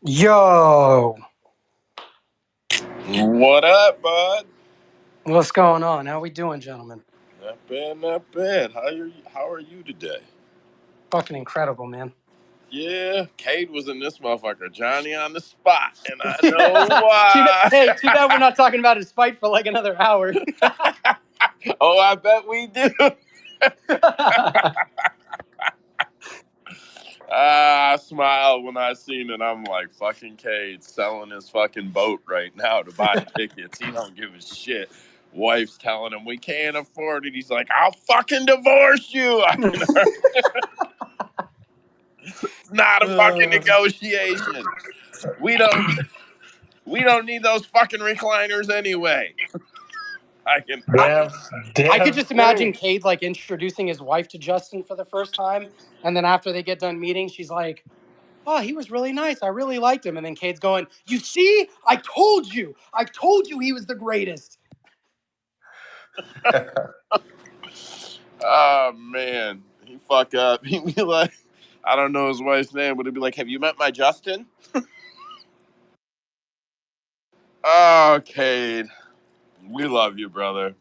Yo, What up, bud? what's going on? How we doing, gentlemen? Not bad, not bad. How are you today? Fucking incredible, man. Yeah, Cade was in this motherfucker, Johnny on the spot, and I know why. Hey, too bad we're not talking about his fight for like another hour. Oh, I bet we do. I smiled when I seen it. I'm like, fucking Cade selling his fucking boat right now to buy tickets. He don't give a shit. Wife's telling him we can't afford it. He's like, I'll fucking divorce you. It's not a fucking negotiation. We don't need those fucking recliners anyway. I could just imagine Cade like introducing his wife to Justin for the first time, and then after they get done meeting, she's like, "Oh, he was really nice. I really liked him." And then Cade's going, "You see, I told you he was the greatest." Oh man, he fuck up. He'd be like, I don't know his wife's name, but he'd be like, "Have you met my Justin?" Oh, Cade, we love you, brother.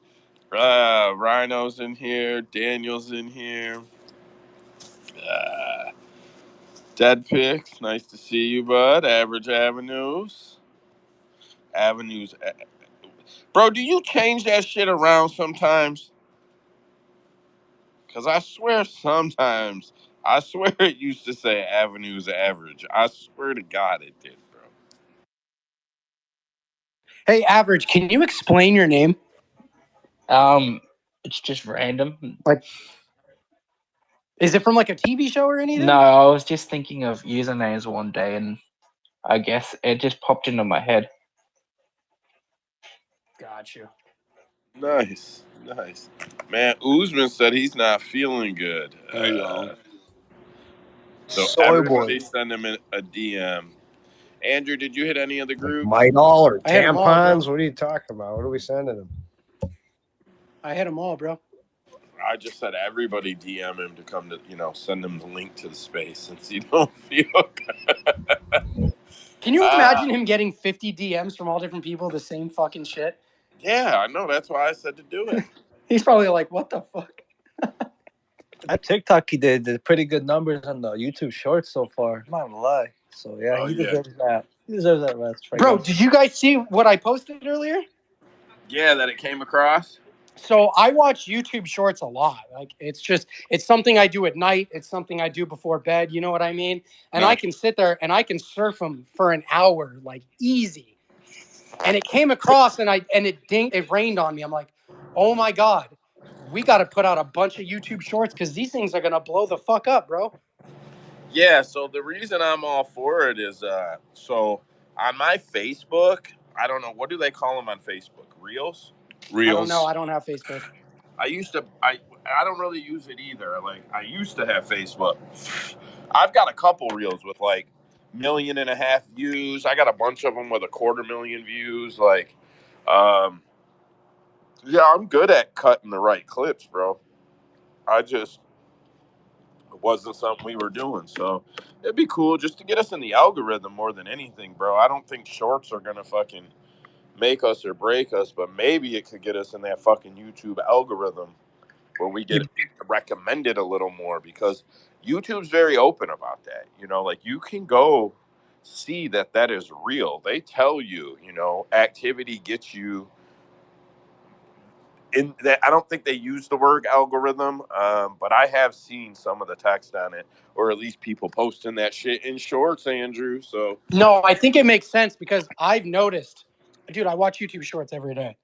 Rhino's in here. Daniel's in here. Uh, Dead Picks, nice to see you, bud. Average Avenues. Avenues. Bro, do you change that shit around sometimes? Because I swear sometimes, I swear it used to say Avenues Average. I swear to God it did, bro. Hey, Average, can you explain your name? It's just random. Like, is it from like a TV show or anything? No, I was just thinking of usernames one day, and I guess it just popped into my head. Got you. Nice. Man, Usman said he's not feeling good. So everybody send him a DM. Andrew, did you hit any of the groups? Midol or I hit 'em all, tampons? bro. What are you talking about? What are we sending them? I hit them all, bro. I just said everybody DM him to come to, send him the link to the space since you don't feel good. Can you imagine him getting 50 DMs from all different people, the same fucking shit? Yeah, I know. That's why I said to do it. He's probably like, what the fuck? That TikTok he did pretty good numbers on the YouTube Shorts so far. I'm not gonna lie. So yeah, he deserves that. He deserves that rest. Bro, did you guys see what I posted earlier? Yeah, that it came across. So I watch YouTube Shorts a lot. Like it's something I do at night. It's something I do before bed. You know what I mean? And I can sit there and I can surf them for an hour, like easy. And it came across and it rained on me. I'm like, oh my God, we got to put out a bunch of YouTube Shorts because these things are gonna blow the fuck up, bro. Yeah, so the reason I'm all for it is so on my Facebook, I don't know, what do they call them on Facebook? Reels? I don't know. I don't have Facebook. I don't really use it either. Like I used to have Facebook. I've got a couple reels with like 1.5 million views. I got a bunch of them with 250,000 views. Like, yeah, I'm good at cutting the right clips, bro. It wasn't something we were doing. So it'd be cool just to get us in the algorithm more than anything, bro. I don't think shorts are gonna fucking make us or break us, but maybe it could get us in that fucking YouTube algorithm where we get recommended a little more, because YouTube's very open about that. Like you can go see that is real. They tell you, activity gets you in that. I don't think they use the word algorithm, but I have seen some of the text on it, or at least people posting that shit in shorts, Andrew. So No, I think it makes sense because I've noticed, dude, I watch YouTube Shorts every day.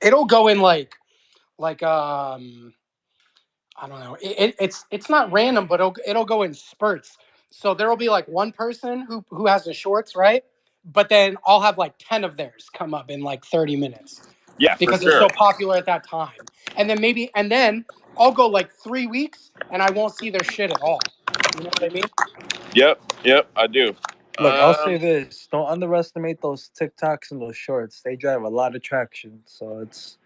It'll go in like I don't know. It's not random, but it'll go in spurts. So there will be like one person who has the shorts, right? But then I'll have like 10 of theirs come up in like 30 minutes. yeah, because they're so popular at that time. And then I'll go like 3 weeks and I won't see their shit at all. You know what I mean? Yep, I do. Look, I'll say this: don't underestimate those TikToks and those shorts. They drive a lot of traction. So it's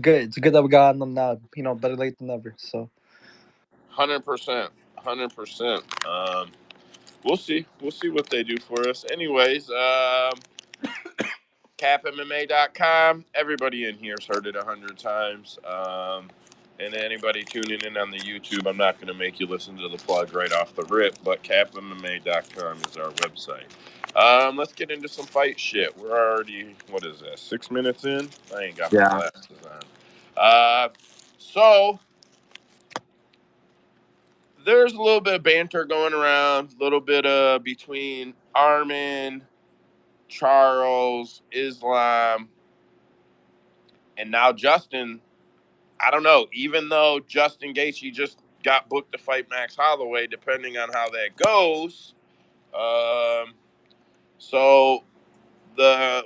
good. It's good that we got on them now. Better late than never. So 100%. we'll see. We'll see what they do for us. Anyways, CapMMA.com. Everybody in here's heard it 100 times. And anybody tuning in on the YouTube, I'm not going to make you listen to the plug right off the rip, but CapMMA.com is our website. Let's get into some fight shit. We're already, what is that, 6 minutes in? I ain't got my glasses on. So there's a little bit of banter going around, a little bit between Armin, Charles, Islam, and now Justin. I don't know. Even though Justin Gaethje just got booked to fight Max Holloway, depending on how that goes. So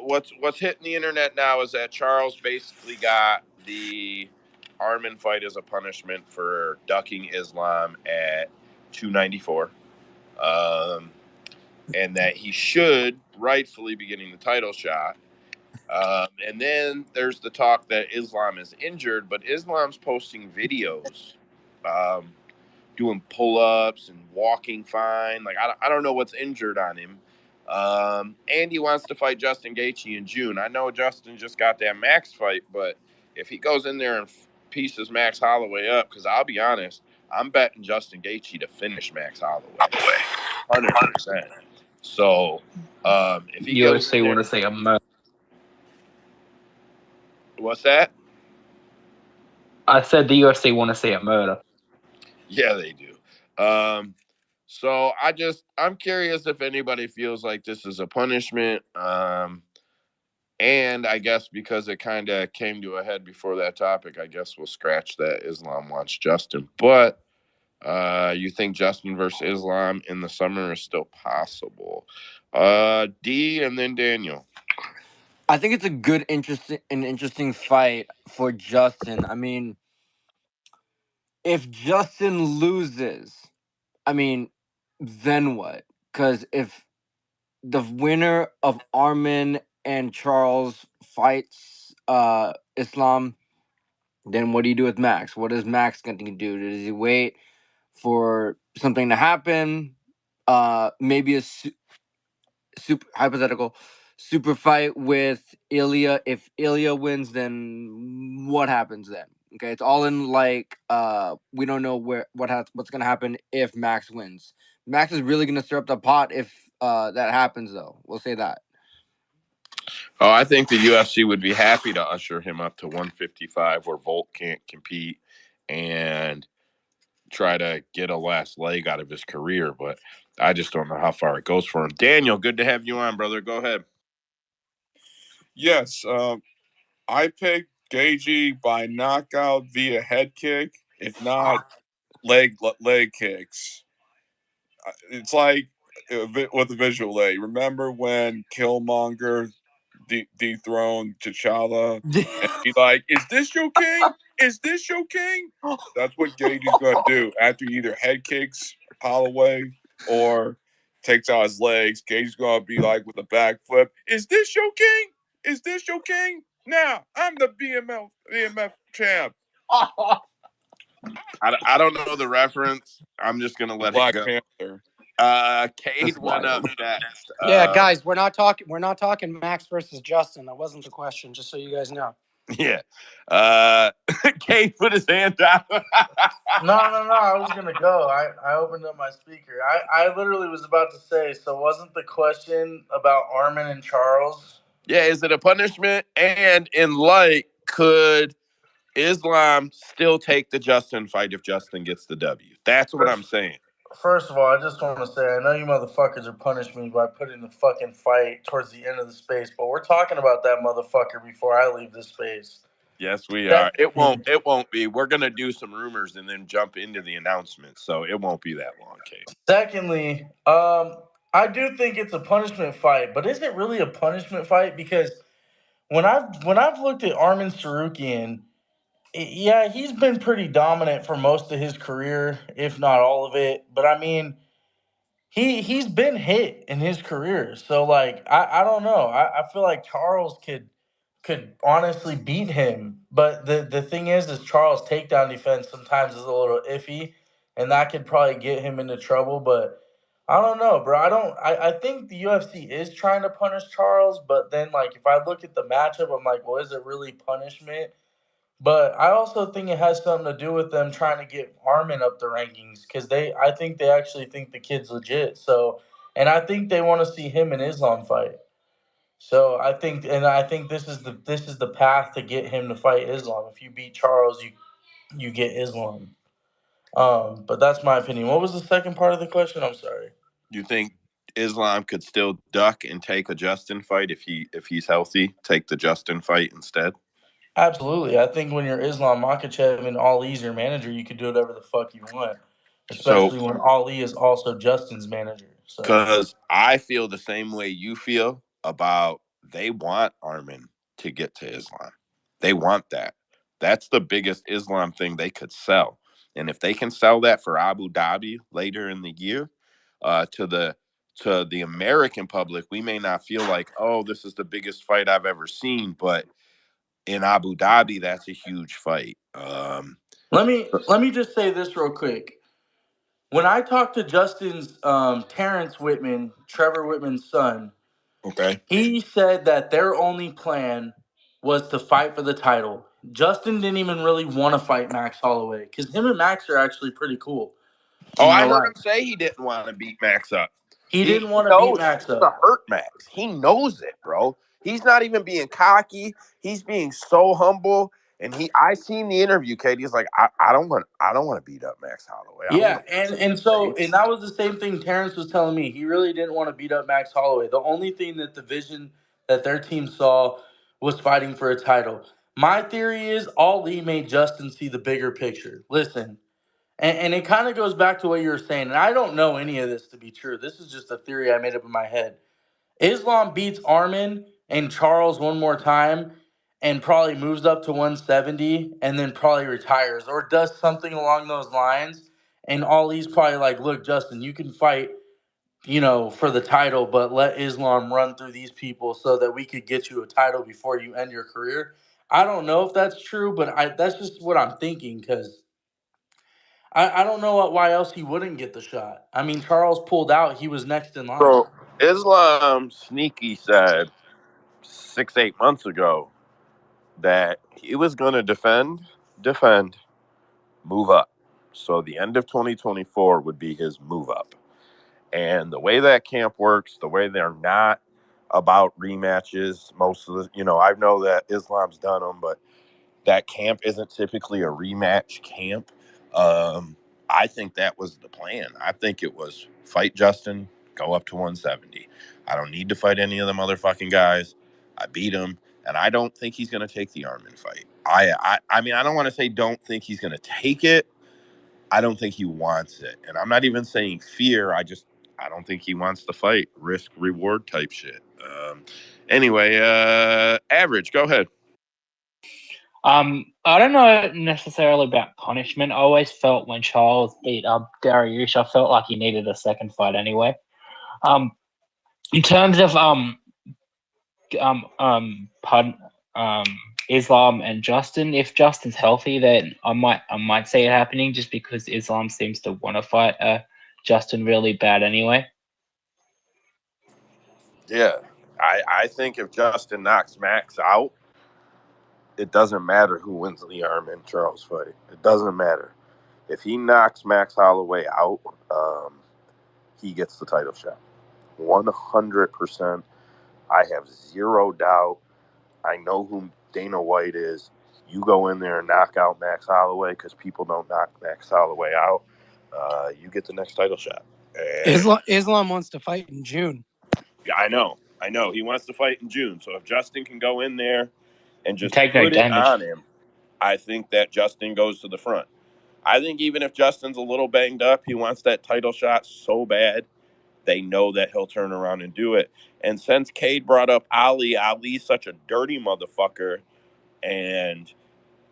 what's hitting the internet now is that Charles basically got the Armin fight as a punishment for ducking Islam at 294. And that he should rightfully be getting the title shot. And then there's the talk that Islam is injured, but Islam's posting videos doing pull-ups and walking fine. Like, I don't know what's injured on him. And he wants to fight Justin Gaethje in June. I know Justin just got that Max fight, but if he goes in there and pieces Max Holloway up, because I'll be honest, I'm betting Justin Gaethje to finish Max Holloway, 100%. So if he goes UFC in want there, to see a murder. what's that? I said the UFC want to see a murder. Yeah, they do. So I'm curious if anybody feels like this is a punishment. And I guess because it kind of came to a head before that topic, I guess we'll scratch that Islam wants Justin. But you think Justin versus Islam in the summer is still possible? D and then Daniel. I think it's a good, interesting fight for Justin. I mean, if Justin loses, I mean, then what? Because if the winner of Armin and Charles fights Islam, then what do you do with Max? What is Max going to do? Does he wait for something to happen? Maybe a super hypothetical super fight with Ilya. If Ilya wins, then what happens then? Okay, it's all in like we don't know what's gonna happen if Max wins. Max is really gonna stir up the pot if that happens, though. We'll say that. Oh, I think the UFC would be happy to usher him up to 155 where Volt can't compete and try to get a last leg out of his career, but I just don't know how far it goes for him. Daniel, good to have you on, brother. Go ahead. Yes, I picked Gaethje by knockout via head kick, if not leg kicks. It's like with a visual aid. Remember when Killmonger dethroned T'Challa, and he's like, "Is this your king? Is this your king?" That's what Gage's gonna do after he either head kicks Holloway or takes out his legs. Gage's gonna be like with a backflip. Is this your king? Is this your king? Now I'm the BMF champ. I don't know the reference. I'm just gonna let Black it go. Panther. Cade went up next. Yeah, guys, we're not talking Max versus Justin. That wasn't the question, just so you guys know. Yeah. Cade put his hand down. No. I was gonna go. I opened up my speaker. I literally was about to say. So wasn't the question about Armin and Charles? Yeah, is it a punishment? And in light, could Islam still take the Justin fight if Justin gets the W? That's what I'm saying. First of all, I just want to say I know you motherfuckers are punishing me by putting the fucking fight towards the end of the space, but we're talking about that motherfucker before I leave this space. Yes, we are. It won't be. We're gonna do some rumors and then jump into the announcement, so it won't be that long, Kate. Secondly, I do think it's a punishment fight, but is it really a punishment fight? Because when I've looked at Armin Sarukian, yeah, he's been pretty dominant for most of his career, if not all of it. But I mean, he's been hit in his career, so like I don't know. I feel like Charles could honestly beat him, but the thing is Charles' takedown defense sometimes is a little iffy, and that could probably get him into trouble. But I don't know, bro. I think the UFC is trying to punish Charles, but then like if I look at the matchup, I'm like, well, is it really punishment? But I also think it has something to do with them trying to get Armin up the rankings because I think they actually think the kid's legit. So, and I think they want to see him and Islam fight. So I think this is the path to get him to fight Islam. If you beat Charles, you get Islam. But that's my opinion. What was the second part of the question? I'm sorry. You think Islam could still duck and take a Justin fight if he's healthy? Take the Justin fight instead. Absolutely. I think when you're Islam Makhachev and Ali's your manager, you can do whatever the fuck you want. So, Especially when Ali is also Justin's manager. So because I feel the same way you feel about they want Armin to get to Islam. They want that. That's the biggest Islam thing they could sell. And if they can sell that for Abu Dhabi later in the year, to the American public, we may not feel like, oh, this is the biggest fight I've ever seen, but in Abu Dhabi, that's a huge fight. let me just say this real quick. When I talked to Justin's Terrence Whitman, Trevor Whitman's son, Okay. he said that their only plan was to fight for the title. Justin didn't even really want to fight Max Holloway because him and Max are actually pretty cool Oh, in I real heard life. him say he didn't want to beat Max up. He He didn't want to beat knows Max he's gonna up. hurt Max. He knows it, bro. He's not even being cocky. He's being so humble. And I seen the interview, Katie. He's like, I don't want to beat up Max Holloway. I want Yeah, to and punch him in and the so and face. that was the same thing Terrence was telling me. He really didn't want to beat up Max Holloway. The only thing that the vision that their team saw was fighting for a title. My theory is Ali made Justin see the bigger picture. Listen, and it kind of goes back to what you were saying, and I don't know any of this to be true. This is just a theory I made up in my head. Islam beats Armin and Charles one more time and probably moves up to 170 and then probably retires or does something along those lines. And Ali's probably like, look, Justin, you can fight, for the title, but let Islam run through these people so that we could get you a title before you end your career. I don't know if that's true, but that's just what I'm thinking because I don't know why else he wouldn't get the shot. I mean, Charles pulled out. He was next in line. So Islam sneaky said 6, 8 months ago that he was gonna defend, move up. So the end of 2024 would be his move up. And the way that camp works, the way they're not about rematches, most of the, I know that Islam's done them, but that camp isn't typically a rematch camp. Um, I think that was the plan. I think it was fight Justin, go up to 170. I don't need to fight any of the motherfucking guys. I beat him, and I don't think he's going to take the Armin fight. I mean, I don't want to say don't think he's going to take it. I don't think he wants it. And I'm not even saying fear. I don't think he wants to fight. Risk reward type shit. Anyway, average, go ahead. I don't know necessarily about punishment. I always felt when Charles beat up Dariush, I felt like he needed a second fight anyway. In terms of pardon, um, Islam and Justin, if Justin's healthy, then I might see it happening just because Islam seems to want to fight Justin really bad anyway. Yeah. I think if Justin knocks Max out, it doesn't matter who wins the Armin Charles fight. It doesn't matter. If he knocks Max Holloway out, he gets the title shot. 100%. I have zero doubt. I know who Dana White is. You go in there and knock out Max Holloway because people don't knock Max Holloway out. You get the next title shot. And Islam wants to fight in June. yeah, I know. He wants to fight in June. So if Justin can go in there and just Take no put it damage. on him, I think that Justin goes to the front. I think even if Justin's a little banged up, he wants that title shot so bad, they know that he'll turn around and do it. And since Cade brought up Ali's such a dirty motherfucker, and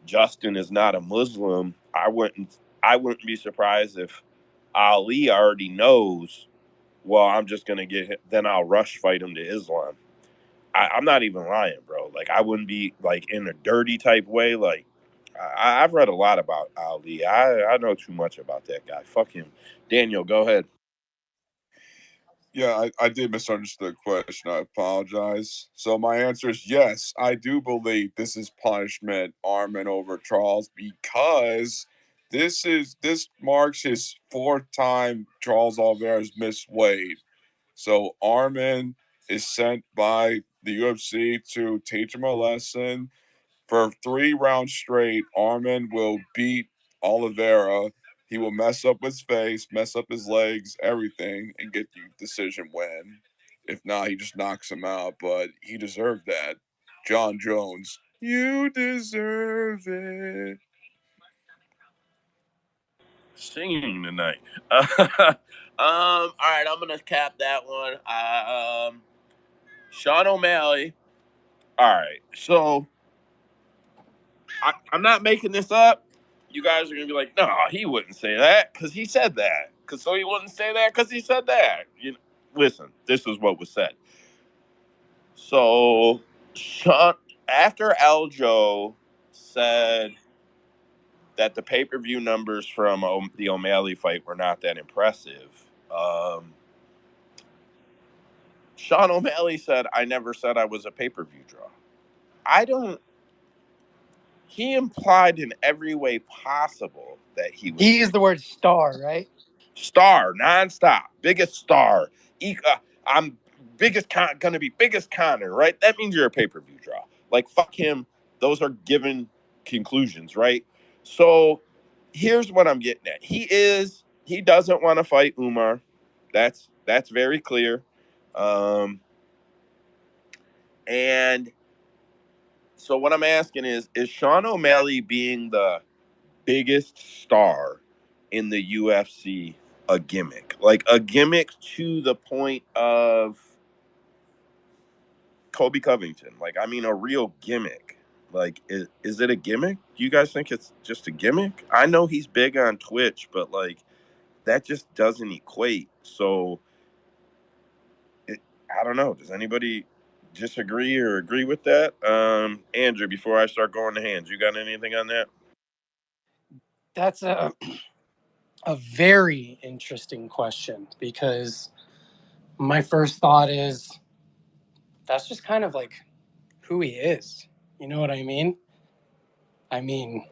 Justin is not a Muslim, I wouldn't be surprised if Ali already knows, well, I'm just gonna get him, then I'll rush fight him to Islam. I'm not even lying, bro. Like I wouldn't be like in a dirty type way. Like I've read a lot about Ali. I know too much about that guy. Fuck him. Daniel, go ahead. Yeah, I did misunderstand the question. I apologize. So my answer is yes. I do believe this is punishment, Armin over Charles, because this marks his fourth time Charles Oliveira's missed weight. So Armin is sent by the UFC to teach him a lesson. For 3 rounds straight, Armin will beat Oliveira. He will mess up his face, mess up his legs, everything, and get the decision win. If not, he just knocks him out. But he deserved that. John Jones, you deserve it. Singing tonight. All right, I'm gonna cap that one. Sean O'Malley. All right, so I'm not making this up. You guys are gonna be like, no, he wouldn't say that because he said that. Cause so he wouldn't say that because he said that. Listen, this is what was said. So, Sean, after Aljo said that the pay per view numbers from the O'Malley fight were not that impressive, Sean O'Malley said, "I never said I was a pay per view draw." I don't. He implied in every way possible that he was. He used the word star, right? Star, nonstop, biggest star. I'm gonna be biggest Connor, right? That means you're a pay per view draw. Like fuck him. Those are given conclusions, right? So here's what I'm getting at. He doesn't want to fight Umar. That's very clear. Um, and so what I'm asking is Sean O'Malley being the biggest star in the UFC a gimmick? Like a gimmick to the point of Kobe Covington. Like, I mean, a real gimmick. Like, is it a gimmick? Do you guys think it's just a gimmick? I know he's big on Twitch, but like, that just doesn't equate. So, it, I don't know. Does anybody disagree or agree with that? Andrew, before I start going to hands, you got anything on that? That's a very interesting question because my first thought is that's just kind of like who he is. You know what I mean? I mean,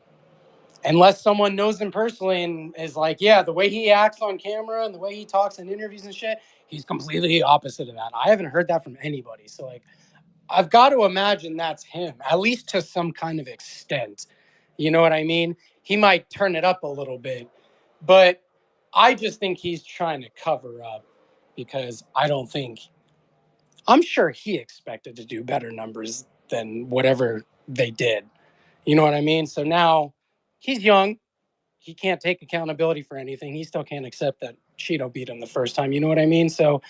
unless someone knows him personally and is like, yeah, the way he acts on camera and the way he talks in interviews and shit, he's completely opposite of that. I haven't heard that from anybody. So, like, I've got to imagine that's him, at least to some kind of extent. You know what I mean? He might turn it up a little bit, but I just think he's trying to cover up because I'm sure he expected to do better numbers than whatever they did. You know what I mean? So now he's young. He can't take accountability for anything. He still can't accept that Cheeto beat him the first time. You know what I mean? So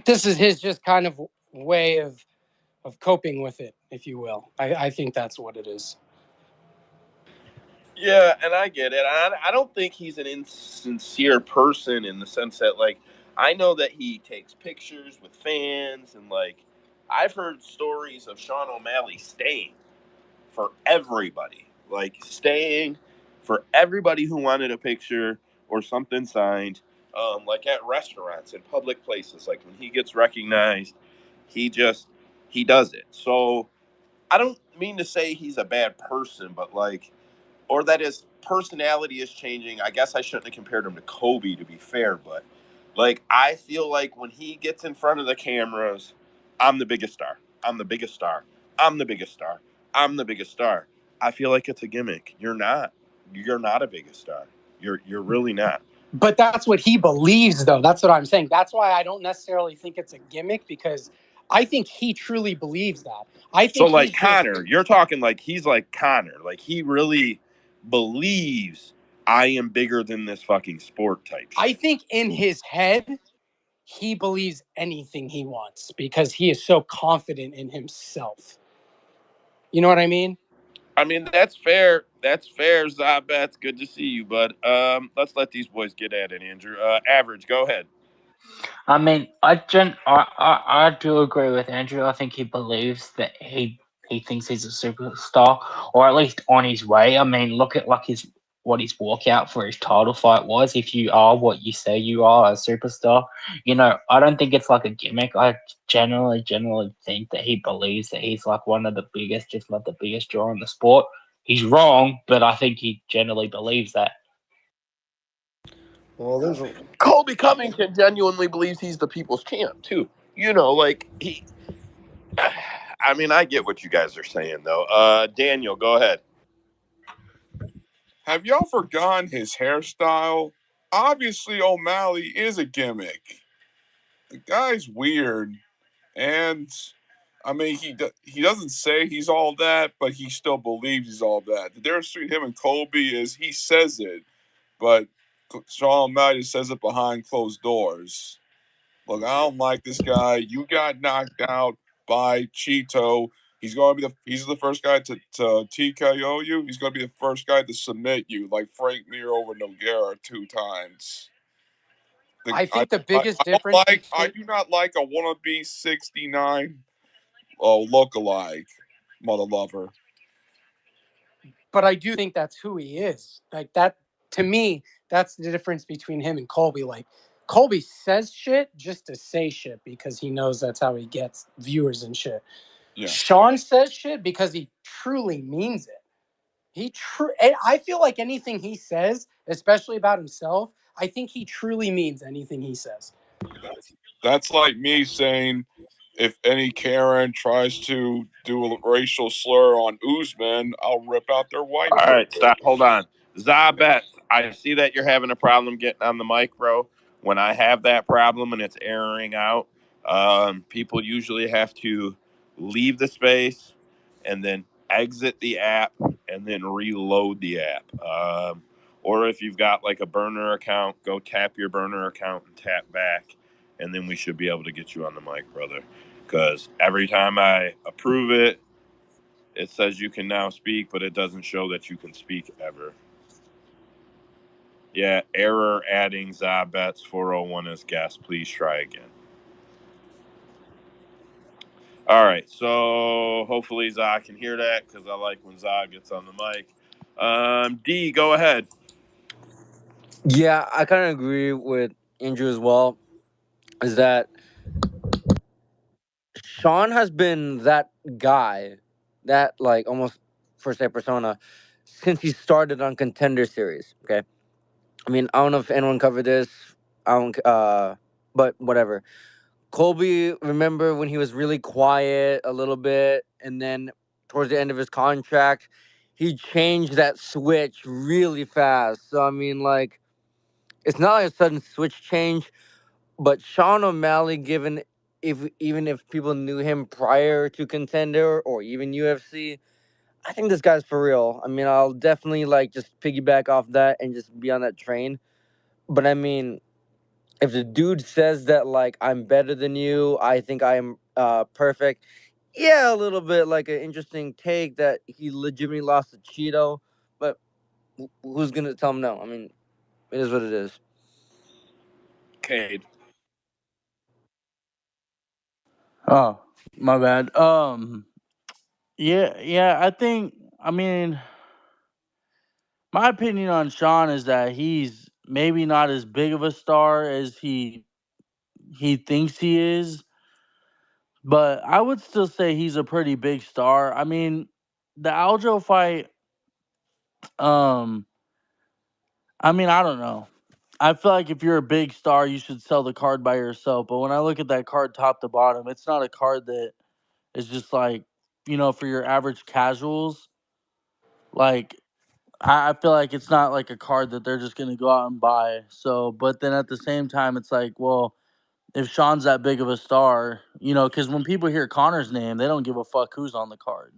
this is his just kind of way of coping with it, if you will. I think that's what it is. Yeah, and I get it. I don't think he's an insincere person in the sense that, like, I know that he takes pictures with fans, and, like, I've heard stories of Sean O'Malley staying for everybody. Like, staying for everybody who wanted a picture or something signed, like at restaurants and public places. Like, when he gets recognized, he just, he does it. So, I don't mean to say he's a bad person, but, like, or that his personality is changing. I guess I shouldn't have compared him to Kobe to be fair, but like I feel like when he gets in front of the cameras, I'm the biggest star. I'm the biggest star. I'm the biggest star. I'm the biggest star. I feel like it's a gimmick. You're not. You're not a biggest star. You're really not. But that's what he believes, though. That's what I'm saying. That's why I don't necessarily think it's a gimmick because I think he truly believes that. I So think like he's just Connor, you're talking like he's like Connor. Like he really believes I am bigger than this fucking sport type shit. I think in his head, he believes anything he wants because he is so confident in himself. You know what I mean? I mean, that's fair. That's fair, Zabats. Good to see you, bud. Let's let these boys get at it, Andrew. Average, go ahead. I mean, I do agree with Andrew. I think he believes that he thinks he's a superstar, or at least on his way. I mean, look at like his what his walkout for his title fight was. If you are what you say you are, a superstar, I don't think it's like a gimmick. I generally think that he believes that he's like one of the biggest, if not the biggest draw in the sport. He's wrong, but I think he generally believes that. Well, there's a, Colby Covington genuinely believes he's the people's champ too. Like he. I mean, I get what you guys are saying though. Daniel, go ahead. Have y'all forgotten his hairstyle? Obviously, O'Malley is a gimmick. The guy's weird, and I mean, he doesn't say he's all that, but he still believes he's all that. The difference between him and Colby is he says it, but Sean O'Malley says it behind closed doors. Look, I don't like this guy. You got knocked out by Cheeto. He's the first guy to TKO you. He's gonna be the first guy to submit you, like Frank Mir over Nogueira 2 times. I think the biggest difference I do not like a wannabe 69 lookalike mother lover. but I do think that's who he is. Like that, to me, that's the difference between him and Colby. Like Colby says shit just to say shit because he knows that's how he gets viewers and shit. Yeah. Sean says shit because he truly means it. I feel like anything he says, especially about himself, I think he truly means anything he says. That's like me saying if any Karen tries to do a racial slur on Usman, I'll rip out their white. All right, stop. Hold on. Zabeth, I see that you're having a problem getting on the mic, bro. When I have that problem and it's erroring out, people usually have to leave the space and then exit the app and then reload the app. Or if you've got like a burner account, go tap your burner account and tap back, and then we should be able to get you on the mic, brother. Because every time I approve it, it says you can now speak, but it doesn't show that you can speak ever. Yeah, error adding Zabets 401 as guest. Please try again. All right, so hopefully Za can hear that because I like when Za gets on the mic. D, go ahead. Yeah, I kind of agree with Andrew as well. Is that Sean has been that guy, that like almost first day persona, since he started on Contender Series. Okay, I mean I don't know if anyone covered this. I don't. But whatever. Colby, remember when he was really quiet a little bit, and then towards the end of his contract, he changed that switch really fast. So I mean, like, it's not like a sudden switch change, but Sean O'Malley, given even if people knew him prior to Contender or even UFC, I think this guy's for real. I mean, I'll definitely like just piggyback off that and just be on that train. But I mean, if the dude says that like I'm better than you, I think I am perfect. Yeah, a little bit like an interesting take that he legitimately lost to Cheeto, but who's gonna tell him no? I mean, it is what it is. Cade. Oh, my bad. Yeah. I mean, my opinion on Sean is that he's maybe not as big of a star as he thinks he is, but I would still say he's a pretty big star. I mean, the Aljo fight, um, I mean, I don't know. I feel like if you're a big star, you should sell the card by yourself. But when I look at that card top to bottom, it's not a card that is just like, for your average casuals. Like, I feel like it's not like a card that they're just gonna go out and buy. So, but then at the same time, it's like, well, if Sean's that big of a star, because when people hear Connor's name, they don't give a fuck who's on the card.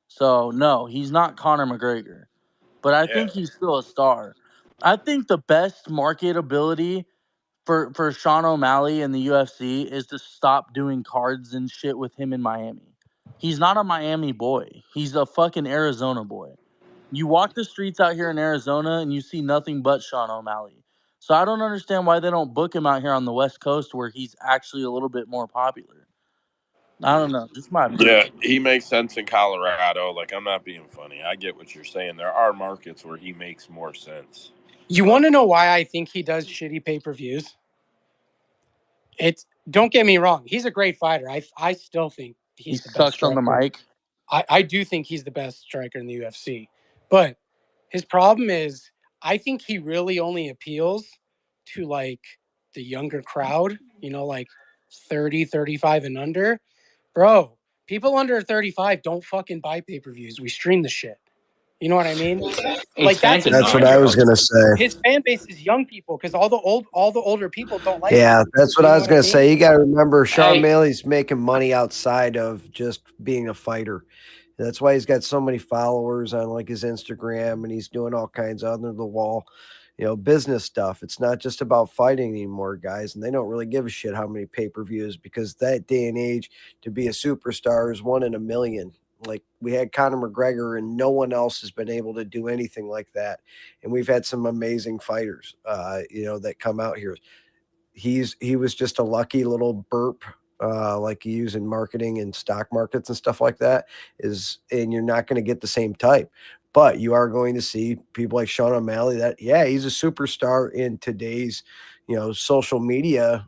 So no, he's not Conor McGregor, but I Yeah. think he's still a star. I think the best marketability for Sean O'Malley in the UFC is to stop doing cards and shit with him in Miami. He's not a Miami boy. He's a fucking Arizona boy. You walk the streets out here in Arizona and you see nothing but Sean O'Malley. So I don't understand why they don't book him out here on the West Coast where he's actually a little bit more popular. I don't know. Just my Yeah, opinion. he makes sense in Colorado. Like, I'm not being funny. I get what you're saying. There are markets where he makes more sense. You want to know why I think he does shitty pay-per-views? It's don't get me wrong, he's a great fighter. I still think He he's the best sucks on the striker. mic. I do think he's the best striker in the UFC. But his problem is I think he really only appeals to like the younger crowd, like 30, 35 and under. Bro, people under 35 don't fucking buy pay-per-views. We stream the shit. You know what I mean? His Like fans are That's what not. I was gonna say. his fan base is young people because all the older people don't like Yeah, it. that's what You I know was what I gonna mean? say. You got to remember, Sean Hey, Bailey's making money outside of just being a fighter. That's why he's got so many followers on like his Instagram, and he's doing all kinds of under the wall, business stuff. It's not just about fighting anymore, guys. And they don't really give a shit how many pay-per-views, because that day and age, to be a superstar is 1 in a million. Like, we had Conor McGregor, and no one else has been able to do anything like that. And we've had some amazing fighters, that come out here. He was just a lucky little burp, like you use in marketing and stock markets and stuff like that. And you're not going to get the same type, but you are going to see people like Sean O'Malley that, yeah, he's a superstar in today's, social media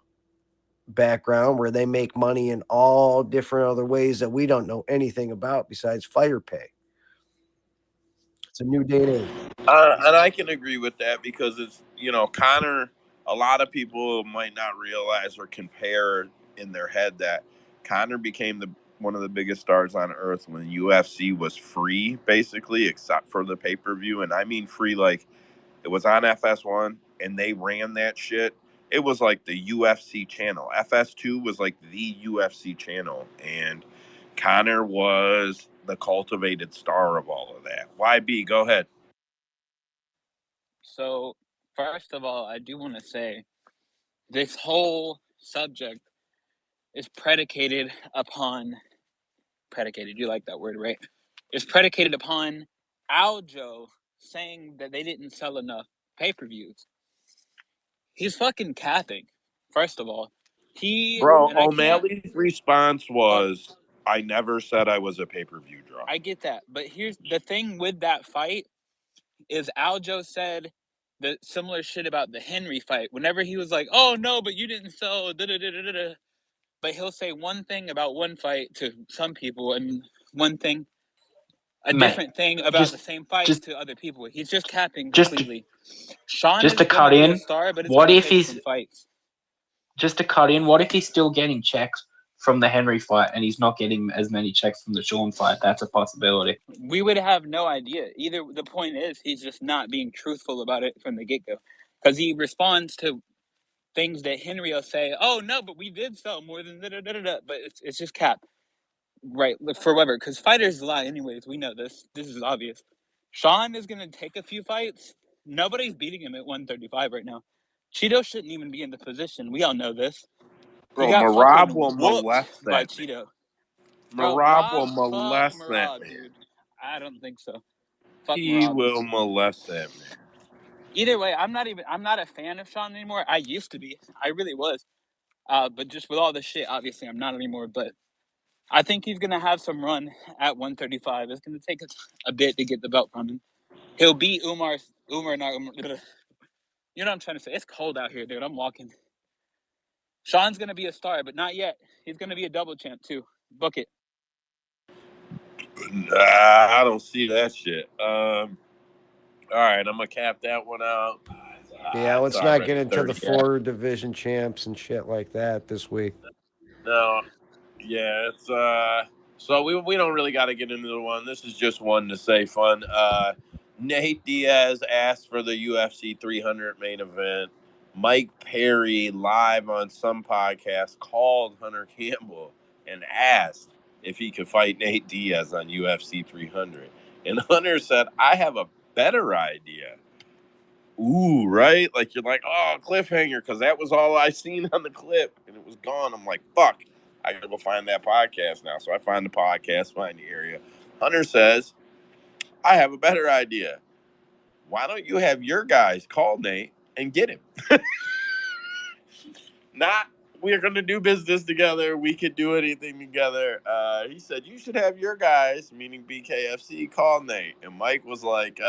background, where they make money in all different other ways that we don't know anything about besides fire pay. It's a new day and age. And I can agree with that because Connor, a lot of people might not realize or compare in their head that Connor became one of the biggest stars on earth when UFC was free, basically, except for the pay-per-view. And I mean free, like it was on FS1 and they ran that shit. It was like the UFC channel. FS2 was like the UFC channel. And Connor was the cultivated star of all of that. YB, go ahead. So, first of all, I do want to say this whole subject is predicated, you like that word, right? It's predicated upon Aljo saying that they didn't sell enough pay-per-views. He's fucking capping, first of all. Bro, And I can't, O'Malley's response was, I never said I was a pay-per-view draw. I get that. But here's the thing with that fight is Aljo said the similar shit about the Henry fight. Whenever he was like, oh no, but you didn't sell, da-da-da-da-da. But he'll say one thing about one fight to some people and a mate, different thing about the just, same fight just, to other people. He's just capping just, completely. Sean just is to going to cut be a in. star, but it's What going to if take he's some fights. just to cut in? What if he's still getting checks from the Henry fight and he's not getting as many checks from the Sean fight? That's a possibility. We would have no idea. Either the point is he's just not being truthful about it from the get-go. Because he responds to things that Henry will say, oh no, but we did sell more than da-da-da-da-da. But it's just cap. Right, for Weber, because fighters lie anyways. We know this. This is obvious. Sean is going to take a few fights. Nobody's beating him at 135 right now. Cheeto shouldn't even be in the position. We all know this. He Bro, got Marab fucking will whooped molest by that man. Cheeto. Bro, Marab will fuck molest that Marab, man. dude. I don't think so. Fuck He Marab. will molest that man. Either way, I'm not a fan of Sean anymore. I used to be. I really was. But just with all this shit, obviously I'm not anymore. But I think he's gonna have some run at 135. It's gonna take a bit to get the belt from him. He'll beat Umar. Not Umar. You know what I'm trying to say? It's cold out here, dude. I'm walking. Sean's gonna be a star, but not yet. He's gonna be a double champ too. Book it. Nah, I don't see that shit. All right, I'm gonna cap that one out. Yeah, It's let's not get already into the 30. 4 division champs and shit like that this week. No, yeah, it's so we don't really got to get into the one. This is just one to say fun. Nate Diaz asked for the UFC 300 main event. Mike Perry live on some podcast called Hunter Campbell and asked if he could fight Nate Diaz on UFC 300. And Hunter said, "I have a better idea." Ooh, right? Like you're like, oh, cliffhanger, because that was all I seen on the clip, and it was gone. I'm like, fuck, I gotta go find that podcast now. So I find the podcast, find the area. Hunter says, I have a better idea. Why don't you have your guys call Nate and get him? Not we're going to do business together. We could do anything together. He said, you should have your guys, meaning BKFC, call Nate. And Mike was like,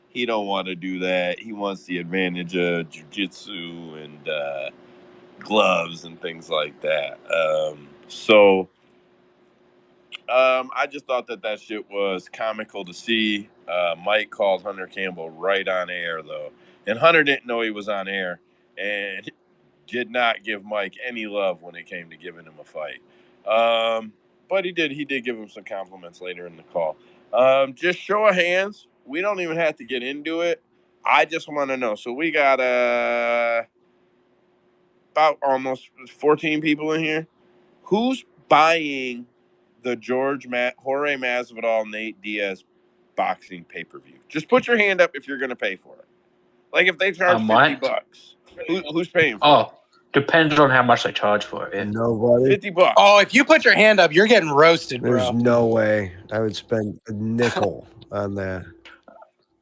he don't want to do that. He wants the advantage of jiu-jitsu and gloves and things like that. I just thought that shit was comical to see. Mike called Hunter Campbell right on air, though. And Hunter didn't know he was on air and did not give Mike any love when it came to giving him a fight. But he did give him some compliments later in the call. Just show of hands. We don't even have to get into it. I just want to know. So we got about almost 14 people in here. Who's buying the Jorge Masvidal, Nate Diaz boxing pay-per-view? Just put your hand up if you're going to pay for it. Like if they charge might. $50, who's paying for it? Depends on how much they charge for it. Nobody. $50. Oh, if you put your hand up, you're getting roasted, There's bro. no way I would spend a nickel on that.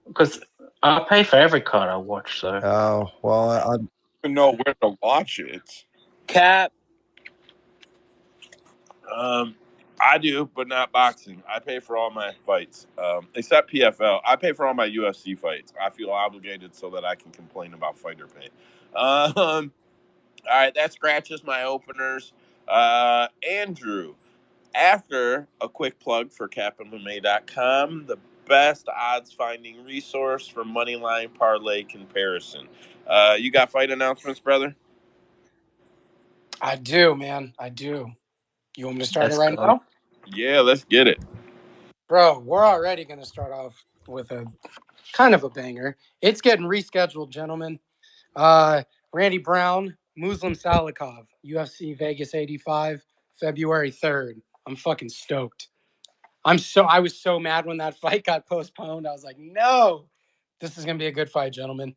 Because I pay for every card I watch, so. Oh, well, I don't even know where to watch it. Cap. I do, but not boxing. I pay for all my fights, except PFL. I pay for all my UFC fights. I feel obligated so that I can complain about fighter pay. All right, that scratches my openers. Andrew, after a quick plug for CapMMA.com, the best odds finding resource for moneyline parlay comparison. You got fight announcements, brother? I do, man. I do. You want me to start it right go. now? Yeah, let's get it. Bro, we're already going to start off with a kind of a banger. It's getting rescheduled, gentlemen. Randy Brown, Muslim Salikov, UFC Vegas 85, February 3rd. I'm fucking stoked. I was so mad when that fight got postponed. I was like, no, this is going to be a good fight, gentlemen.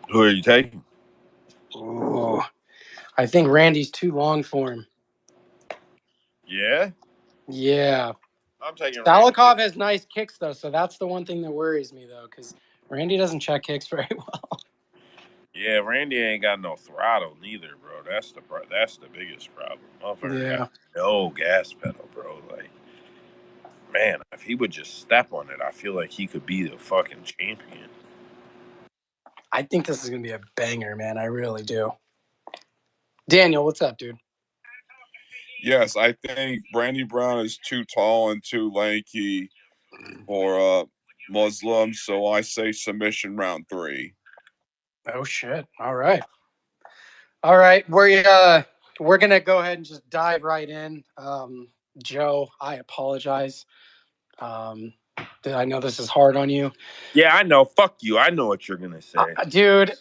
Who are you taking? Ooh, I think Randy's too long for him. Yeah? Yeah. I'm taking Salikov Randy. has nice kicks, though, so that's the one thing that worries me, though, because Randy doesn't check kicks very well. Yeah, Randy ain't got no throttle neither, bro. That's the biggest problem. Motherfucker got no gas pedal, bro. Like, man, if he would just step on it, I feel like he could be the fucking champion. I think this is going to be a banger, man. I really do. Daniel, what's up, dude? Yes, I think Brandy Brown is too tall and too lanky for Muslims, so I say submission round 3. Oh shit! All right. We're gonna go ahead and just dive right in. Joe, I apologize. I know this is hard on you. Yeah, I know. Fuck you. I know what you're gonna say. Dude.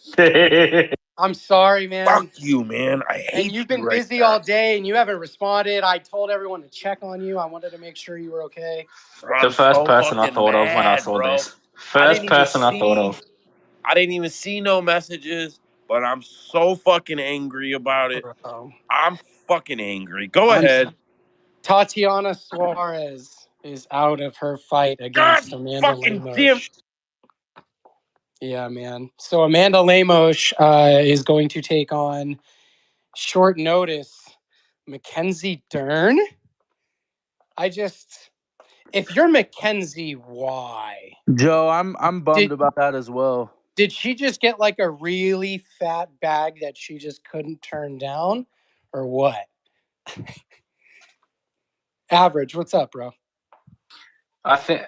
I'm sorry, man. Fuck you, man. I hate you. And you've been right busy now. all day, and you haven't responded. I told everyone to check on you. I wanted to make sure you were okay. The first person I thought of when I saw this. First person I thought of. I didn't even see no messages, but I'm so fucking angry about it. Bro. I'm fucking angry. Go ahead. Tatiana Suarez is out of her fight against Amanda Lemos. Yeah, man. So Amanda Lemos is going to take on short notice Mackenzie Dern. If you're Mackenzie, why? Joe, I'm bummed about that as well. Did she just get like a really fat bag that she just couldn't turn down, or what? Average, what's up, bro? I think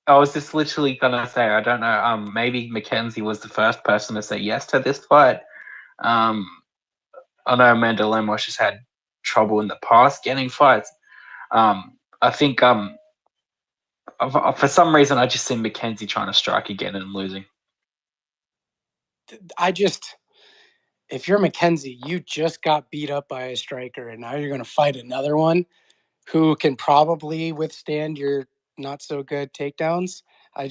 I was just literally gonna say, I don't know. Maybe Mackenzie was the first person to say yes to this fight. I know Amanda Lemos has had trouble in the past getting fights. I think for some reason I just see Mackenzie trying to strike again and losing. If you're Mackenzie, you just got beat up by a striker, and now you're going to fight another one who can probably withstand your not so good takedowns. I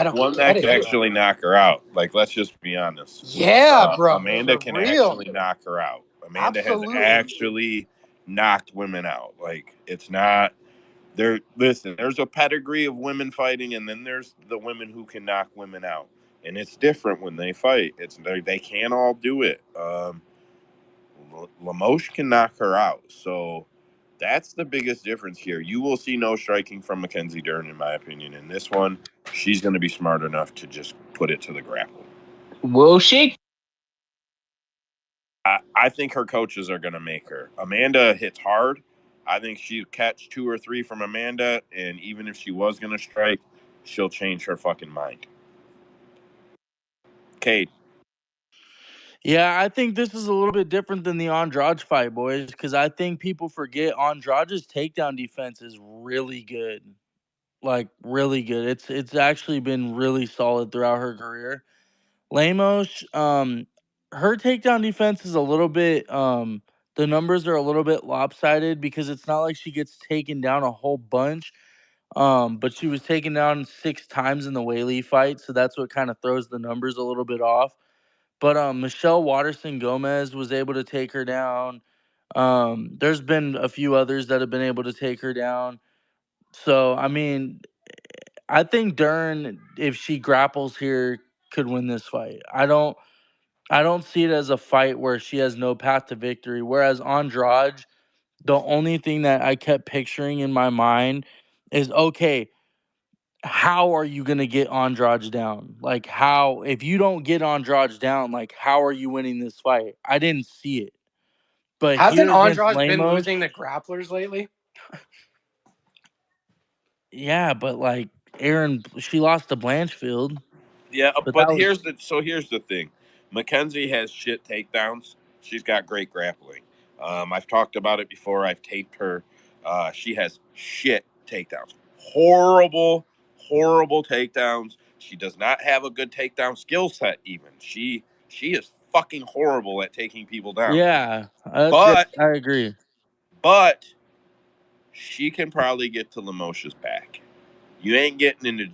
don't One get that it. could actually knock her out. Like, let's just be honest. Yeah, bro. Amanda can actually knock her out. Amanda has actually knocked women out. Like, it's not there. Listen, there's a pedigree of women fighting, and then there's the women who can knock women out, and it's different when they fight. They can't all do it. Limoges can knock her out. So that's the biggest difference here. You will see no striking from Mackenzie Dern, in my opinion. In this one, she's going to be smart enough to just put it to the grapple. Will she? I think her coaches are going to make her. Amanda hits hard. I think she'd catch 2 or 3 from Amanda, and even if she was going to strike, she'll change her fucking mind. Cade. Yeah, I think this is a little bit different than the Andrade fight, boys, because I think people forget Andrade's takedown defense is really good. Like, really good. It's actually been really solid throughout her career. Lemos, her takedown defense is a little bit the numbers are a little bit lopsided because it's not like she gets taken down a whole bunch. But she was taken down 6 times in the Whaley fight, so that's what kind of throws the numbers a little bit off. But Michelle Waterson Gomez was able to take her down. There's been a few others that have been able to take her down. So I mean, I think Dern, if she grapples here, could win this fight. I don't see it as a fight where she has no path to victory. Whereas Andrade, the only thing that I kept picturing in my mind is, okay, how are you gonna get Andrade down? Like, how, if you don't get Andrade down, like, how are you winning this fight? I didn't see it. But Hasn't here against Andrade been Lemos, losing the grapplers lately? yeah, but like Aaron, she lost to Blanchfield. Yeah, But but that was here's the thing. Mackenzie has shit takedowns. She's got great grappling. I've talked about it before. I've taped her. She has shit takedowns. Horrible, horrible takedowns. She does not have a good takedown skill set. Even she is fucking horrible at taking people down. yeah, But I agree. but she can probably get to Lamosha's back. You ain't getting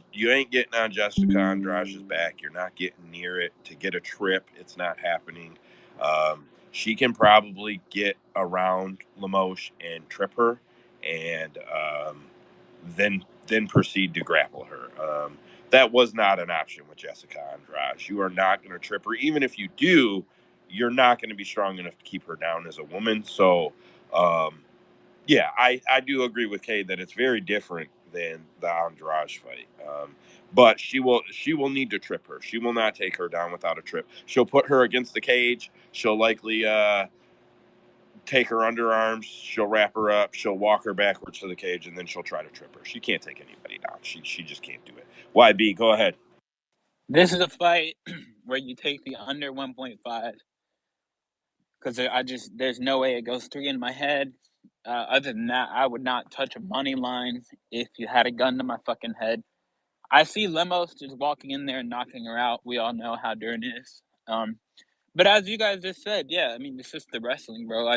on Jessica Andrade's back. You're not getting near it to get a trip. It's not happening. She can probably get around Limoges and trip her, and then proceed to grapple her. That was not an option with Jessica Andrade. You are not going to trip her. Even if you do, you're not going to be strong enough to keep her down as a woman. So yeah, I do agree with Kay that it's very different than the Andrade fight. But she will need to trip her. She will not take her down without a trip. She'll put her against the cage. She'll likely take her underarms. She'll wrap her up. She'll walk her backwards to the cage, and then she'll try to trip her. She can't take anybody down. She just can't do it. YB, go ahead. This is a fight where you take the under 1.5 because there's no way it goes 3 in my head. Other than that, I would not touch a money line if you had a gun to my fucking head. I see Lemos just walking in there and knocking her out. We all know how Dern is. But as you guys just said, yeah, I mean, it's just the wrestling, bro.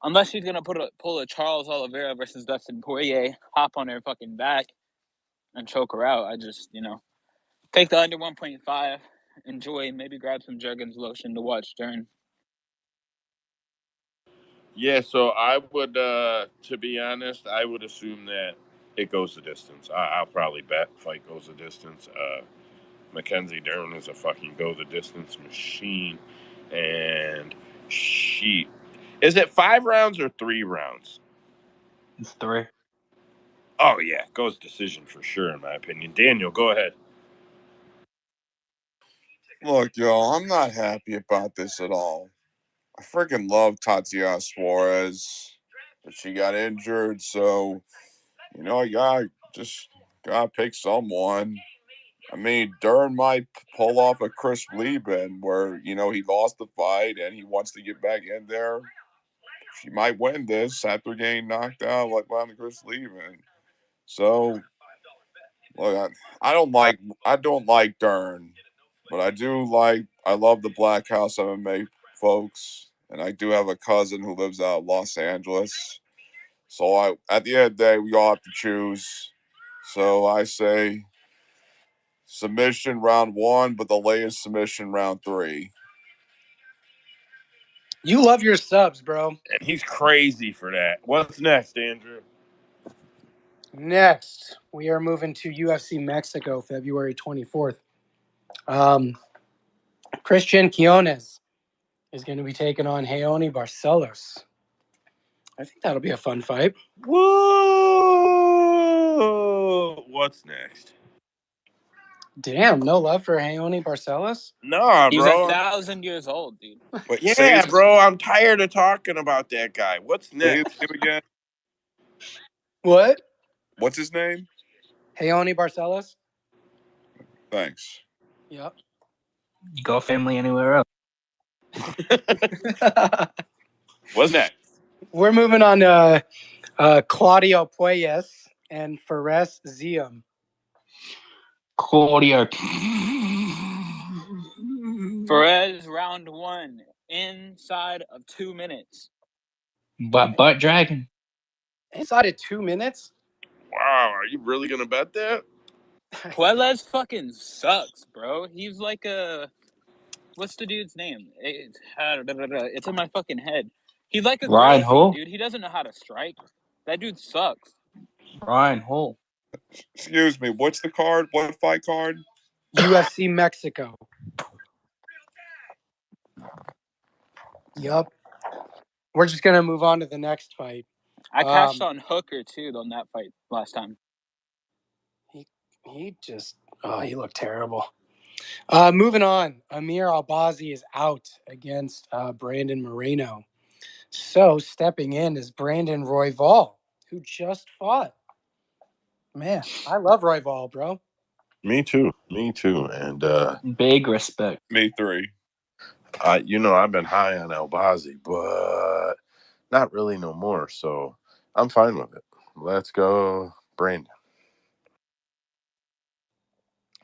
Unless she's gonna pull a Charles Oliveira versus Dustin Poirier, hop on her fucking back and choke her out. Take the under 1.5, enjoy, maybe grab some Jergens lotion to watch Dern. Yeah, so I would, to be honest, I would assume that it goes the distance. I'll probably bet fight goes the distance. Mackenzie Dern is a fucking go the distance machine, and she is it 5 rounds or 3 rounds? It's 3. Oh yeah, goes decision for sure in my opinion. Daniel, go ahead. Look, yo, I'm not happy about this at all. I freaking love Tatiana Suarez, but she got injured, so gotta pick someone. I mean, Dern might pull off a Chris Lieben where he lost the fight and he wants to get back in there. She might win this after getting knocked out like by Chris Lieben. So, look, I don't like Dern, but I love the Black House MMA folks, and I do have a cousin who lives out in Los Angeles. So at the end of the day, we all have to choose. So I say submission round 1, but the latest submission round 3. You love your subs, bro. And he's crazy for that. What's next, Andrew? Next, we are moving to UFC Mexico, February 24th. Christian Quiones is going to be taking on Heoni Barcelos. I think that'll be a fun fight. Whoa! What's next? Damn, no love for Heoni Barcelos? Nah, He's bro. 1,000 years old, dude. Wait, Yeah, bro. I'm tired of talking about that guy. What's say his next? name again. What? What's his name? Heoni Barcelos? Thanks. Yep. You got family anywhere else? What's next? We're moving on to Claudio Puelles and Fares Ziam. Claudio. Perez, round 1, inside of 2 minutes. But butt dragon. Inside of 2 minutes? Wow, are you really gonna bet that? Puelles fucking sucks, bro. He's like a... What's the dude's name? It's in my fucking head. He's like a Ryan Gracie, Hall. dude. He doesn't know how to strike. That dude sucks. Ryan Hall. Excuse me. What's the card? What fight card? UFC Mexico. Yep. We're just going to move on to the next fight. I cashed on Hooker, too, on that fight last time. He just... Oh, he looked terrible. Moving on. Amir Albazi is out against Brandon Moreno. So stepping in is Brandon Royval, who just fought. Man, I love Royval, bro. Me too. And Big respect. Me 3. I've been high on Albazi, but not really no more. So I'm fine with it. Let's go, Brandon.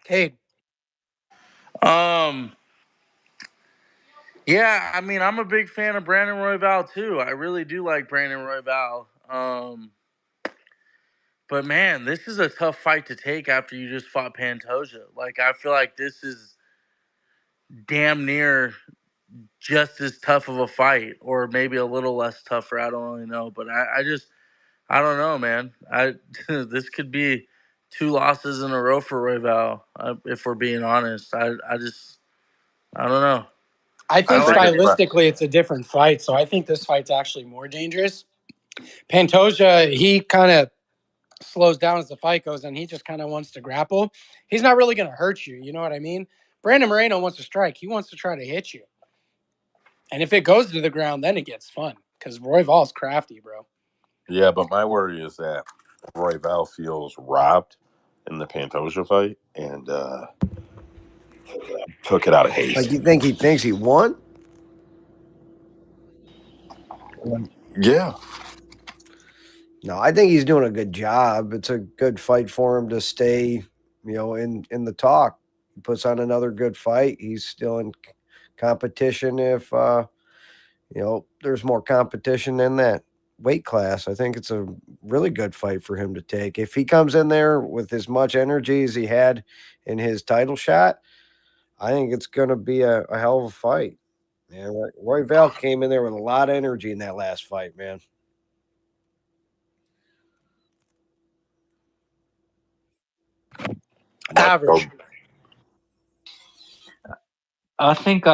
Cade. Yeah, I mean, I'm a big fan of Brandon Royval too. I really do like Brandon Royval. But man, this is a tough fight to take after you just fought Pantoja. Like, I feel like this is damn near just as tough of a fight, or maybe a little less tougher. I don't really know, but I don't know, man. This could be 2 losses in a row for Royval, if we're being honest. I don't know. I think think it's stylistically it's a different fight, so I think this fight's actually more dangerous. Pantoja, he kind of slows down as the fight goes, and he just kind of wants to grapple. He's not really going to hurt you, you know what I mean? Brandon Moreno wants to strike. He wants to try to hit you. And if it goes to the ground, then it gets fun because Royval's crafty, bro. Yeah, but my worry is that Royval feels robbed in the Pantoja fight and took it out of haste. Like, you think he thinks he won? Yeah. No, I think he's doing a good job. It's a good fight for him to stay, in the talk. He puts on another good fight. He's still in competition if there's more competition in that weight class. I think it's a really good fight for him to take. If he comes in there with as much energy as he had in his title shot, I think it's going to be a hell of a fight. Yeah, Royval came in there with a lot of energy in that last fight, man. Average. I think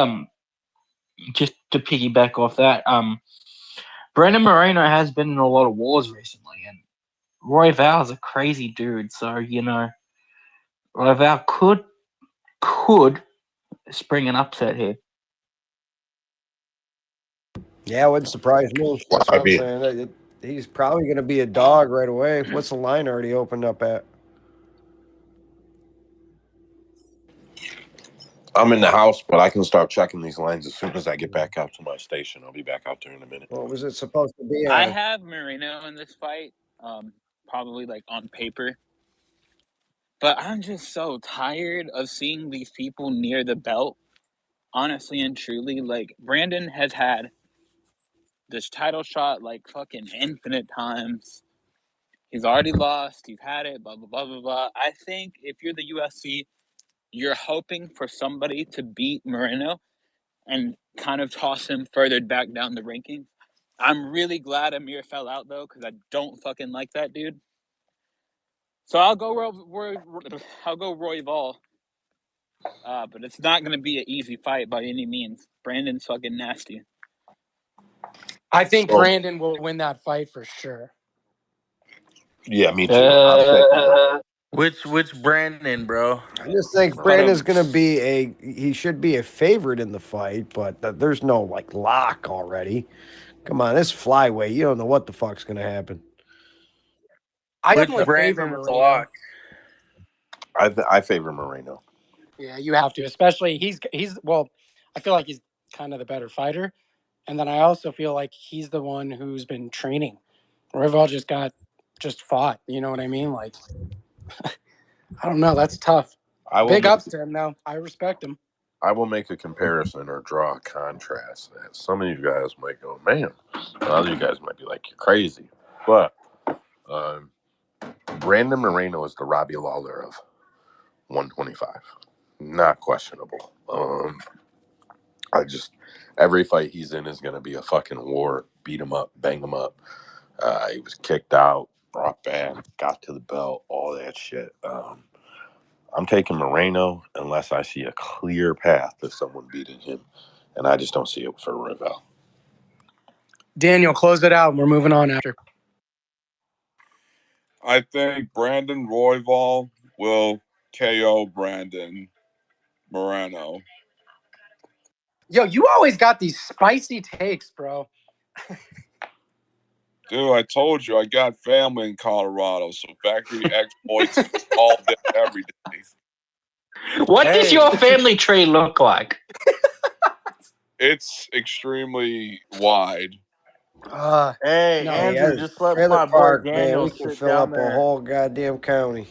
just to piggyback off that, Brandon Moreno has been in a lot of wars recently, and Royval's a crazy dude. So Royval could spring an upset here. Yeah, it wouldn't surprise me. That's what I'm saying. He's probably going to be a dog right away. What's the line already opened up at? I'm in the house, but I can start checking these lines as soon as I get back out to my station. I'll be back out there in a minute. What was it supposed to be? I have Moreno in this fight, probably like on paper. But I'm just so tired of seeing these people near the belt. Honestly and truly, like, Brandon has had this title shot like fucking infinite times. He's already lost. He's had it, blah, blah, blah, blah, blah. I think if you're the UFC, you're hoping for somebody to beat Moreno and kind of toss him further back down the rankings. I'm really glad Amir fell out, though, because I don't fucking like that dude. So I'll go Royval. But it's not going to be an easy fight by any means. Brandon's fucking nasty. I think So, Brandon will win that fight for sure. yeah, me too. I'm taking Which Brandon, bro? I just think But Brandon's going to be he should be a favorite in the fight, but there's no like lock already. Come on, this flyweight, you don't know what the fuck's going to happen. I Which definitely favor Brandon's a Moreno. lock? I favor Moreno. Yeah, you have to, especially he's well. I feel like he's kind of the better fighter, and then I also feel like he's the one who's been training. Royval just fought. You know what I mean? Like, I don't know. That's tough. I will Big make ups to him, though. I respect him. I will make a comparison or draw a contrast that some of you guys might go, man. Other you guys might be like, you're crazy. But Brandon Moreno is the Robbie Lawler of 125. Not questionable. Every fight he's in is going to be a fucking war. Beat him up, bang him up. He was kicked out, brought back, got to the belt, all that shit. I'm taking Moreno unless I see a clear path to someone beating him, and I just don't see it for Royval. Daniel, close it out. We're moving on after. I think Brandon Royval will KO Brandon Moreno. Yo, you always got these spicy takes, bro. Dude, I told you I got family in Colorado, so factory exploits all day, every day. What does Hey. your family tree look like? It's extremely wide. Hey, No. Hey, Andrew, just let trailer my boy park, man, Daniel we can sit fill down up a there. whole goddamn county.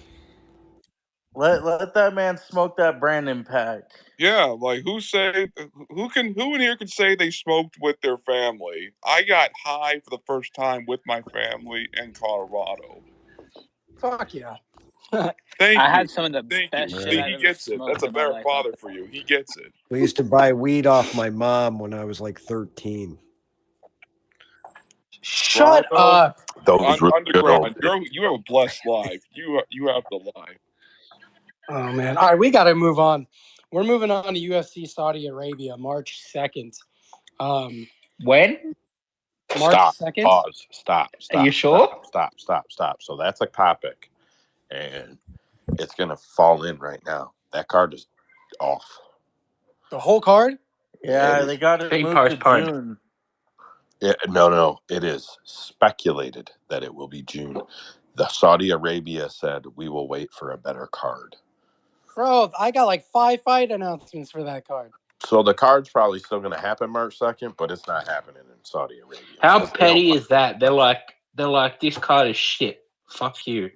Let that man smoke that Brandon pack. Yeah, like who in here can say they smoked with their family? I got high for the first time with my family in Colorado. Fuck yeah. Thank I you. had some of the Thank you. best Yeah. shit See, I've he ever gets it. That's smoked a in my better life. father for you. He gets it. We used to buy weed off my mom when I was like 13. Shut Rhino, up. Those really good old underground. days. You have a blessed life. You have the life. Oh, man. All right, we got to move on. We're moving on to UFC Saudi Arabia, March 2nd. When? March Stop. 2nd? Pause. Stop. Are you sure? Stop. So that's a topic, and it's gonna fall in right now. That card is off. The whole card? Yeah, they got it Being moved to postponed. June. No. It is speculated that it will be June. The Saudi Arabia said we will wait for a better card. Bro, I got like 5 fight announcements for that card. So the card's probably still going to happen March 2nd, but it's not happening in Saudi Arabia. How 'cause they don't petty want- is that? They're like, this card is shit. Fuck you.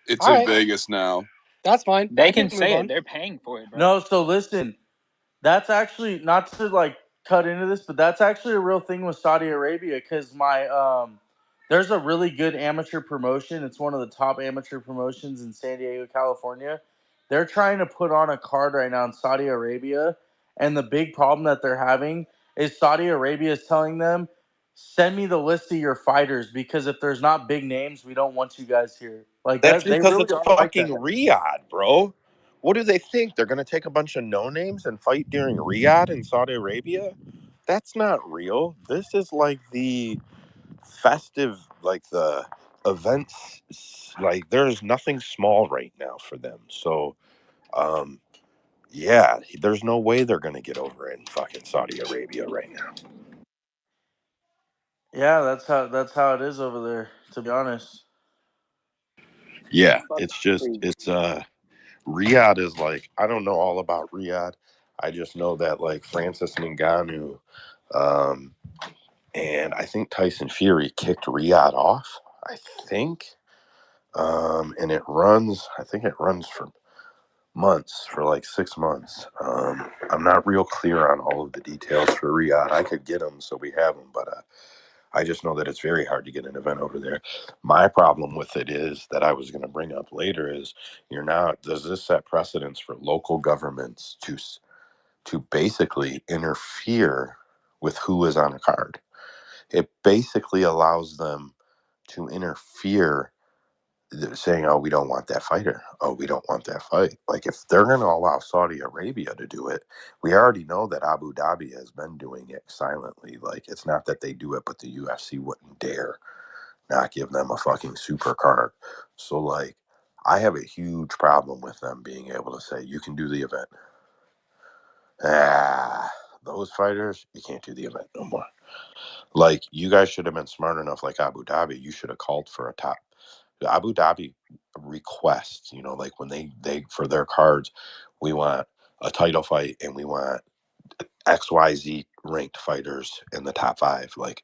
It's All in right. Vegas now. That's fine. They I can move say on. it. They're paying for it, bro. No, so listen, that's actually not to like cut into this, but that's actually a real thing with Saudi Arabia because there's a really good amateur promotion. It's one of the top amateur promotions in San Diego, California. They're trying to put on a card right now in Saudi Arabia, and the big problem that they're having is Saudi Arabia is telling them, send me the list of your fighters because if there's not big names, we don't want you guys here. Like That's that, they because really it's are like fucking that. Riyadh, bro. What do they think? They're going to take a bunch of no names and fight during Riyadh in Saudi Arabia? That's not real. This is like the festive, like the events. Like there's nothing small right now for them. So, yeah, there's no way they're going to get over in fucking Saudi Arabia right now. Yeah, that's how it is over there. To be honest. Yeah, it's Riyadh is like, I don't know all about Riyadh. I just know that like Francis Ngannou, um, and I think Tyson Fury kicked Riyadh off. I think, and I think it runs for months, for like 6 months. I'm not real clear on all of the details for Riyadh. I could get them, so we have them, but I just know that it's very hard to get an event over there. My problem with it is that I was going to bring up later is does this set precedence for local governments to basically interfere with who is on a card? It basically allows them to interfere. they're saying, "Oh, we don't want that fighter. Oh, we don't want that fight." Like, if they're going to allow Saudi Arabia to do it, we already know that Abu Dhabi has been doing it silently. Like, it's not that they do it, but the UFC wouldn't dare not give them a fucking super card. So, like, I have a huge problem with them being able to say, "You can do the event." Those fighters, you can't do the event no more. Like, you guys should have been smart enough, like Abu Dhabi. You should have called for a top. Abu Dhabi requests, like when they for their cards, we want a title fight and we want XYZ ranked fighters in the top 5. Like,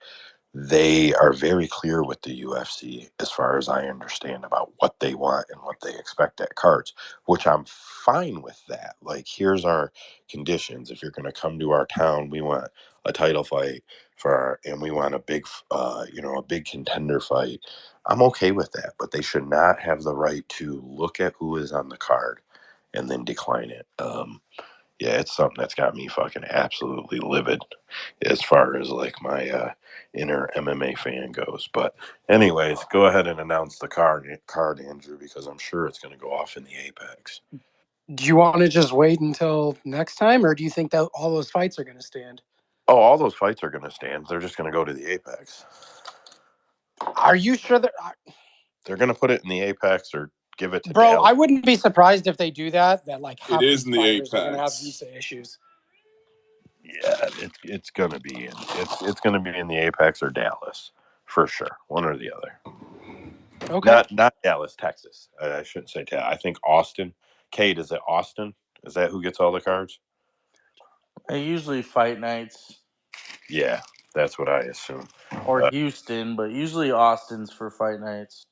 they are very clear with the UFC, as far as I understand, about what they want and what they expect at cards, which I'm fine with that. Like, here's our conditions. If you're going to come to our town, we want a title fight and we want a big, a big contender fight. I'm okay with that, but they should not have the right to look at who is on the card and then decline it. Yeah, it's something that's got me fucking absolutely livid as far as like my inner MMA fan goes. But anyways, go ahead and announce the card, Andrew, because I'm sure it's going to go off in the Apex. Do you want to just wait until next time, or do you think that all those fights are going to stand? Oh, all those fights are going to stand. They're just going to go to the Apex. Are you sure that? They're going to put it in the Apex or give it to Bro, Dallas. I wouldn't be surprised if they do that. That like half It is these in the fighters are going to have Apex. visa issues. Yeah, it's going to be it's going to be in the Apex or Dallas for sure, one or the other. Okay. Not Dallas, Texas. I shouldn't say Dallas. I think Austin. Kate, is it Austin? Is that who gets all the cards? They usually fight nights Yeah, that's what I assume. or Houston, but usually Austin's for fight nights.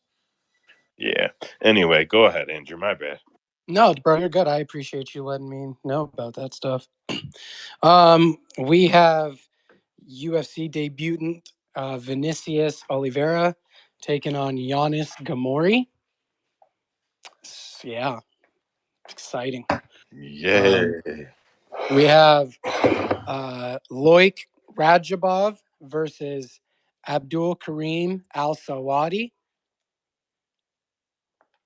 Yeah. Anyway, go ahead, Andrew. My bad. No, bro, you're good. I appreciate you letting me know about that stuff. We have UFC debutant Vinicius Oliveira taking on Giannis Gamori. Yeah, exciting. Yeah. We have Loic Rajabov versus Abdul Karim Al Sawadi.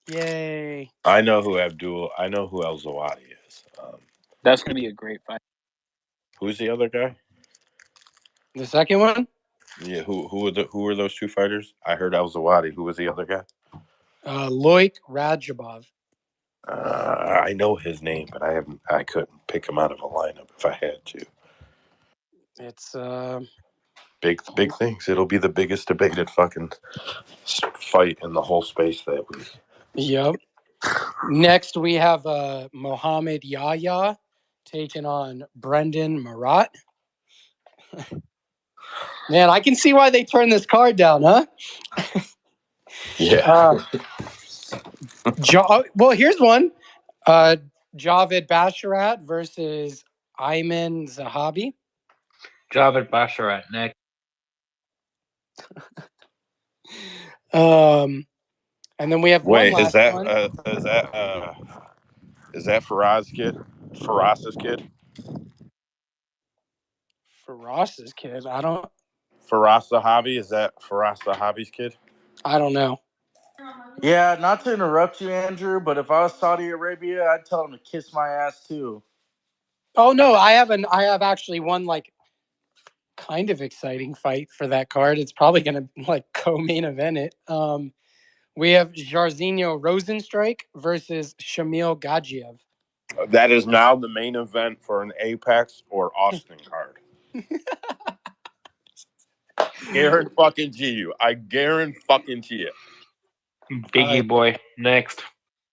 Yay. I know who El Zawadi is. That's going to be a great fight. Who's the other guy? The second one? Yeah, who are those two fighters? I heard El Zawadi. Who was the other guy? Loic Rajabov. I know his name, but I couldn't pick him out of a lineup if I had to. It's Big things. It'll be the biggest debated fucking fight in the whole space that week. Yep. Next, we have Mohamed Yahya taking on Brendan Marat. Man, I can see why they turned this card down, huh? Yeah. Well, here's one. Javed Basharat versus Ayman Zahabi. Javid Basharat next. And then we have Wait, one is last one. is that Faraz's kid? Faraz's kid. Faraz Zahabi, is that Faraz Zahabi's kid? I don't know. Yeah, not to interrupt you, Andrew, but if I was Saudi Arabia, I'd tell them to kiss my ass too. Oh no, I have actually one like kind of exciting fight for that card. It's probably gonna like co-main event it. We have Jairzinho Rosenstrike versus Shamil Gadzhiev. That is now the main event for an Apex or Austin card. Guarantee fucking G you. I guarantee fucking G it. Biggie boy next.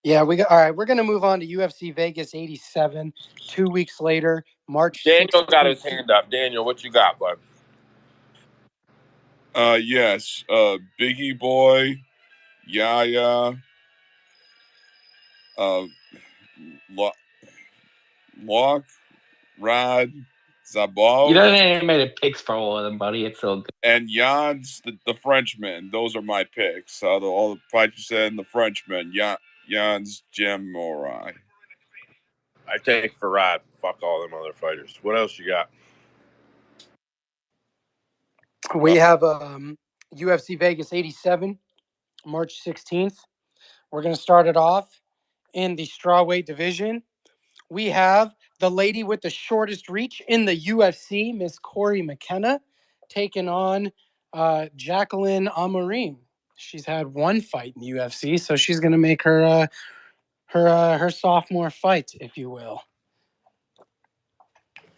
Yeah, all right. We're gonna move on to UFC Vegas 87. 2 weeks later, March. Daniel 16th. got his hand up. Daniel, what you got, bud? Yes. Biggie Boy, Yaya, Lock, Rad, You Zabov, don't need to make picks for all of them, buddy. It's all good. and Jan's the Frenchman. Those are my picks. All the fights you said, and the Frenchman. Jan's Jim Morai. I take Farad. Fuck all them other fighters. What else you got? We have UFC Vegas 87, March 16th. We're going to start it off in the strawweight division. We have the lady with the shortest reach in the UFC, Miss Corey McKenna, taking on Jacqueline Amarim. She's had one fight in the UFC, so she's going to make her her sophomore fight, if you will.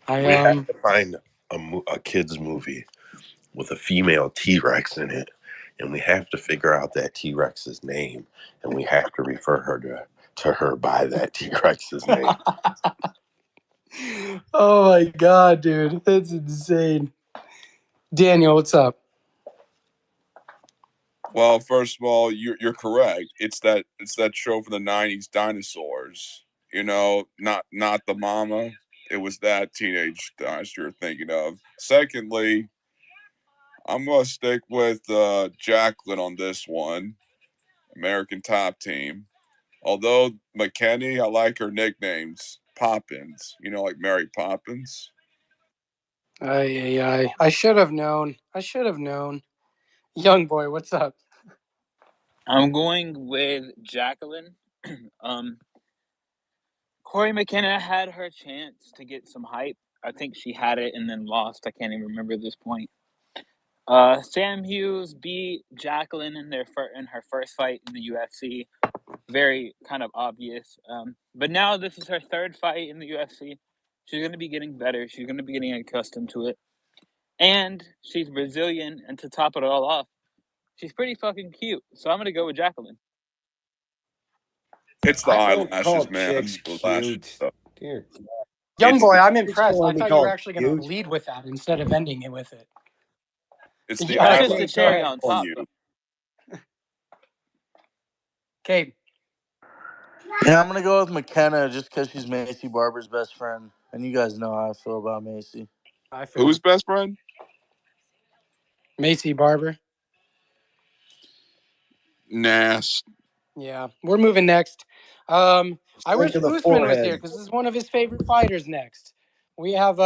We have to find a kids movie with a female T-Rex in it, and we have to figure out that T-Rex's name, and we have to refer her to her by that T-Rex's name. Oh my god, dude, that's insane. Daniel, what's up? Well, first of all, you're correct. It's that show from the '90s, Dinosaurs. You know, not the mama. It was that teenage dinosaur you're thinking of. Secondly, I'm gonna stick with Jacqueline on this one. American Top Team. Although McKenny, I like her nicknames. Poppins. You know, like Mary Poppins. I should have known. Young boy, what's up? I'm going with Jacqueline. Corey McKenna had her chance to get some hype. I think she had it and then lost. I can't even remember this point. Sam Hughes beat Jacqueline in her first fight in the UFC. Very kind of obvious. But now this is her third fight in the UFC. She's going to be getting better. She's going to be getting accustomed to it. And she's Brazilian, and to top it all off, she's pretty fucking cute. So I'm going to go with Jacqueline. It's the I don't call eyelashes, man. chicks The lashes cute. stuff. Dear. Young It's boy, the, I'm impressed. wanna I be thought you were called actually going to cute. lead with that instead of ending it with it. it's the Yeah, It's just the eyelashes cherry go on on top, you. though. Okay, Yeah, I'm gonna go with McKenna just because she's Macy Barber's best friend, and you guys know how I feel about Macy. I feel Who's best friend? Macy Barber. Nast. Yeah, we're moving next. I Think wish of the Usman was here forehead. because this is one of his favorite fighters. Next, we have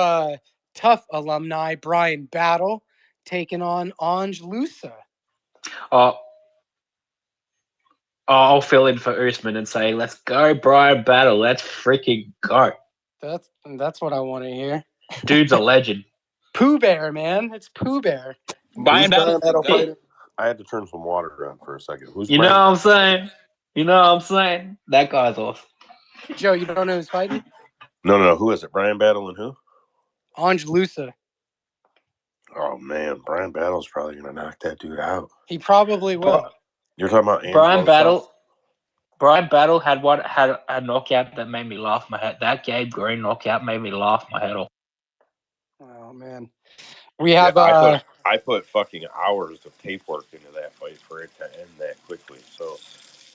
tough alumni Brian Battle taking on Ange Lusa. I'll fill in for Usman and say, let's go, Brian Battle. Let's freaking go. That's what I want to hear. Dude's a legend. Pooh Bear, man, it's Pooh Bear. Brian Battle's the GOAT. fighting? I had to turn some water on for a second. Who's You know Brian? what I'm saying? That guy's awesome. Joe, you don't know who's fighting? No. Who is it? Brian Battle and who? Ange Lusa. Oh man, Brian Battle's probably gonna knock that dude out. He probably will. You're talking about Brian Angelo? Battle had a knockout that made me laugh my head. That Gabe Green knockout made me laugh my head off. Oh man, we have I put fucking hours of tape work into that fight for it to end that quickly. So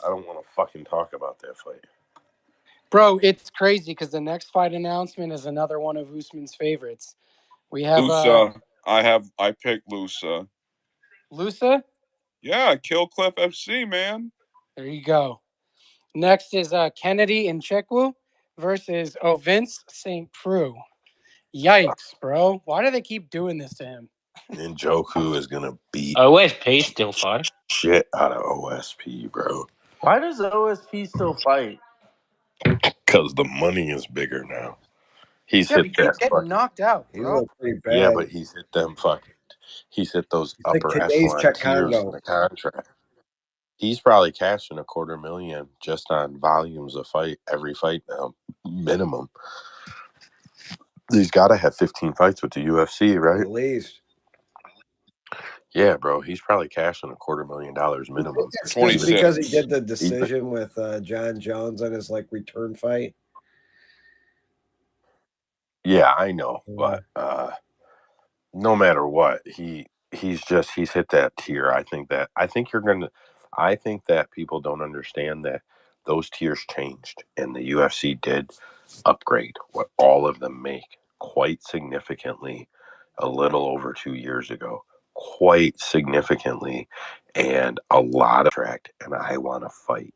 I don't want to fucking talk about that fight. bro. It's crazy because the next fight announcement is another one of Usman's favorites. We have Lusa. I picked Lusa. Lusa. Yeah, Kill Cliff FC, man. There you go. Next is Kennedy Nchekwu versus Vince St. Preux. Yikes, bro. Why do they keep doing this to him? And Joku is gonna beat OSP still fighting. shit out of OSP, bro. Why does OSP still fight? Because the money is bigger now. He's Yeah, but hit he keeps that getting fucking. knocked out, He bro. looked pretty bad. Yeah, but he's hit them fucking. He's hit those He's like upper today's echelon Czech tiers in Congo. the contract. He's probably cashing $250,000 just on volumes of fight every fight now, minimum. He's got to have 15 fights with the UFC, right? At least. Yeah, bro. He's probably cashing $250,000 minimum. It's just 26. because he did the decision with John Jones on his return fight. Yeah, I know, but no matter what, he's hit that tier. I think that people don't understand that those tiers changed, and the UFC did upgrade what all of them make quite significantly a little over 2 years ago. Quite significantly, and a lot of track, and I want to fight.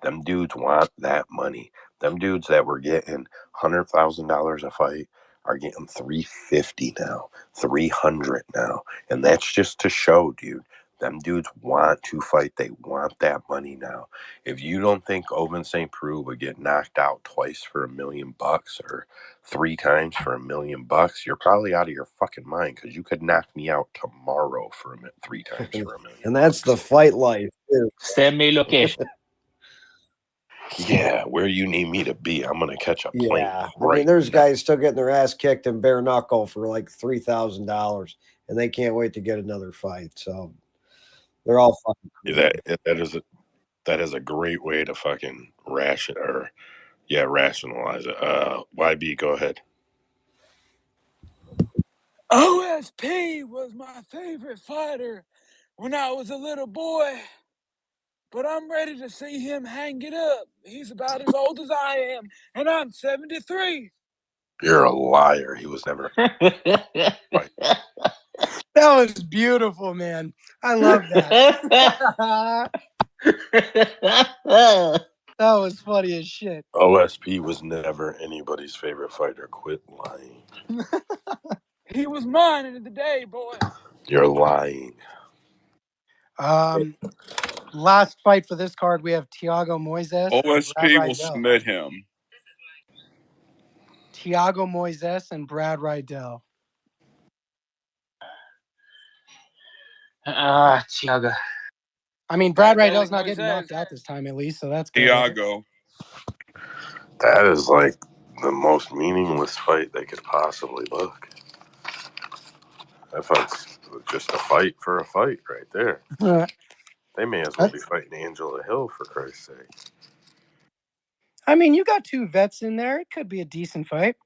Them dudes want that money. Them dudes that were getting $100,000 a fight are getting $350 now, $300 now, and that's just to show, dude. Them dudes want to fight. They want that money now. If you don't think Ovince St. Preux would get knocked out twice for $1 million or 3 times for $1 million, you're probably out of your fucking mind, because you could knock me out tomorrow for 3 times for $1 million. And that's the fight life, too. Send me location. Yeah, where you need me to be, I'm gonna catch a plane. Yeah. I right mean, there's now. guys still getting their ass kicked in bare knuckle for like $3,000, and they can't wait to get another fight. So they're all fucking crazy. That is a great way to fucking rationalize it. YB, go ahead. OSP was my favorite fighter when I was a little boy, but I'm ready to see him hang it up. He's about as old as I am, and I'm 73. You're a liar. He was never. That was beautiful, man. I love that. That was funny as shit. OSP was never anybody's favorite fighter. Quit lying. He was mine in the day, boy. You're lying. Last fight for this card, we have Thiago Moises and Brad OSP will Riddell. submit him. Thiago Moises and Brad Riddell. Thiago. I mean, Brad Gotta go Riddell's with not getting Moises. knocked out this time, at least, so that's good. Right? Thiago. That is like the most meaningless fight they could possibly book. That fight's just a fight for a fight right there. They may as well be fighting Angela Hill, for Christ's sake. I mean, you got 2 vets in there. It could be a decent fight.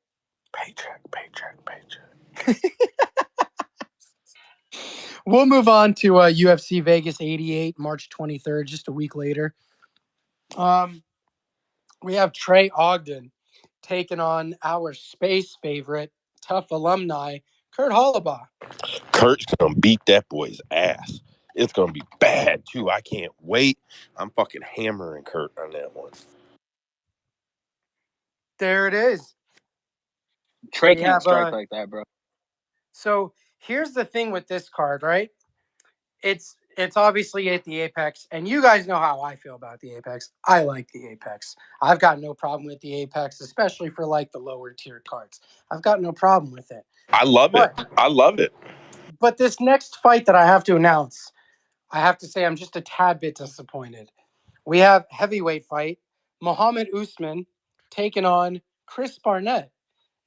Paycheck. We'll move on to UFC Vegas 88, March 23rd, just a week later. We have Trey Ogden taking on our space favorite, tough alumni, Kurt Hollabaugh. Kurt's going to beat that boy's ass. It's going to be bad, too. I can't wait. I'm fucking hammering Kurt on that one. There it is. Trey can't strike like that, bro. So here's the thing with this card, right? It's obviously at the Apex, and you guys know how I feel about the Apex. I like the Apex. I've got no problem with the Apex, especially for like the lower tier cards. I've got no problem with it. I love it. But this next fight that I have to announce, I have to say I'm just a tad bit disappointed. We have heavyweight fight, Muhammad Usman taking on Chris Barnett.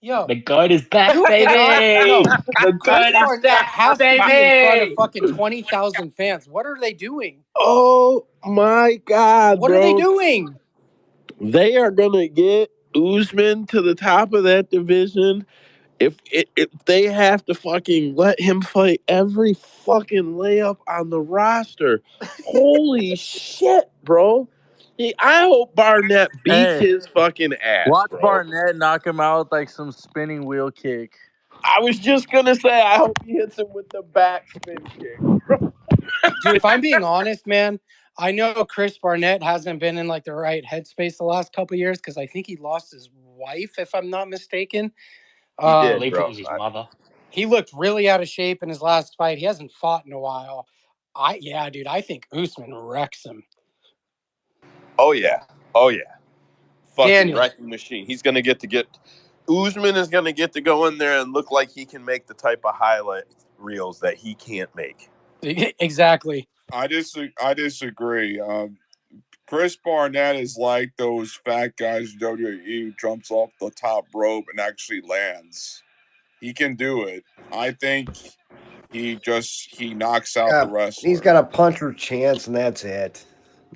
Yo, The goat is back, you baby. The Chris goat is Barnett back, has to baby. be in front of fucking 20,000 fans. What are they doing? Oh, my God, What are they doing? They are going to get Usman to the top of that division. If they have to fucking let him fight every fucking layup on the roster. Holy shit, bro. I hope Barnett beats his fucking ass, Watch bro. Barnett knock him out with like some spinning wheel kick. I was just going to say, I hope he hits him with the back spin kick, bro. Dude, if I'm being honest, man, I know Chris Barnett hasn't been in like the right headspace the last couple of years because I think he lost his wife, if I'm not mistaken. I believe it was his mother. He looked really out of shape in his last fight. He hasn't fought in a while. Dude, I think Usman wrecks him. Oh, yeah. Fucking Daniel. wrecking machine. He's going to get Usman is going to get to go in there and look like he can make the type of highlight reels that he can't make. Exactly. I disagree. Chris Barnett is like those fat guys in WWE who jumps off the top rope and actually lands. He can do it. I think he knocks out the wrestler. He's got a puncher chance, and that's it.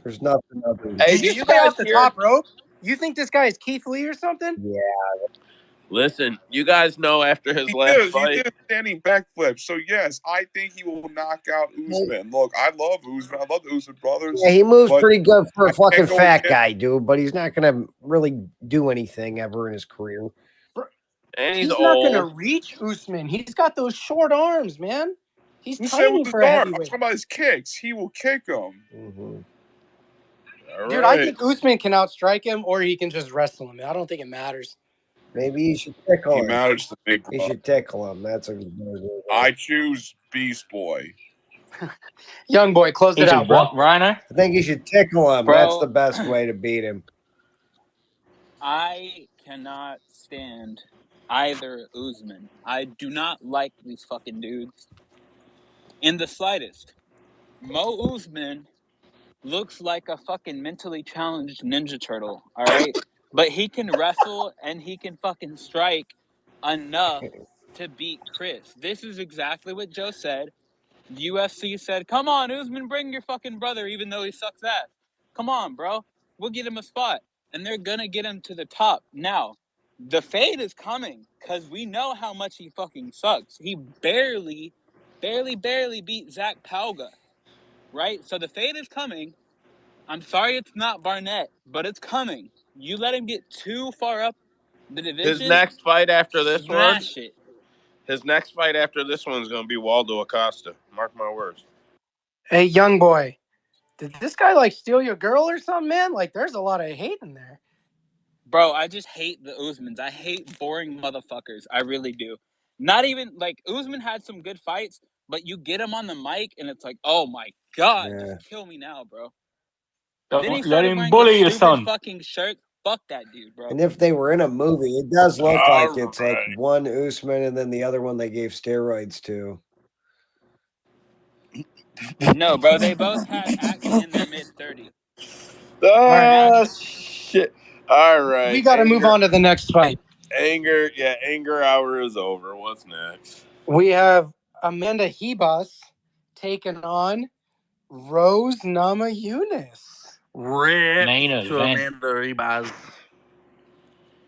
There's nothing other. Hey, Did you say off the top rope? You think this guy is Keith Lee or something? Yeah. Listen, you guys know after his last fight. He did a standing backflip. So, yes, I think he will knock out Usman. Look, I love Usman. I love the Usman brothers. Yeah, he moves pretty good for a fucking fat guy, dude, but he's not going to really do anything ever in his career. And he's not going to reach Usman. He's got those short arms, man. He's tiny for a heavyweight. I'm talking about his kicks. He will kick him. Mm-hmm. Dude, I think Usman can outstrike him, or he can just wrestle him. I don't think it matters. Maybe he should tickle him. He matters to me, bro. He should tickle him. That's a. I choose Beast Boy. Young boy, close He it should out, bro. what, Rhino? I think you should tickle him. Bro. That's the best way to beat him. I cannot stand either Usman. I do not like these fucking dudes in the slightest. Mo Usman looks like a fucking mentally challenged Ninja Turtle, all right? But he can wrestle and he can fucking strike enough to beat Chris. This is exactly what Joe said. UFC said, come on, Usman, bring your fucking brother, even though he sucks ass. Come on, bro. We'll get him a spot. And they're going to get him to the top. Now, the fade is coming because we know how much he fucking sucks. He barely beat Zach Palga, right? So the fade is coming. I'm sorry it's not Barnett, but it's coming. You let him get too far up the division. His next fight after this one, smash it. his next fight after this one is going to be Waldo Acosta. Mark my words. Hey, young boy, did this guy like steal your girl or something, man? Like, there's a lot of hate in there. Bro, I just hate the Usmans. I hate boring motherfuckers. I really do. Not even like Usman had some good fights, but you get him on the mic and it's like, oh my god, Yeah. just kill me now, bro. Don't Then he let started him wearing bully this you, stupid son. fucking shirt. Fuck that dude, bro. And if they were in a movie, it does look All like it's like right. one Usman and then the other one they gave steroids to. No, bro, they both had acne in their mid-30s. Oh, right. shit. All right. We got to move on to the next fight. Anger hour is over. What's next? We have Amanda Hebus taking on Rose Namajunas. Rip Main to event. Amanda Ribas.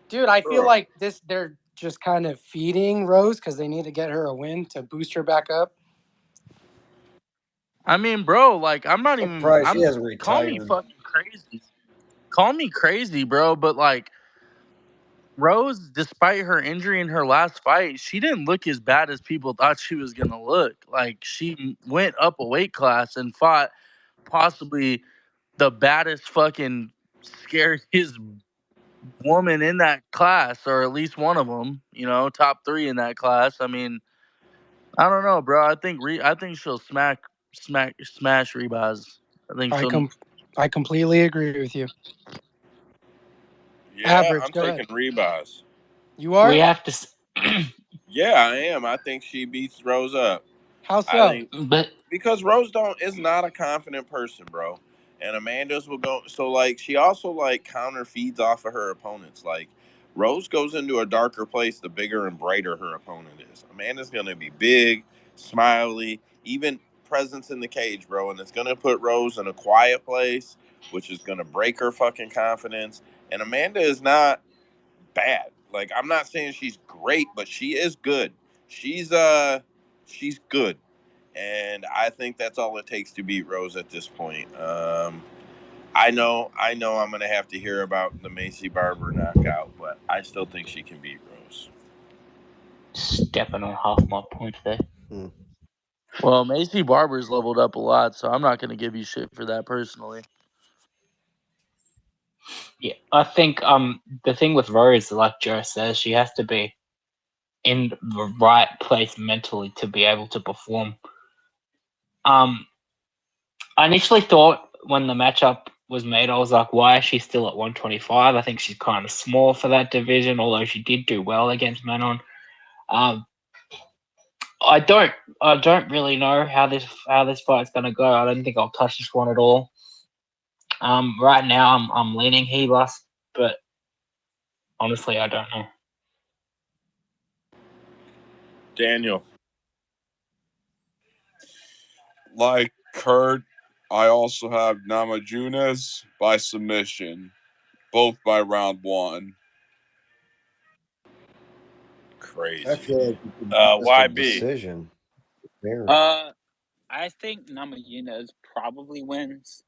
Dude, I feel like they're just kind of feeding Rose because they need to get her a win to boost her back up. I mean, bro, like I'm not even. Surprised she hasn't Call me retired. fucking crazy. Call me crazy, bro, but like Rose, despite her injury in her last fight, she didn't look as bad as people thought she was gonna look. Like she went up a weight class and fought possibly the baddest fucking scariest woman in that class, or at least one of them. You know, top 3 in that class. I mean, I don't know, bro. I think she'll smash Rebaz. I think she'll. I completely agree with you. Yeah, Average, I'm go taking ahead. Rebaz. You are? We have to, Yeah, I am. I think she beats Rose up. How I so? think but because Rose is not a confident person, bro. And Amanda's will go so like she also like counter feeds off of her opponents. Like Rose goes into a darker place the bigger and brighter her opponent is. Amanda's gonna be big, smiley, even presence in the cage, bro, and it's gonna put Rose in a quiet place, which is gonna break her fucking confidence. And Amanda is not bad. Like I'm not saying she's great, but she is good. She's good, and I think that's all it takes to beat Rose at this point. I know I'm gonna have to hear about the Macy Barber knockout, but I still think she can beat Rose. stepping on half my point there. Well, Macy Barber's leveled up a lot, so I'm not gonna give you shit for that personally. Yeah, I think the thing with Rose, like Joe says, she has to be in the right place mentally to be able to perform. I initially thought when the matchup was made, I was like, why is she still at 125? I think she's kind of small for that division, although she did do well against Manon. I don't really know how this fight's gonna go. I don't think I'll touch this one at all. Right now I'm leaning Hebus, but honestly I don't know. Daniel. Like Kurt, I also have Namajunas by submission, both by round 1. Crazy. I feel like it's just a YB. decision. I think Namajunas probably wins.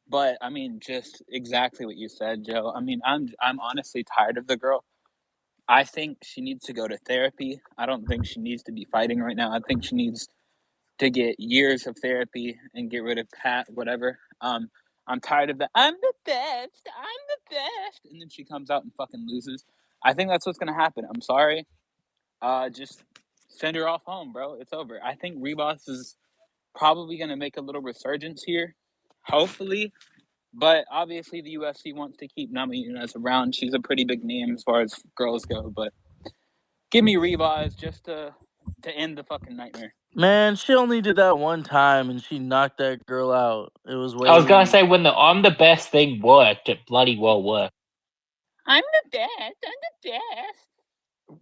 But I mean, just exactly what you said, Joe. I mean, I'm honestly tired of the girl. I think she needs to go to therapy. I don't think she needs to be fighting right now. I think she needs to get years of therapy and get rid of Pat, whatever. I'm tired of that. I'm the best. I'm the best. And then she comes out and fucking loses. I think that's what's gonna happen. I'm sorry. Just send her off home, bro. It's over. I think Rebos is probably going to make a little resurgence here, hopefully. But obviously, the UFC wants to keep Namajunas around. She's a pretty big name as far as girls go. But give me Rivas just to end the fucking nightmare. Man, she only did that one time and she knocked that girl out. It was way. I was gonna say when the "I'm the best" thing worked, it bloody well worked. I'm the best. I'm the best.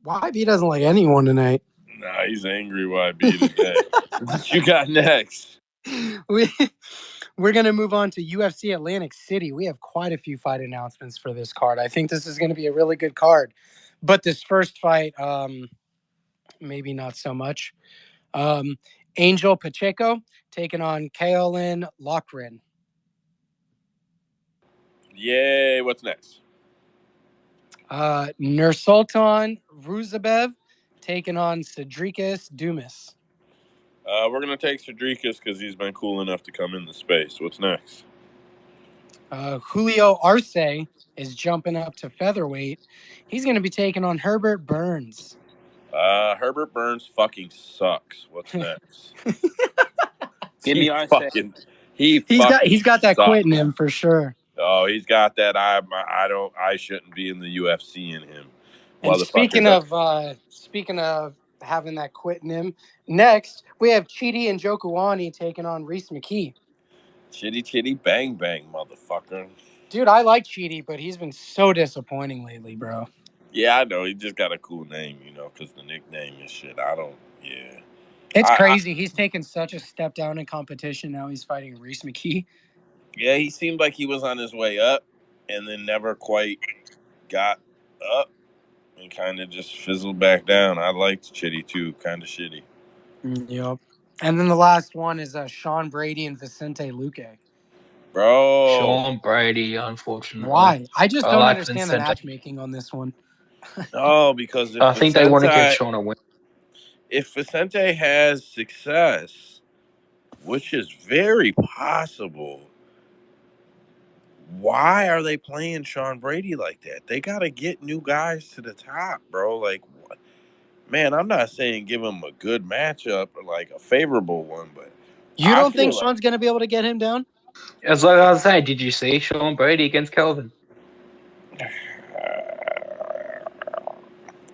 YB doesn't like anyone tonight. Nah, he's angry YB today. What you got next? We're going to move on to UFC Atlantic City. We have quite a few fight announcements for this card. I think this is going to be a really good card. But this first fight, maybe not so much. Angel Pacheco taking on Kaolin Lochran. Yay, what's next? Nursultan Ruzabev taking on Cedricus Dumas. We're going to take Cedricus because he's been cool enough to come in the space. What's next? Julio Arce is jumping up to featherweight. He's going to be taking on Herbert Burns. Herbert Burns fucking sucks. What's next? Give me Arce. He's got that quit in him for sure. Oh, he's got that. I shouldn't be in the UFC in him. And speaking of having that quit in him, next we have Chidi and Jokuani taking on Reese McKee. Chitty bang bang, motherfucker. Dude, I like Chidi, but he's been so disappointing lately, bro. Yeah, I know. He just got a cool name, because the nickname and shit. Yeah. It's crazy. He's taken such a step down in competition. Now he's fighting Reese McKee. Yeah, he seemed like he was on his way up and then never quite got up and kind of just fizzled back down. I liked Chitty too. Kind of shitty. Yep. And then the last one is Sean Brady and Vicente Luque. Bro. Sean Brady, unfortunately. Why? I just don't like understand Vicente. the matchmaking on this one. No, because I think they want to give Sean a win. If Vicente has success, which is very possible, why are they playing Sean Brady like that? They got to get new guys to the top, bro. Like, what? Man, I'm not saying give him a good matchup or like a favorable one, but you don't think Sean's going to be able to get him down? As like I was saying, did you see Sean Brady against Kelvin?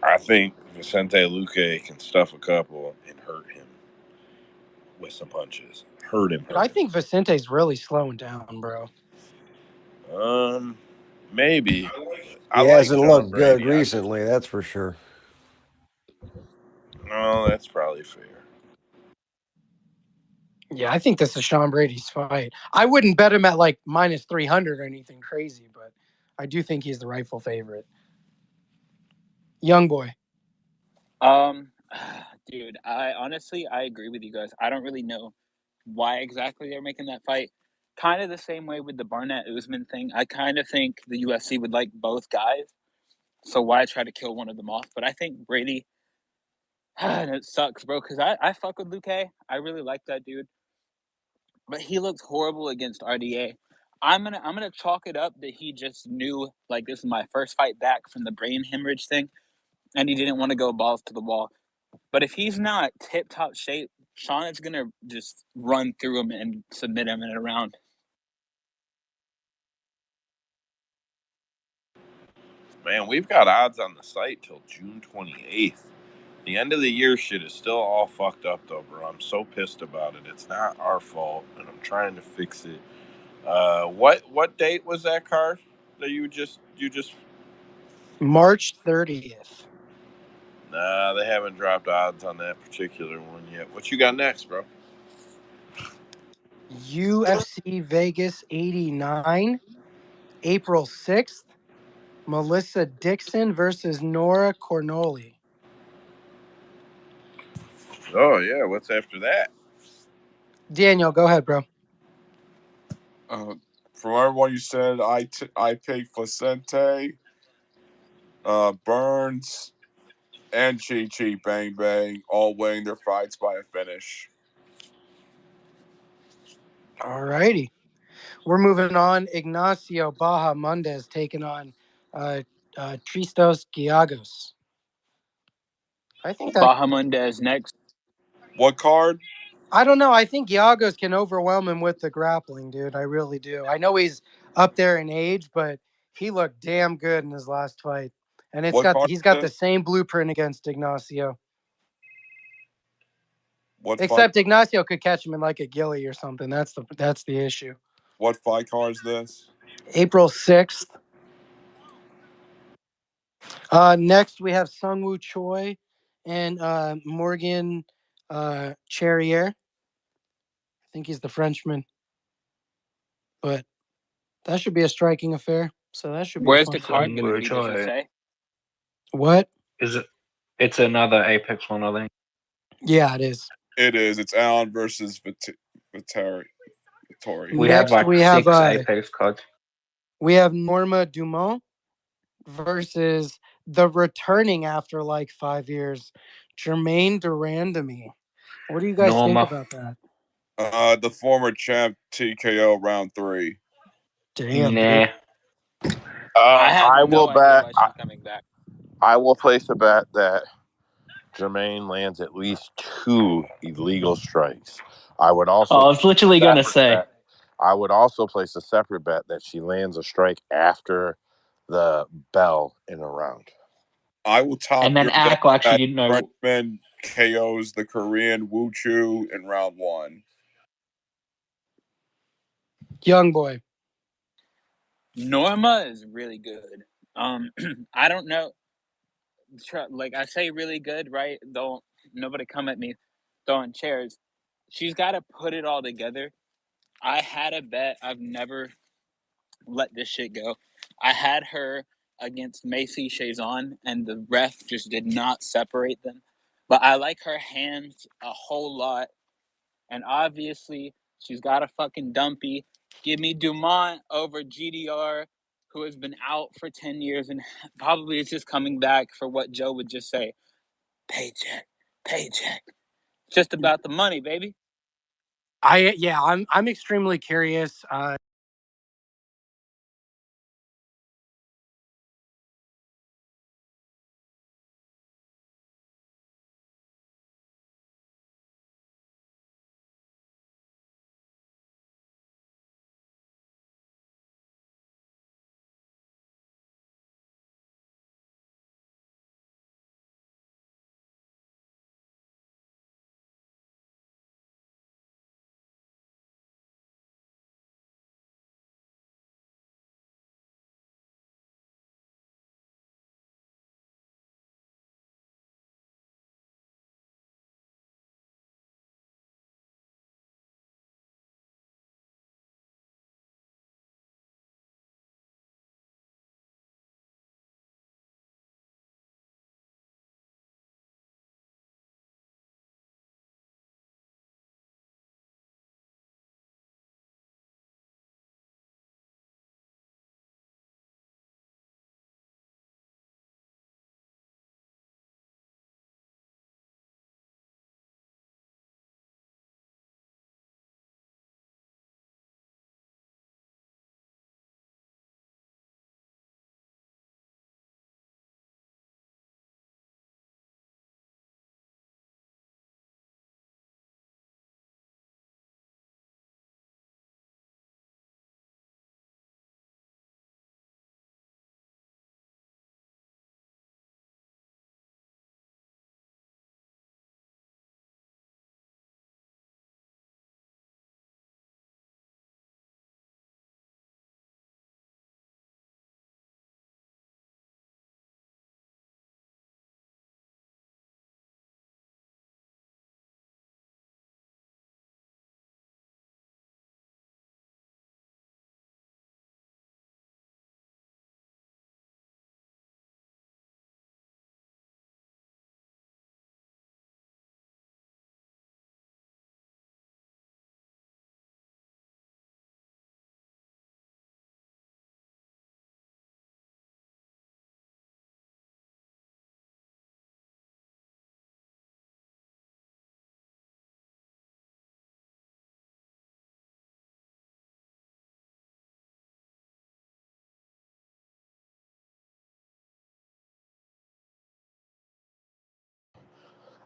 I think Vicente Luque can stuff a couple and hurt him with some punches. Hurt him. I think Vicente's really slowing down, bro. Maybe. He hasn't looked good recently, that's for sure. No, that's probably fair. Yeah, I think this is Sean Brady's fight. I wouldn't bet him at like minus 300 or anything crazy, but I do think he's the rightful favorite. Young boy. Dude, I agree with you guys. I don't really know why exactly they're making that fight. Kind of the same way with the Barnett Usman thing. I kind of think the UFC would like both guys, so why try to kill one of them off? But I think Brady, and it sucks, bro, because I fuck with Luque. I really like that dude, but he looks horrible against RDA. I'm gonna chalk it up that he just knew, like, this is my first fight back from the brain hemorrhage thing, and he didn't want to go balls to the wall. But if he's not tip-top shape, Sean is going to just run through him and submit him in a round. Man, we've got odds on the site till June 28th. The end of the year shit is still all fucked up, though, bro. I'm so pissed about it. It's not our fault, and I'm trying to fix it. What date was that card that you just? March 30th. Nah, they haven't dropped odds on that particular one yet. What you got next, bro? UFC Vegas 89, April 6th. Melissa Dixon versus Nora Cornoli. Oh, yeah. What's after that? Daniel, go ahead, bro. From everyone you said, I picked Vicente, Burns, and Chi Bang Bang, all winning their fights by a finish. All righty. We're moving on. Ignacio Bahamondes taking on Tristos Giagos. I think that Bahamondes next. What card? I don't know. I think Giagos can overwhelm him with the grappling, dude. I really do. I know he's up there in age, but he looked damn good in his last fight. And What card he's got is the this? same blueprint against Ignacio. What fight? Except Ignacio could catch him in like a gilly or something. That's the issue. What fight card is this? April 6th. Next we have Sungwoo Choi and Morgan Charrier. I think he's the Frenchman. But that should be a striking affair. So that should be a Where's fun the fight. card going to Sungwoo be? Does it Choi. say? What? Is it? It's another Apex one, I think. Yeah, it is. It is. It's Allen versus Vittori. We have Next like we have 6 Apex cards. we have Norma Dumont versus the returning after like 5 years, Jermaine Durandamy. What do you guys think Norma. about that? The former champ TKO round 3. Damn, Nah. dude. I have I will no idea bet. why she's coming back. I will place a bet that Jermaine lands at least 2 illegal strikes. I would also. I was literally going to say. Bet. I would also place a separate bet that she lands a strike after the bell in a round. I will top And then your act bet like she that didn't know. Frenchman KOs the Korean Woo Chu in round 1. Young boy. Norma is really good. I don't know. Like I say, really good, right? Don't nobody come at me throwing chairs. She's got to put it all together. I had a bet. I've never let this shit go. I had her against Macy Chazon, and the ref just did not separate them. But I like her hands a whole lot, and obviously she's got a fucking dumpy. Give me Dumont over GDR, who has been out for 10 years and probably is just coming back for what Joe would just say, paycheck, paycheck. It's just about the money, baby. I'm extremely curious.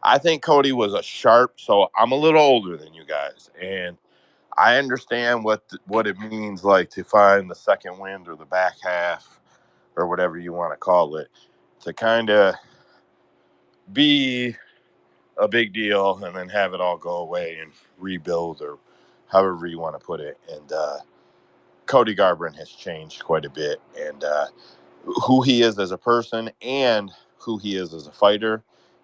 I think Cody was a sharp. So I'm a little older than you guys, and I understand what it means, like to find the second wind or the back half or whatever you want to call it, to kind of be a big deal and then have it all go away and rebuild, or however you want to put it. And Cody Garbrandt has changed quite a bit, and who he is as a person and who he is as a fighter.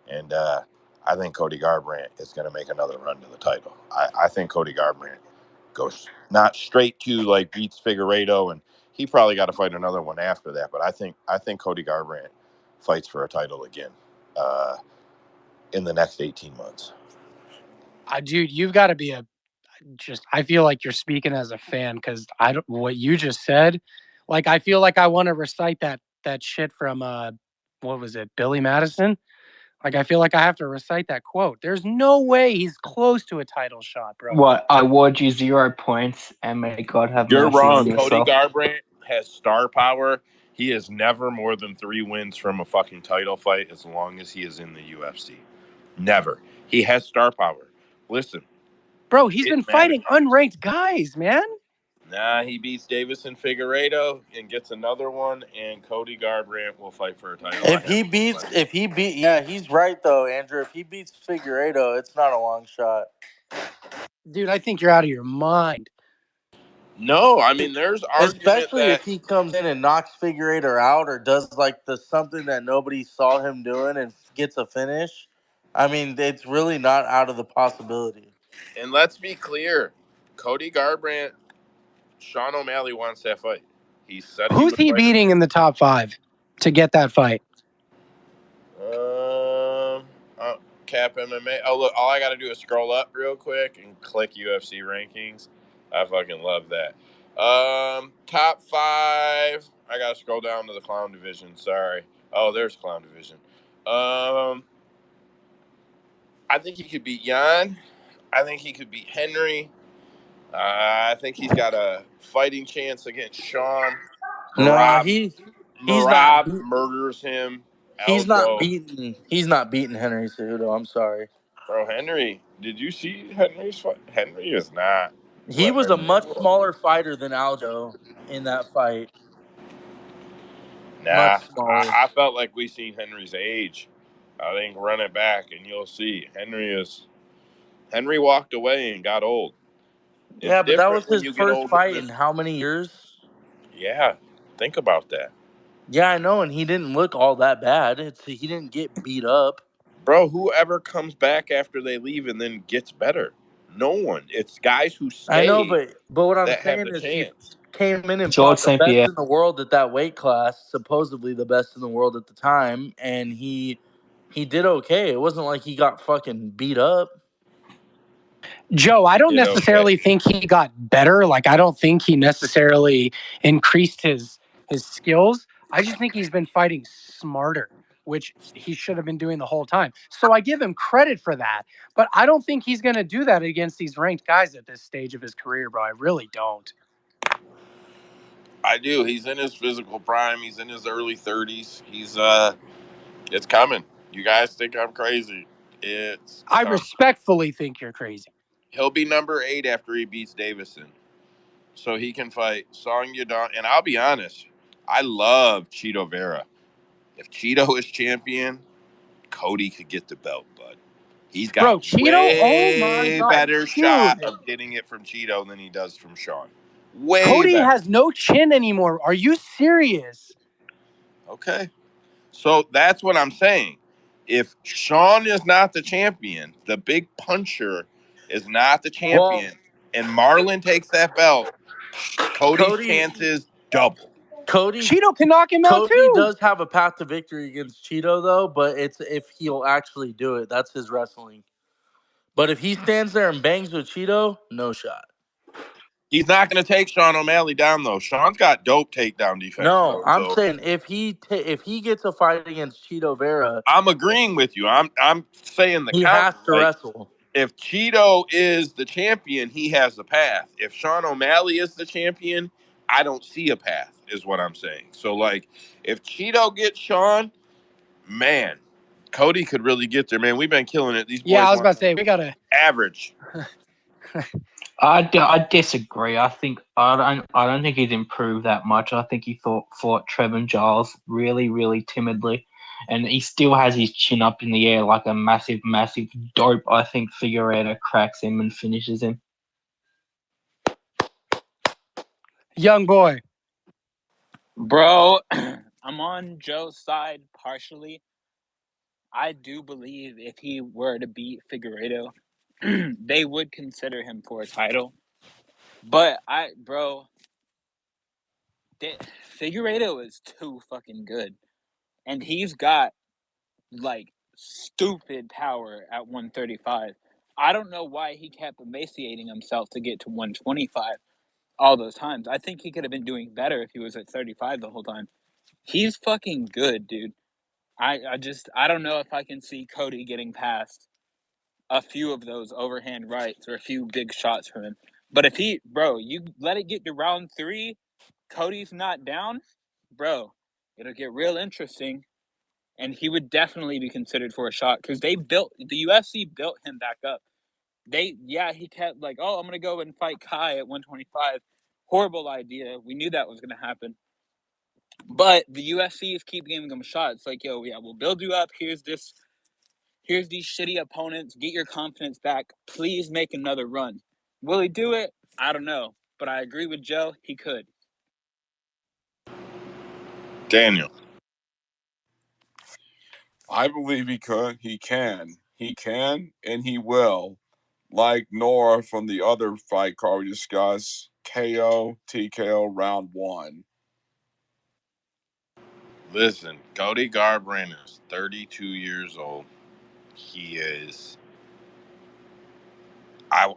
And I think Cody Garbrandt is going to make another run to the title. I think Cody Garbrandt goes not straight to like beats Figueiredo, and he probably got to fight another one after that. But I think Cody Garbrandt fights for a title again in the next 18 months. Dude, you've got to be I feel like you're speaking as a fan, because I don't, what you just said, like, I feel like I want to recite that shit from what was it, Billy Madison? Like, I feel like I have to recite that quote. There's no way he's close to a title shot, bro. What? I award you 0 points, and may God have You're mercy on wrong. your Cody soul. Garbrandt has star power. He is never more than 3 wins from a fucking title fight as long as he is in the UFC. Never. He has star power. Listen, Bro, he's it been matters. fighting unranked guys, man. Nah, he beats Davison Figueiredo and gets another one, and Cody Garbrandt will fight for a title. Yeah, he's right though, Andrew. If he beats Figueiredo, it's not a long shot. Dude, I think you're out of your mind. No, I mean, there's argument Especially that if he comes in and knocks Figueiredo out or does like the something that nobody saw him doing and gets a finish. I mean, it's really not out of the possibility. and let's be clear, Cody Garbrandt, Sean O'Malley wants that fight. He said he Who's would he fight him. beating in the top 5 to get that fight? Um, Cap MMA. Oh, look, all I got to do is scroll up real quick and click UFC rankings. I fucking love that. Top 5. I got to scroll down to the clown division. Sorry. Oh, there's clown division. I think he could beat Jan. I think he could beat Henry. I think he's got a fighting chance against Sean. No, Marab, he's not Marab murders him. he's not Aljo. beating Henry Cejudo. I'm sorry. Bro, Henry, did you see Henry's fight? Henry is not He what was a Henry much was. smaller fighter than Aljo in that fight. Much Nah, smaller. I felt like we seen Henry's age. I think run it back and you'll see. Henry walked away and got old. It's Yeah, but that was different when his you get first older fight than, in how many years? yeah, think about that. Yeah, I know, and he didn't look all that bad. He didn't get beat up. Bro, whoever comes back after they leave and then gets better? No one. It's guys who I know, stay but what I'm that have saying the is he chance. came in and George fought the St. best Pierre. in the world at that weight class, supposedly the best in the world at the time, and he did okay. It wasn't like he got fucking beat up. Joe, I don't Did okay. necessarily think he got better. Like, I don't think he necessarily increased his skills. I just think he's been fighting smarter, which he should have been doing the whole time. So I give him credit for that. But I don't think he's going to do that against these ranked guys at this stage of his career, bro. I really don't. I do. He's in his physical prime. He's in his early 30s. It's coming. You guys think I'm crazy. It's I coming. respectfully think you're crazy. He'll be number 8 after he beats Davison. So he can fight Song Yadong. And I'll be honest, I love Cheeto Vera. If Cheeto is champion, Cody could get the belt, bud. He's got Bro, a Cheeto, oh my way God. better shot Dude, of getting it from Cheeto than he does from Sean. Way Cody better. has no chin anymore. Are you serious? Okay. So that's what I'm saying. If Sean is not the champion, the big puncher is not the Well, champion, and Marlon takes that belt, Cody's Cody chances double. Cody Cheeto can knock him out Cody too. does have a path to victory against Cheeto though, but it's if he'll actually do it. That's his wrestling. But if he stands there and bangs with Cheeto, no shot. He's not going to take Sean O'Malley down, though. Sean's got dope takedown defense, No, bro. I'm So saying if he gets a fight against Cheeto Vera, I'm agreeing with you. I'm saying the he counter. has to Like, wrestle. if Cheeto is the champion, he has the path. If Sean O'Malley is the champion, I don't see a path, is what I'm saying. So, like, if Cheeto gets Sean, man, Cody could really get there, man. We've been killing it. These boys Yeah, I was want about to say we gotta. average. I disagree. I don't think he's improved that much. I think he fought Trevin Giles really timidly, and he still has his chin up in the air like a massive dope. I think Figueiredo cracks him and finishes him. Young boy. Bro, I'm on Joe's side partially. I do believe if he were to beat Figueiredo, they would consider him for a title. But Figueiredo is too fucking good. And he's got, like, stupid power at 135. I don't know why he kept emaciating himself to get to 125 all those times. I think he could have been doing better if he was at 35 the whole time. He's fucking good, dude. I don't know if I can see Cody getting past a few of those overhand rights or a few big shots from him. But if you let it get to round 3, Cody's not down, bro, it'll get real interesting. And he would definitely be considered for a shot because the UFC built him back up. He kept like, oh, I'm going to go and fight Kai at 125. Horrible idea. We knew that was going to happen. But the UFC is keep giving him shots. Like, yo, yeah, we'll build you up. Here's these shitty opponents. Get your confidence back. Please make another run. Will he do it? I don't know. But I agree with Joe. He could. Daniel. I believe he could. He can. He can, and he will. Like Nora from the other fight card we discussed, KO, TKO, round 1. Listen, Cody Garbrandt is 32 years old. He is. I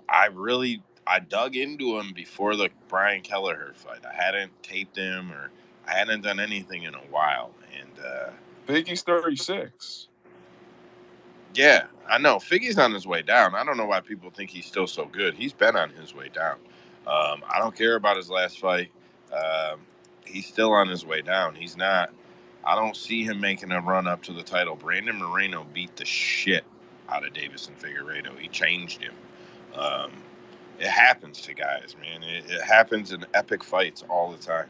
dug into him before the Brian Kelleher fight. I hadn't taped him or I hadn't done anything in a while, and Biggie's 36. yeah, I know Figgy's on his way down. I don't know why people think he's still so good. He's been on his way down. I don't care about his last fight. Um, he's still on his way down. He's not. I don't see him making a run up to the title. Brandon Moreno beat the shit out of Davison Figueiredo. He changed him. Um, it happens to guys, man. It happens in epic fights all the time.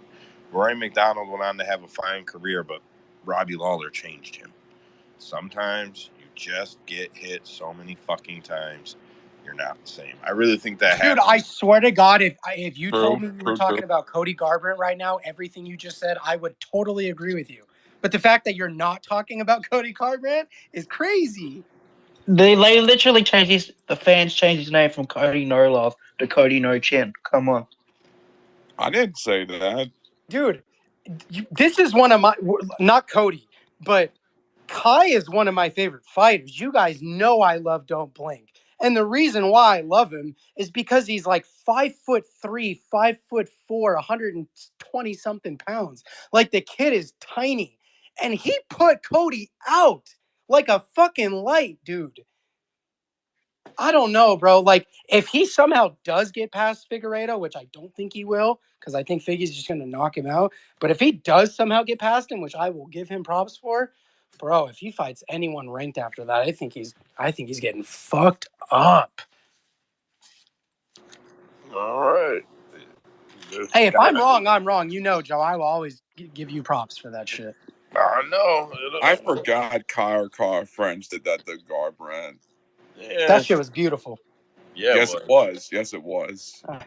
Rory McDonald went on to have a fine career, but Robbie Lawler changed him. Sometimes you just get hit so many fucking times, you're not the same. I really think that Dude, happens. I swear to God, if you True, told me you were true, talking true. about Cody Garbrandt right now, everything you just said, I would totally agree with you. But the fact that you're not talking about Cody Garbrandt is crazy. They literally the fans changed his name from Cody No Love to Cody No Chin. Come on. I didn't say that. Dude, this is one of my, not Cody, but Kai is one of my favorite fighters. You guys know I love Don't Blink. And the reason why I love him is because he's like 5'3", 5'4", 120 something pounds. Like the kid is tiny. And he put Cody out like a fucking light, dude. I don't know, bro. Like, if he somehow does get past Figueiredo, which I don't think he will, because I think Figgy's just going to knock him out. But if he does somehow get past him, which I will give him props for, bro, if he fights anyone ranked after that, I think he's getting fucked up. All right. Hey, if I'm wrong, I'm wrong. You know, Joe, I will always give you props for that shit. I know. I forgot Kyle Carr French did that to Garbrandt. Yeah. That shit was beautiful. Yeah. Yes, it was. Yes, it was. All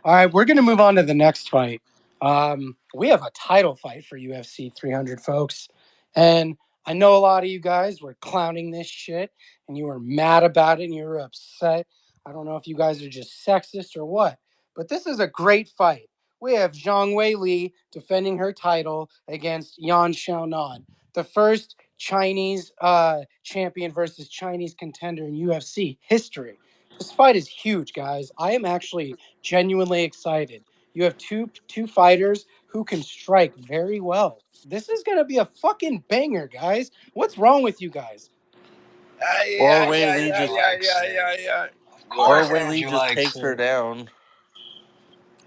right, we're going to move on to the next fight. We have a title fight for UFC 300, folks. And I know a lot of you guys were clowning this shit and you were mad about it and you were upset. I don't know if you guys are just sexist or what, but this is a great fight. We have Zhang Wei Li defending her title against Yan Xiaonan, the first Chinese champion versus Chinese contender in UFC history. This fight is huge, guys. I am actually genuinely excited. You have two fighters who can strike very well. This is gonna be a fucking banger, guys. What's wrong with you guys? Or Wei Lee just Yeah. or course Wei Lee Andrew just likes takes her it. down.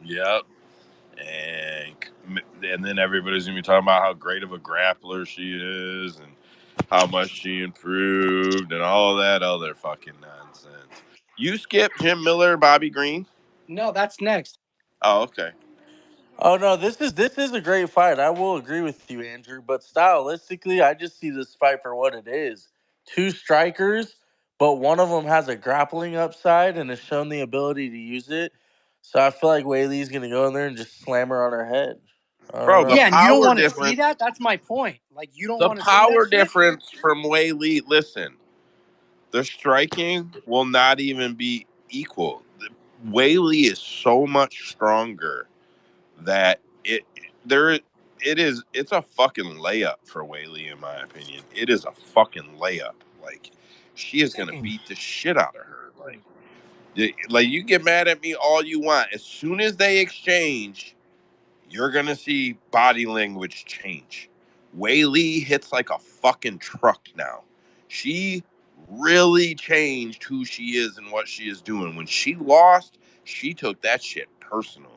Yep. And then everybody's gonna be talking about how great of a grappler she is and how much she improved and all that other fucking nonsense. You skipped Jim Miller, Bobby Green? No, that's next. Oh, okay. Oh no, this is a great fight. I will agree with you, Andrew. But stylistically, I just see this fight for what it is: two strikers, but one of them has a grappling upside and has shown the ability to use it. So I feel like Whaley's gonna go in there and just slam her on her head. I don't Bro, the know. Yeah, and you don't power want to see difference, that. That's my point. Like, you don't the want to see that power shit. difference from Wei Lee, listen, the striking will not even be equal. Wei Lee is so much stronger that there it's a fucking layup for Wei Lee, in my opinion. It is a fucking layup. Like, she is gonna beat the shit out of her. Like you get mad at me all you want. As soon as they exchange, you're gonna see body language change. Wei Lee hits like a fucking truck now. She really changed who she is and what she is doing. When she lost, she took that shit personal.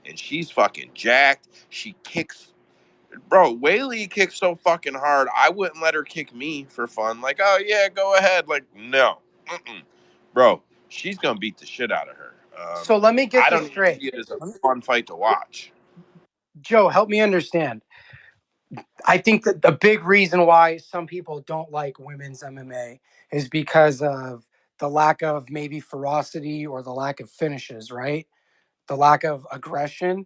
And she's fucking jacked. She kicks. Bro, Wei Lee kicks so fucking hard, I wouldn't let her kick me for fun. Like, oh yeah, go ahead. Like, no. Mm-mm. Bro, she's gonna beat the shit out of her. So let me get I this don't even straight. see it as a fun fight to watch. Joe, help me understand. I think that the big reason why some people don't like women's MMA is because of the lack of maybe ferocity or the lack of finishes, right? The lack of aggression.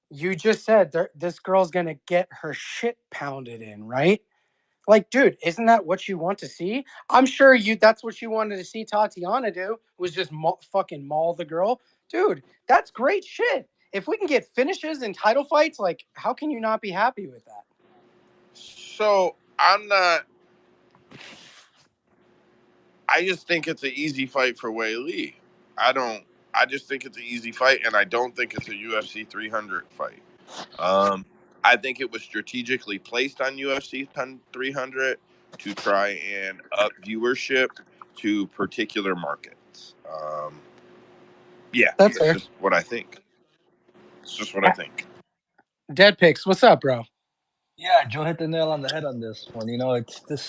You just said this girl's going to get her shit pounded in, right? Like, dude, isn't that what you want to see? I'm sure that's what you wanted to see Tatiana do, was just fucking maul the girl. Dude, that's great shit. If we can get finishes in title fights, like, how can you not be happy with that? So I'm not. I just think it's an easy fight for Wei Lee. I don't. I just think it's an easy fight, and I don't think it's a UFC 300 fight. Um, I think it was strategically placed on UFC 300 to try and up viewership to particular markets. Yeah, That's that's fair. just what I think. It's just what I think. Dead Picks, what's up, bro? Yeah, Joe hit the nail on the head on this one. It's this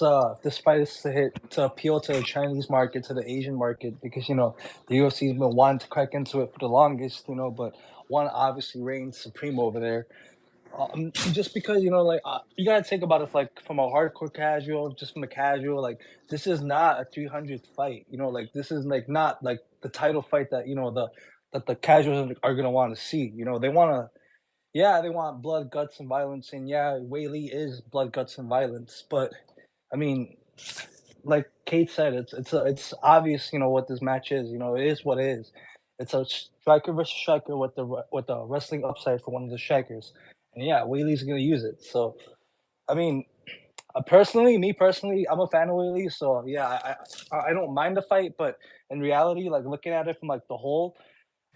fight is to appeal to the Chinese market, to the Asian market, because the UFC's been wanting to crack into it for the longest, but one obviously reigns supreme over there. Just because you gotta think about it like from a hardcore casual, just from a casual, like this is not a 300 fight. Like this is like not like the title fight that the casuals are gonna want to see. They want to. Yeah, they want blood, guts, and violence, and yeah, Wei Lee is blood, guts, and violence. But I mean, like Kate said, it's obvious, what this match is. It is what it is. It's a striker versus striker with the wrestling upside for one of the strikers, and yeah, Wei Lee's gonna use it. So, I mean, me personally, I'm a fan of Wei Lee, so yeah, I don't mind the fight, but in reality, like looking at it from like the whole,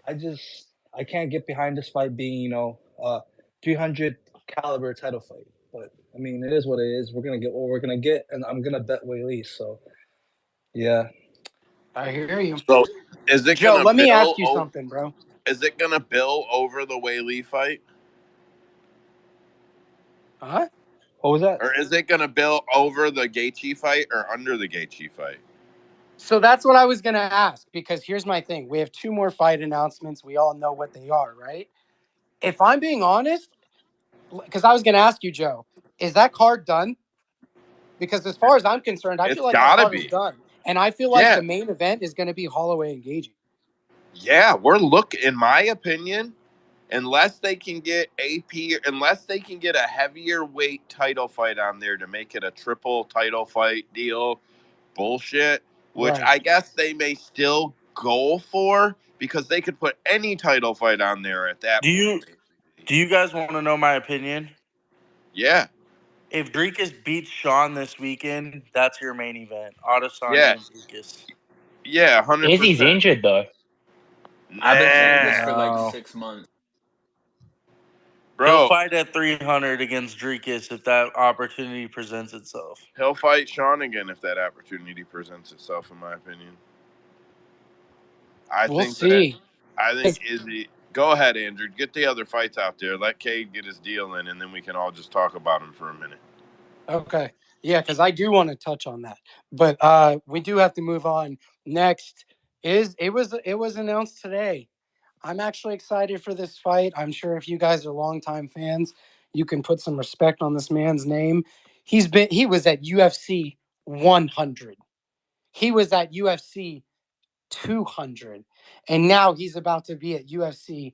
I can't get behind this fight being 300 caliber title fight. But I mean, it is what it is. We're gonna get what we're gonna get, and I'm gonna bet Wei Lee. So yeah. I hear you. So, is it Joe, gonna let me ask bill? you something, bro. Is it gonna bill over the Wei Lee fight? Huh? What was that? Or is it going to bill over the Gaethje fight or under the Gaethje fight? So that's what I was going to ask, because here's my thing. We have two more fight announcements. We all know what they are, right? If I'm being honest, because I was going to ask you, Joe, is that card done? Because as far as I'm concerned, I feel It's like that got to card is be. done. And I feel like Yeah. the main event is going to be Holloway and Gaethje. Yeah, in my opinion, unless they can get unless they can get a heavier weight title fight on there to make it a triple title fight deal, bullshit, which Right. I guess they may still go for because they could put any title fight on there at that point. Do you guys want to know my opinion? Yeah. If Dricus beats Sean this weekend, that's your main event. Adesanya Yeah. and Dricus. Yeah, 100%. Izzy's injured though. I've been saying this Nah, for like No. 6 months. He'll bro. fight at 300 against Dricus if that opportunity presents itself. He'll fight Sean again if that opportunity presents itself, in my opinion. We'll see. I think Izzy. Go ahead, Andrew. Get the other fights out there. Let Cade get his deal in, and then we can all just talk about him for a minute. Okay. Yeah, because I do want to touch on that, but we do have to move on. Next is it was announced today. I'm actually excited for this fight. I'm sure if you guys are longtime fans, you can put some respect on this man's name. He was at UFC 100. He was at UFC 200, and now he's about to be at UFC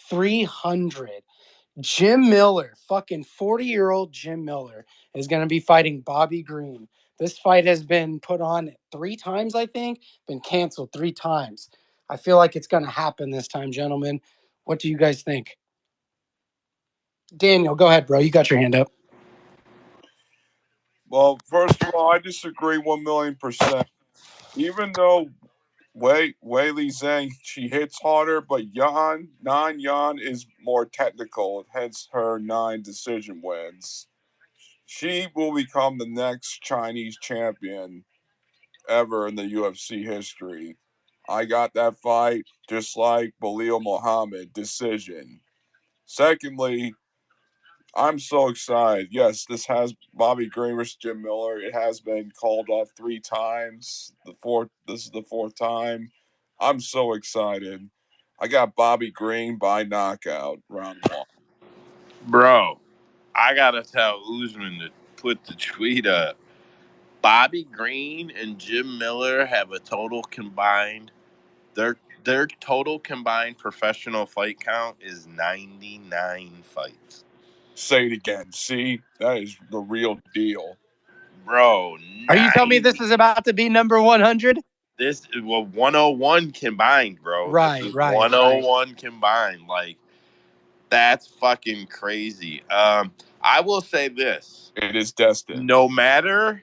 300. Jim Miller, fucking 40-year-old Jim Miller, is going to be fighting Bobby Green. This fight has been put on 3 times, I think, been canceled 3 times. I feel like it's going to happen this time, gentlemen. What do you guys think? Daniel, go ahead, bro. You got your hand up. Well, first of all, I disagree 1,000,000%. Even though Weili Zhang, she hits harder, but Nan Yan is more technical, hence her 9 decision wins. She will become the next Chinese champion ever in the UFC history. I got that fight just like Belal Muhammad, decision. Secondly, I'm so excited. Yes, this has Bobby Green versus Jim Miller. It has been called off 3 times. This is the 4th time. I'm so excited. I got Bobby Green by knockout, round 1. Bro, I gotta tell Usman to put the tweet up. Bobby Green and Jim Miller have a total combined their total combined professional fight count is 99 fights. Say it again. See, that is the real deal. Bro, Are you telling me this is about to be number 100? This is 101 combined, bro. This is Right. 101 combined. Like, that's fucking crazy. I will say this. It is destined. No matter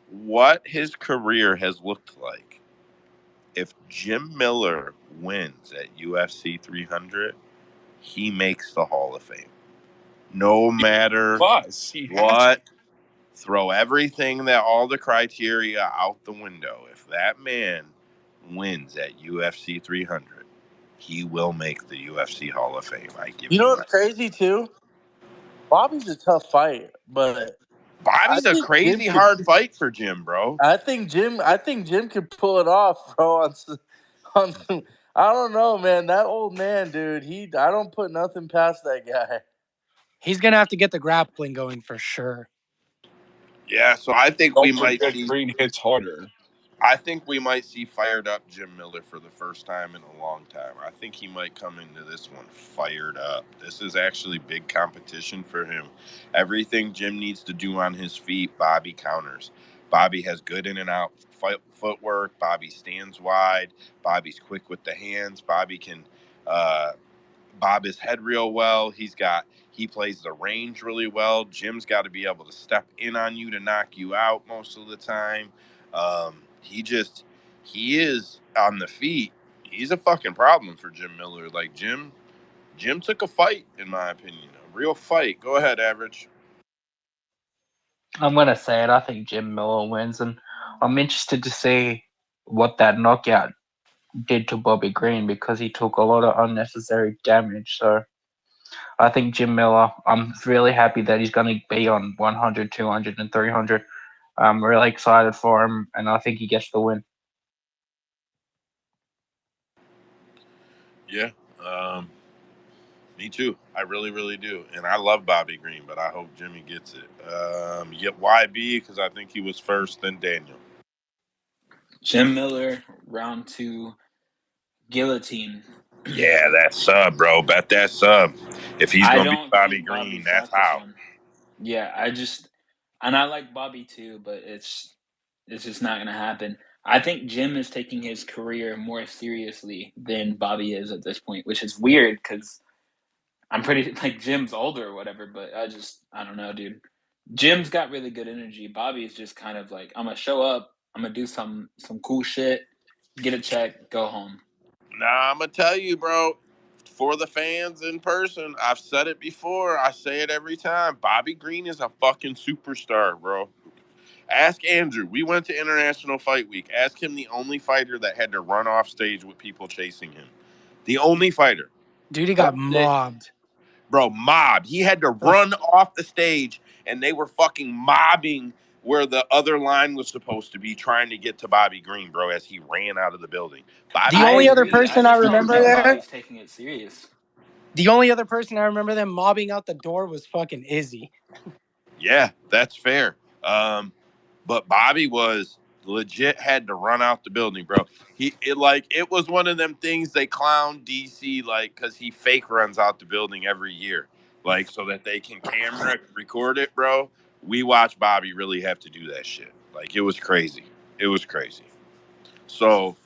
what his career has looked like, if Jim Miller wins at UFC 300, he makes the Hall of Fame. No matter what, throw everything all the criteria out the window. If that man wins at UFC 300, he will make the UFC Hall of Fame. I give You know you what's crazy too? Bobby's a tough fight, but Bobby's a crazy hard fight for Jim, bro. I think Jim could pull it off, bro. On some, I don't know, man. That old man, dude. I don't put nothing past that guy. He's going to have to get the grappling going for sure. Yeah, so I think we might see Green hits harder. I think we might see fired up Jim Miller for the first time in a long time. I think he might come into this one fired up. This is actually big competition for him. Everything Jim needs to do on his feet, Bobby counters. Bobby has good in and out footwork. Bobby stands wide. Bobby's quick with the hands. Bobby can bob his head real well. He plays the range really well. Jim's got to be able to step in on you to knock you out most of the time. He is on the feet. He's a fucking problem for Jim Miller. Like Jim took a fight, in my opinion, a real fight. Go ahead, Average. I'm gonna say it. I think Jim Miller wins, and I'm interested to see what that knockout did to Bobby Green because he took a lot of unnecessary damage. So I think Jim Miller. I'm really happy that he's going to be on 100, 200, and 300. I'm really excited for him, and I think he gets the win. Yeah, me too. I really, really do. And I love Bobby Green, but I hope Jimmy gets it. YB, because I think he was first, then Daniel. Jim Miller, round 2, guillotine. Yeah, that sub, bro. Bet that sub. If he's going to beat Bobby Green, Bobby's that's got this how. one. Yeah, and I like Bobby too, but it's just not going to happen. I think Jim is taking his career more seriously than Bobby is at this point, which is weird because I'm pretty like Jim's older or whatever, but I don't know, dude. Jim's got really good energy. Bobby's just kind of like, I'm gonna show up, I'm gonna do some cool shit, get a check, go home. Nah, I'm gonna tell you, bro. For the fans in person, I've said it before. I say it every time. Bobby Green is a fucking superstar, bro. Ask Andrew. We went to International Fight Week. Ask him the only fighter that had to run off stage with people chasing him. The only fighter. Dude, he got mobbed. Bro, mobbed. He had to run off the stage, and they were fucking mobbing where the other line was supposed to be trying to get to Bobby Green, bro, as he ran out of the building. The Bobby I only Green, other agree. I person I just don't remember think there, Bobby's taking it serious. the only other person I remember them mobbing out the door was fucking Izzy. yeah, that's fair. But Bobby was legit had to run out the building, bro. It was one of them things they clown DC like because he fake runs out the building every year, like so that they can camera record it, bro. We watched Bobby really have to do that shit. Like it was crazy. It was crazy. So,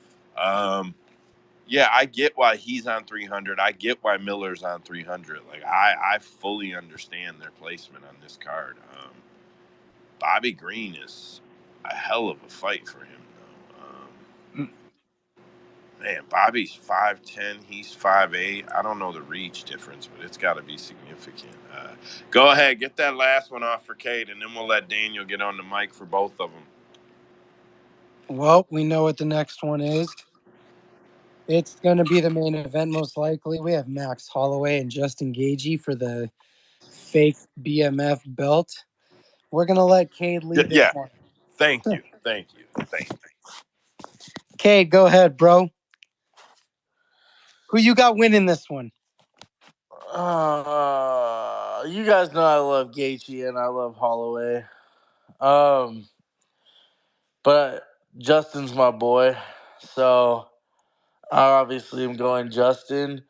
yeah, I get why he's on 300. I get why Miller's on 300. Like I fully understand their placement on this card. Bobby Green is a hell of a fight for him, though. Man, Bobby's 5'10", he's 5'8". I don't know the reach difference, but it's got to be significant. Go ahead, get that last one off for Kate, and then we'll let Daniel get on the mic for both of them. Well, we know what the next one is. It's going to be the main event, most likely. We have Max Holloway and Justin Gaethje for the fake BMF belt. We're going to let Cade lead this Yeah, one. thank you. Cade, go ahead, bro. Who you got winning this one? You guys know I love Gaethje and I love Holloway. But Justin's my boy, so I obviously am going Justin.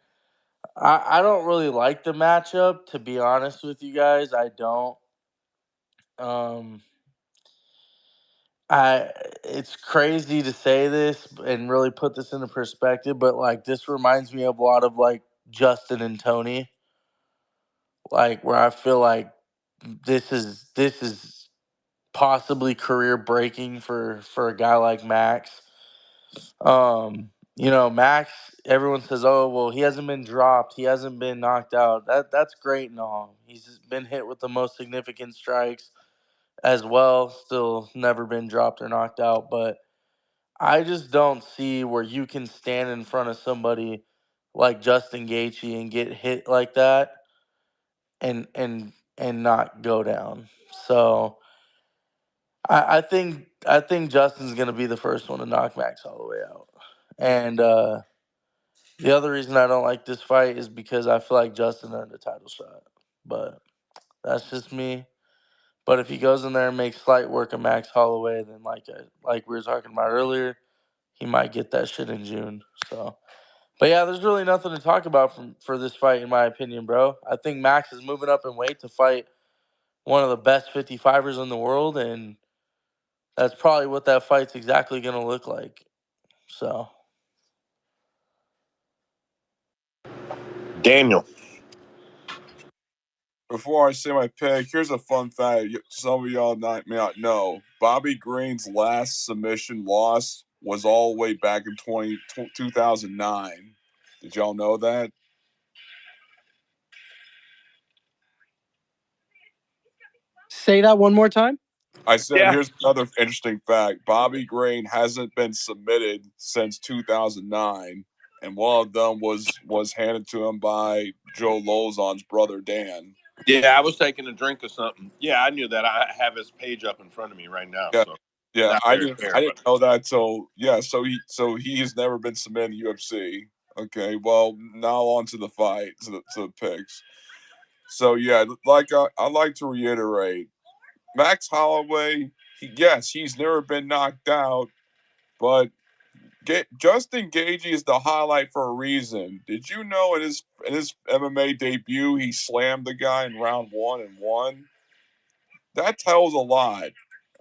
I don't really like the matchup, to be honest with you guys. I don't. Um, it's crazy to say this and really put this into perspective, but like this reminds me of a lot of like Justin and Tony, like where I feel like this is possibly career breaking for a guy like Max. Max, everyone says, "Oh, well, he hasn't been dropped. He hasn't been knocked out." That's great and all. He's been hit with the most significant strikes as well, still never been dropped or knocked out, but I just don't see where you can stand in front of somebody like Justin Gaethje and get hit like that and not go down. So I think Justin's gonna be the first one to knock Max Holloway out. And the other reason I don't like this fight is because I feel like Justin earned a title shot. But that's just me. But if he goes in there and makes slight work of Max Holloway, then like we were talking about earlier, he might get that shit in June. So, but yeah, there's really nothing to talk about for this fight, in my opinion, bro. I think Max is moving up in weight to fight one of the best 55ers in the world, and that's probably what that fight's exactly going to look like. So, Daniel. Before I say my pick, here's a fun fact. Some of y'all may not know. Bobby Green's last submission loss was all the way back in 2009. Did y'all know that? Say that one more time. I said, Yeah. here's another interesting fact. Bobby Green hasn't been submitted since 2009, and one of them was handed to him by Joe Lozon's brother, Dan. Yeah, I was taking a drink or something. Yeah, I knew that. I have his page up in front of me right now. Yeah, So yeah. not I very didn't fair, I didn't but know that. So he has never been submitted in UFC. Okay, well now on to the fight, to the picks. So yeah, like I like to reiterate, Max Holloway. Yes, he's never been knocked out, but Justin Gaethje is the highlight for a reason. Did you know in his MMA debut he slammed the guy in round 1 and won? That tells a lot.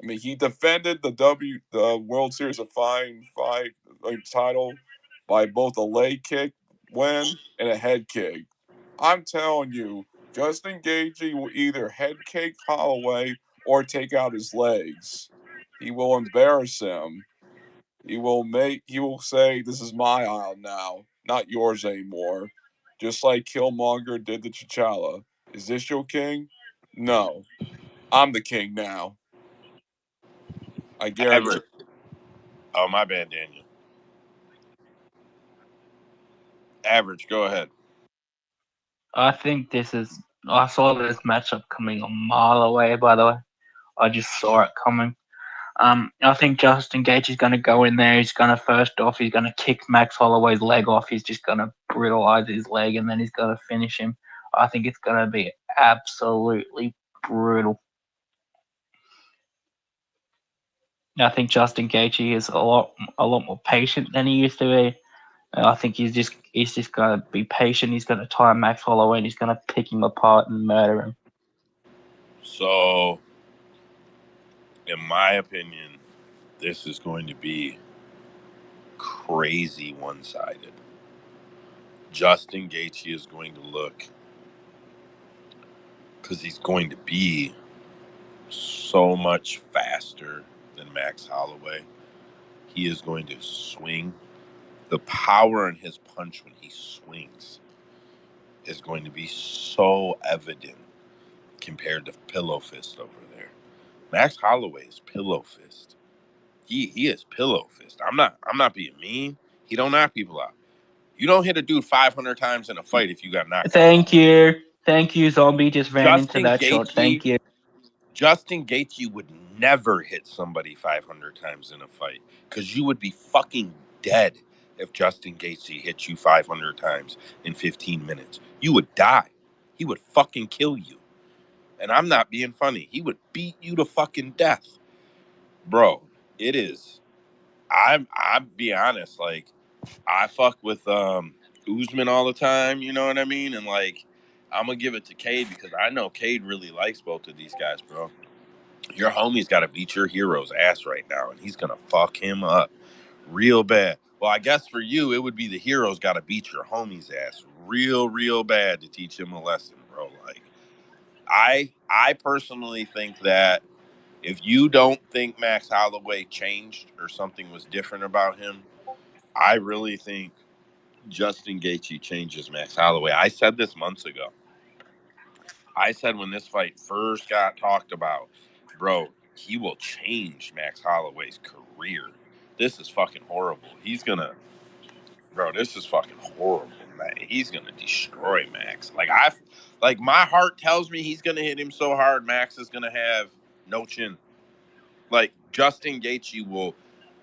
I mean, he defended the World Series of Fight title by both a leg kick win and a head kick. I'm telling you, Justin Gaethje will either head kick Holloway or take out his legs. He will embarrass him. He will say, "This is my aisle now, not yours anymore." Just like Killmonger did to T'Challa. Is this your king? No. I'm the king now. I guarantee. average. Oh, my bad, Daniel. Average, go ahead. I think I saw this matchup coming a mile away, by the way. I just saw it coming. I think Justin Gaethje is going to go in there. He's going to first off, he's going to kick Max Holloway's leg off. He's just going to brutalize his leg, and then he's going to finish him. I think it's going to be absolutely brutal. I think Justin Gaethje is a lot more patient than he used to be. I think he's just going to be patient. He's going to time Max Holloway, and he's going to pick him apart and murder him. So, in my opinion, this is going to be crazy one-sided. Justin Gaethje is going to look, because he's going to be so much faster than Max Holloway. He is going to swing. The power in his punch when he swings is going to be so evident compared to pillow fist over there. Max Holloway is pillow fist. He is pillow fist. I'm not being mean. He don't knock people out. You don't hit a dude 500 times in a fight if you got knocked out. Thank you, Zombie. Just ran into that shot. Thank you. Justin Gaethje would never hit somebody 500 times in a fight because you would be fucking dead if Justin Gaethje hit you 500 times in 15 minutes. You would die. He would fucking kill you. And I'm not being funny. He would beat you to fucking death. Bro, it is. I'm be honest, like, I fuck with Usman all the time, you know what I mean? And like, I'm gonna give it to Cade because I know Cade really likes both of these guys, bro. Your homie's got to beat your hero's ass right now, and he's gonna fuck him up real bad. Well, I guess for you, it would be the hero's got to beat your homie's ass real bad to teach him a lesson, bro. Like, I personally think that if you don't think Max Holloway changed or something was different about him, I really think Justin Gaethje changes Max Holloway. I said this months ago. I said when this fight first got talked about, bro, he will change Max Holloway's career. This is fucking horrible. This is fucking horrible, man. He's gonna destroy Max. Like my heart tells me he's gonna hit him so hard, Max is gonna have no chin. Like Justin Gaethje will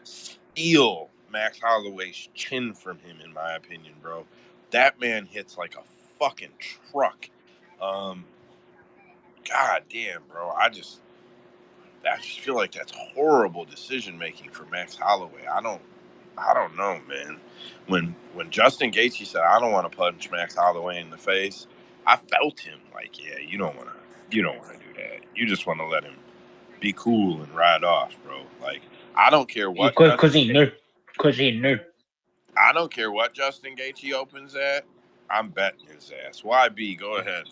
steal Max Holloway's chin from him, in my opinion, bro. That man hits like a fucking truck. God damn, bro. I just feel like that's horrible decision making for Max Holloway. I don't know, man. When Justin Gaethje said I don't want to punch Max Holloway in the face, I felt him like, yeah, you don't want to do that. You just want to let him be cool and ride off, bro. Like, I don't care what Because he knew. Because he knew. I don't care what Justin Gaethje opens at. I'm betting his ass. YB, go ahead.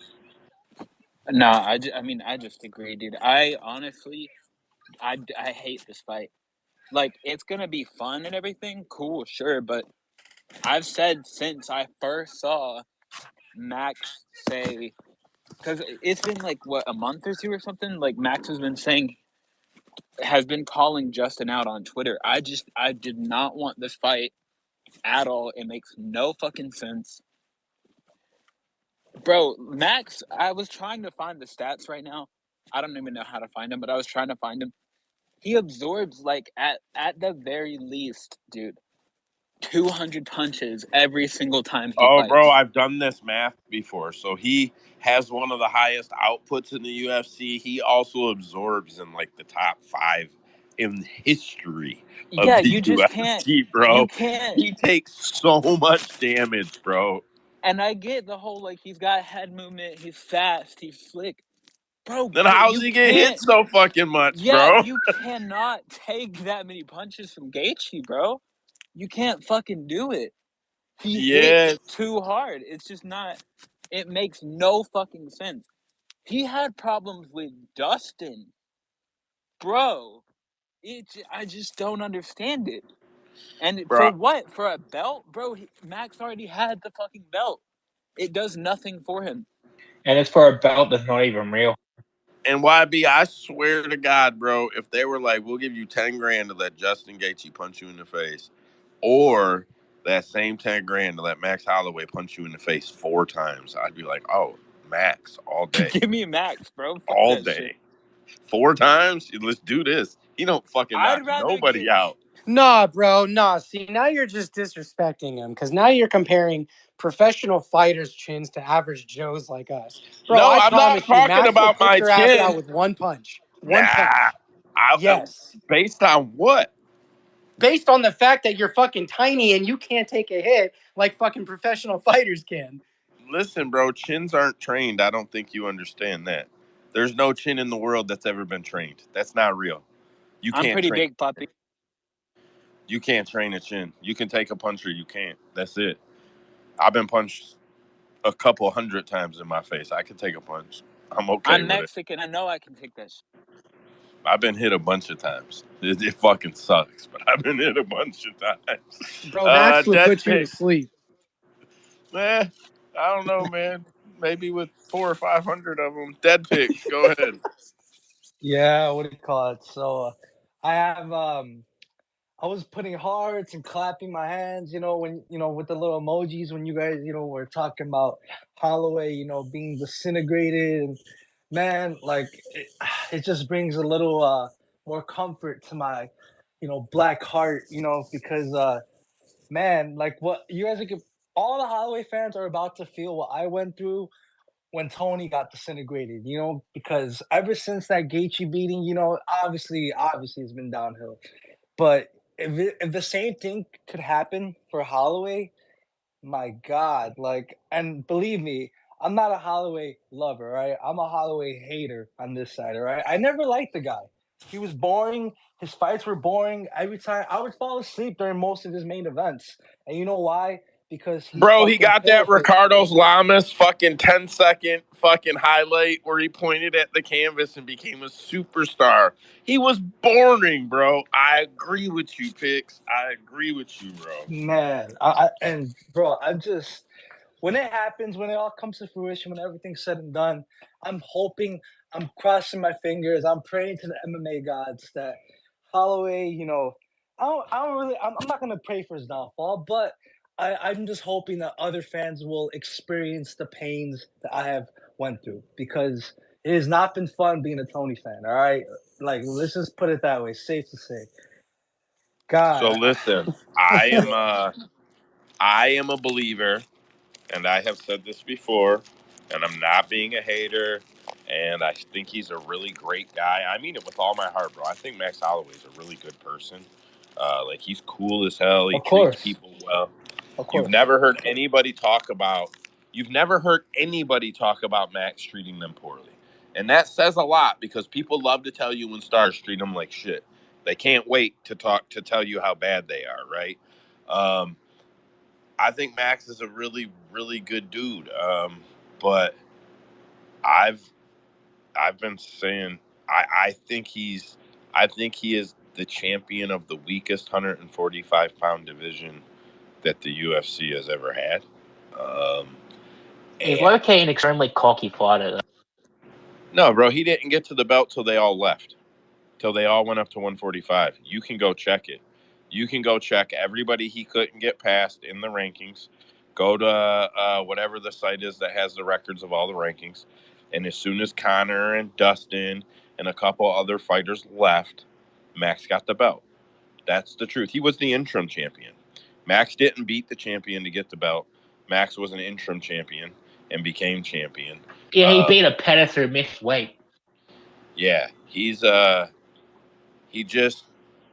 No, I just agree, dude. I honestly, I hate this fight. Like, it's gonna be fun and everything, cool, sure, but I've said since I first saw Max say, because it's been like what, a month or two or something. Like Max has been calling Justin out on Twitter. I did not want this fight at all. It makes no fucking sense. Bro, Max, I was trying to find the stats right now. I don't even know how to find him, but I was trying to find him. He absorbs like at the very least, dude, 200 punches every single time he Oh, bro, fights. I've done this math before. So he has one of the highest outputs in the UFC. He also absorbs in like the top 5 in history of Yeah, the you just can't UFC, you bro. can't He takes so much damage, bro. and I get the whole like he's got head movement, he's fast, he's slick. Bro, Then but how's you he get hit can't. so fucking much, Yeah, bro? you cannot take that many punches from Gaethje, bro. You can't fucking do it. He Yes. hits too hard. It's just not. It makes no fucking sense. He had problems with Dustin, bro. I just don't understand it. And for Bro. what? For a belt, bro? Max already had the fucking belt. It does nothing for him. And it's for a belt that's not even real. And YB, I swear to God, bro, if they were like, we'll give you 10 grand to let Justin Gaethje punch you in the face, or that same 10 grand to let Max Holloway punch you in the face 4 times, I'd be like, oh, Max all day. Give me Max, bro. Fuck All that shit. day. 4 times? Let's do this. He don't fucking knock I'd rather nobody get out. Nah, bro, nah. See, now you're just disrespecting him because now you're comparing professional fighters' chins to average Joes like us. Bro, No, I I'm not promise you, talking Max will about put my your ass out chin. with one punch. Nah, One punch. Yes. based on what? Based on the fact that you're fucking tiny and you can't take a hit like fucking professional fighters can. Listen, bro, chins aren't trained. I don't think you understand that. There's no chin in the world that's ever been trained. That's not real. You I'm can't pretty train. big, puppy. You can't train a chin. You can take a punch or you can't. That's it. I've been punched a couple hundred times in my face. I can take a punch. I'm okay I'm with it. Mexican. I know I can take that shit. I've been hit a bunch of times. It fucking sucks, but I've been hit a bunch of times. Bro, Max will Dead put you to pick. sleep. I don't know, man. Maybe with 400 or 500 of them. Dead picks. Go ahead. Yeah, what do you call it? So I have I was putting hearts and clapping my hands, when with the little emojis when you guys, were talking about Holloway, being disintegrated, and man, like it just brings a little more comfort to my, black heart, because man, like what you guys are, all the Holloway fans are about to feel what I went through when Tony got disintegrated, because ever since that Gaethje beating, obviously it's been downhill. But if the same thing could happen for Holloway, my God, like, and believe me, I'm not a Holloway lover, right? I'm a Holloway hater on this side, all right? I never liked the guy. He was boring. His fights were boring. Every time I would fall asleep during most of his main events. And you know why? Because he Bro, he fucking got that forfeit. Ricardo Lamas fucking 10-second fucking highlight where he pointed at the canvas and became a superstar. He was boring, bro. I agree with you, Pix. I agree with you, bro. Man, and bro, I'm just when it happens, when it all comes to fruition, when everything's said and done, I'm hoping, I'm crossing my fingers, I'm praying to the MMA gods that Holloway, I don't really, I'm not gonna pray for his downfall, but I'm just hoping that other fans will experience the pains that I have went through, because it has not been fun being a Tony fan. All right, like let's just put it that way. Safe to say. So God, listen, I am a believer, and I have said this before, and I'm not being a hater, and I think he's a really great guy. I mean it with all my heart, bro. I think Max Holloway's a really good person. Like, he's cool as hell. He of treats course, people well. of You've course. never heard anybody talk about Max treating them poorly. And that says a lot, because people love to tell you when stars treat them like shit. They can't wait to tell you how bad they are, right? Um, I think Max is a really, really good dude. But I've I've been saying I think he is the champion of the weakest 145-pound division that the UFC has ever had. Um, He's and low-key an extremely cocky fighter. no, bro, he didn't get to the belt till they all left. Till they all went up to 145. You can go check it. You can go check everybody he couldn't get past in the rankings. Go to whatever the site is that has the records of all the rankings. And as soon as Connor and Dustin and a couple other fighters left, Max got the belt. That's the truth. He was the interim champion. Max didn't beat the champion to get the belt. Max was an interim champion and became champion. Yeah, he Uh, beat a Pettis through missed weight. yeah, he just,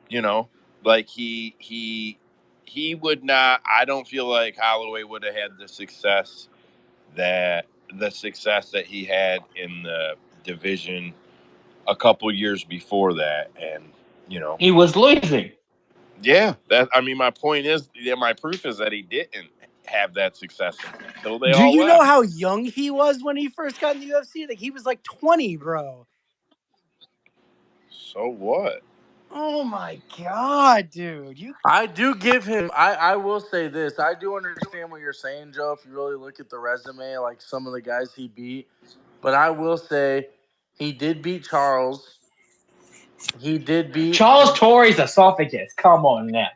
you know, like he would not. I don't feel like Holloway would have had the success that he had in the division a couple years before that. And you know, He was losing. yeah, that, I mean, my point is, yeah, my proof is that he didn't have that success until they Do all you know left. how young he was when he first got in the UFC? Like, he was like 20, bro. So what? Oh my God, dude. I do give him. I will say this. I do understand what you're saying, Joe. If you really look at the resume, like some of the guys he beat, but I will say he did beat Charles. He did beat. Charles Torrey's esophagus. Come on now.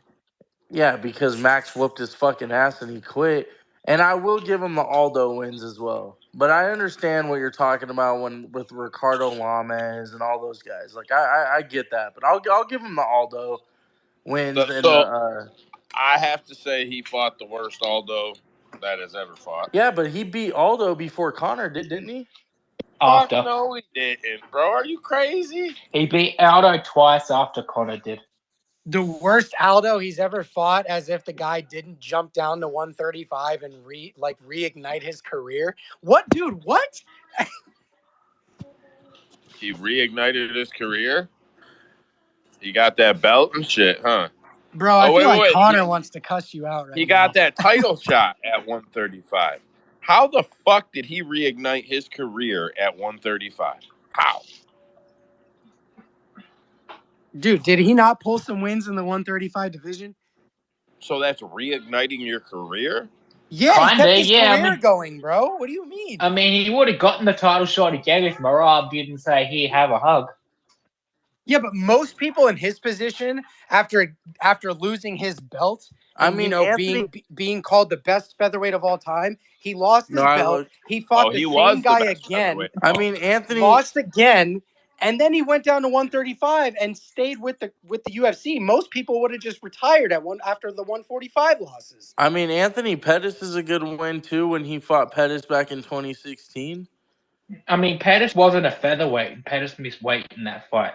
Yeah, because Max whooped his fucking ass and he quit. And I will give him the Aldo wins as well. But I understand what you're talking about with Ricardo Lames and all those guys. Like I get that, but I'll give him the Aldo wins and So I have to say he fought the worst Aldo that has ever fought. yeah, but he beat Aldo before Connor didn't he? Fuck After. no, he didn't, bro. Are you crazy? He beat Aldo twice after Connor did. The worst Aldo he's ever fought, as if the guy didn't jump down to 135 and reignite his career. What, dude? What? He reignited his career. He got that belt and shit, huh? Bro, I Oh feel like wait. Connor wants to cuss you out He right got now. that title shot at 135. How the fuck did he reignite his career at 135? How? Dude, did he not pull some wins in the 135 division? So that's reigniting your career? Yeah, he kept Kinda, his yeah. career going, bro. What do you mean? I mean, he would have gotten the title shot again if Marab didn't say, "Here, have a hug." Yeah, but most people in his position, after losing his belt I and mean Anthony. being called the best featherweight of all time, he lost No, his I belt. look. He fought the He same was the guy best again, featherweight. I mean Anthony. lost again, and then he went down to 135 and stayed with the UFC. Most people would have just retired after the 145 losses. I mean Anthony Pettis is a good win too when he fought Pettis back in 2016. I mean, Pettis wasn't a featherweight. Pettis missed weight in that fight.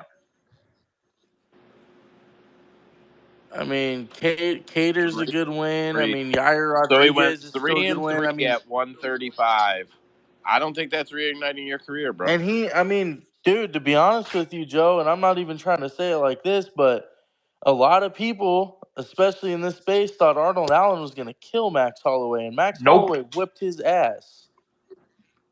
I mean Cater's a good win. I mean Yair So he went Rodriguez is still a good win. 3-3 I mean, at 135. I don't think that's reigniting your career, bro. and I mean, dude, to be honest with you, Joe, and I'm not even trying to say it like this, but a lot of people, especially in this space, thought Arnold Allen was going to kill Max Holloway, and Max Nope. Holloway whipped his ass.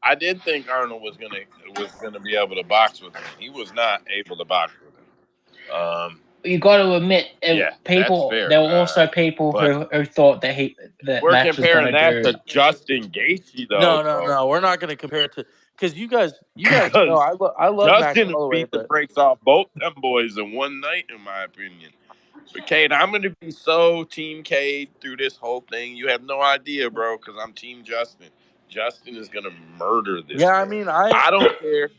I did think Arnold was gonna be able to box with him. He was not able to box with him. You got to admit, Yeah, that's people. fair. There were also people But who thought that we're Max was going comparing to that do. to Justin Gaethje, though, bro. No, we're not going to compare it to because you guys know Because I love Max Justin Holloway, beat the but brakes off both them boys in one night, in my opinion. But Cade, I'm gonna be so Team Cade through this whole thing. You have no idea, bro, because I'm Team Justin. Justin is gonna murder this. yeah, I man. mean, I don't care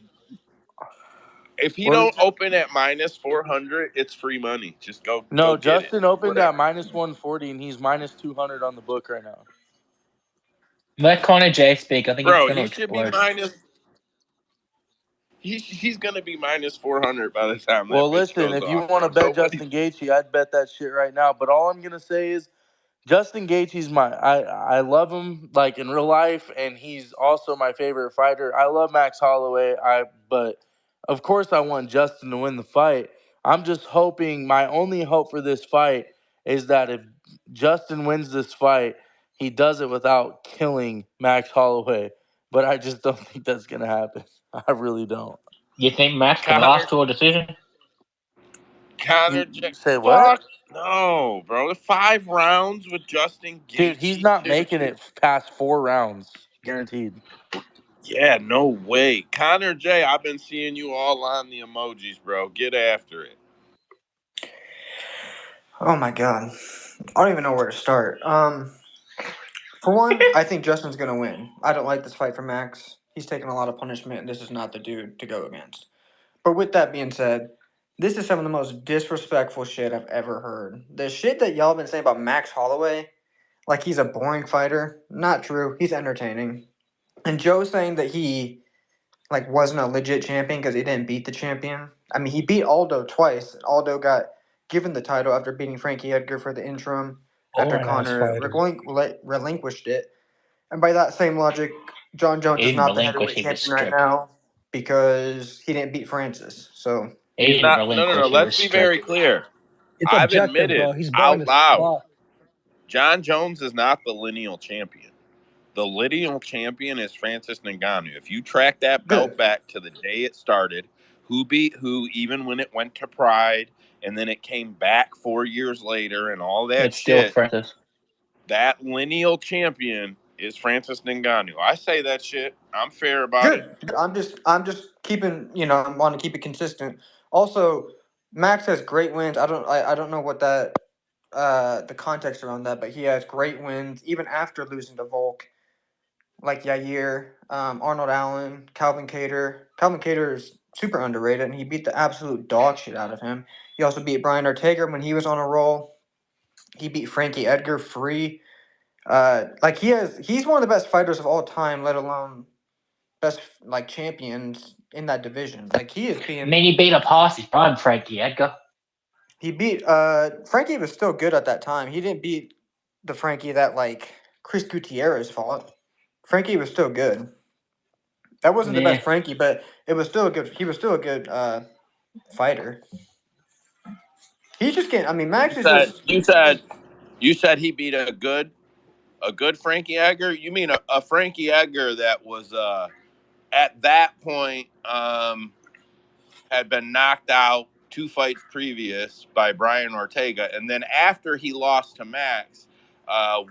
if he what don't was it? open at minus 400. It's free money. Just go No, get it. Justin opened at Whatever. minus 140, and he's minus 200 on the book right now. Let Connor J speak. I think he's Bro, going to he should be explode. minus. He's gonna be minus 400 by the time Well, that bitch listen, goes if you off, want to bro. bet Nobody. Justin Gaethje, I'd bet that shit right now. But all I'm gonna say is Justin Gaethje's I love him like in real life, and he's also my favorite fighter. I love Max Holloway. But of course I want Justin to win the fight. I'm just hoping. My only hope for this fight is that if Justin wins this fight, he does it without killing Max Holloway. But I just don't think that's gonna happen. I really don't. You think Max can Connor, last to a decision? Connor, You say fuck what? no, bro. 5 rounds with Justin Dude, he's Gaethje, not dude. making it past 4 rounds, guaranteed. Yeah, no way. Connor J, I've been seeing you all on the emojis, bro. Get after it. Oh my god. I don't even know where to start. For one, I think Justin's gonna win. I don't like this fight for Max. He's taking a lot of punishment, and this is not the dude to go against. But with that being said, this is some of the most disrespectful shit I've ever heard. The shit that y'all been saying about Max Holloway, like he's a boring fighter, not true. He's entertaining. And Joe saying that he like wasn't a legit champion because he didn't beat the champion. I mean, he beat Aldo twice. Aldo got given the title after beating Frankie Edgar for the interim after Boring ass Connor fighter. relinquished it. And by that same logic, John Jones He is didn't not the relinquish. heavyweight He was champion right stripped. now because he didn't beat Francis. So He He's didn't not. No. relinquish. He was Let's be very stripped. clear. It's I've objective, admitted bro. He's boring out as loud, fuck. John Jones is not the lineal champion. The lineal champion is Francis Ngannou. If you track that belt good. back to the day it started, who beat who, even when it went to Pride, and then it came back 4 years later, and all that It's still shit. Francis. That lineal champion is Francis Ngannou. I say that shit. I'm fair about it. Good. I'm just keeping, I want to keep it consistent. Also, Max has great wins. I don't know what that the context around that, but he has great wins even after losing to Volk. like Yair, Arnold Allen, Calvin Cater. Calvin Cater is super underrated, and he beat the absolute dog shit out of him. He also beat Brian Ortega when he was on a roll. He beat Frankie Edgar free. Like he's one of the best fighters of all time, let alone best like champions in that division. Like he is I being mean, he beat a past his prime, Frankie Edgar. he beat Frankie was still good at that time. He didn't beat the Frankie that like Chris Gutierrez fought. Frankie was still good. That wasn't the best Yeah. Frankie, but it was still a good. He was still a good fighter. He's just getting. I mean, Max You is said just. you said you said he beat a good Frankie Edgar. You mean a Frankie Edgar that was at that point had been knocked out 2 fights previous by Brian Ortega, and then after he lost to Max,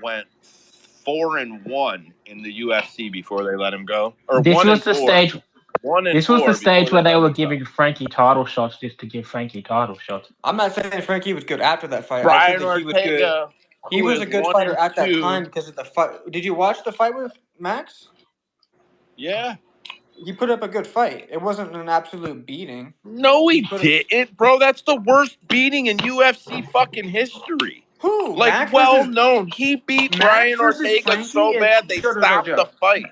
went 4-1 in the UFC before they let him go, or This one was and the four, stage. one and This was the four before stage they where they let were him go. giving Frankie title shots just to give Frankie title shots. I'm not saying Frankie was good after that fight. I said Brian that he was good. Ortega, He who was is a good one fighter and at that two, time because of the fight. Did you watch the fight with Max? yeah. He put up a good fight. It wasn't an absolute beating. No, He he put up. didn't, bro. That's the worst beating in UFC fucking history. Who? Like, well known. He beat Max Brian versus Ortega Frankie so is bad they stopped the Joe. fight.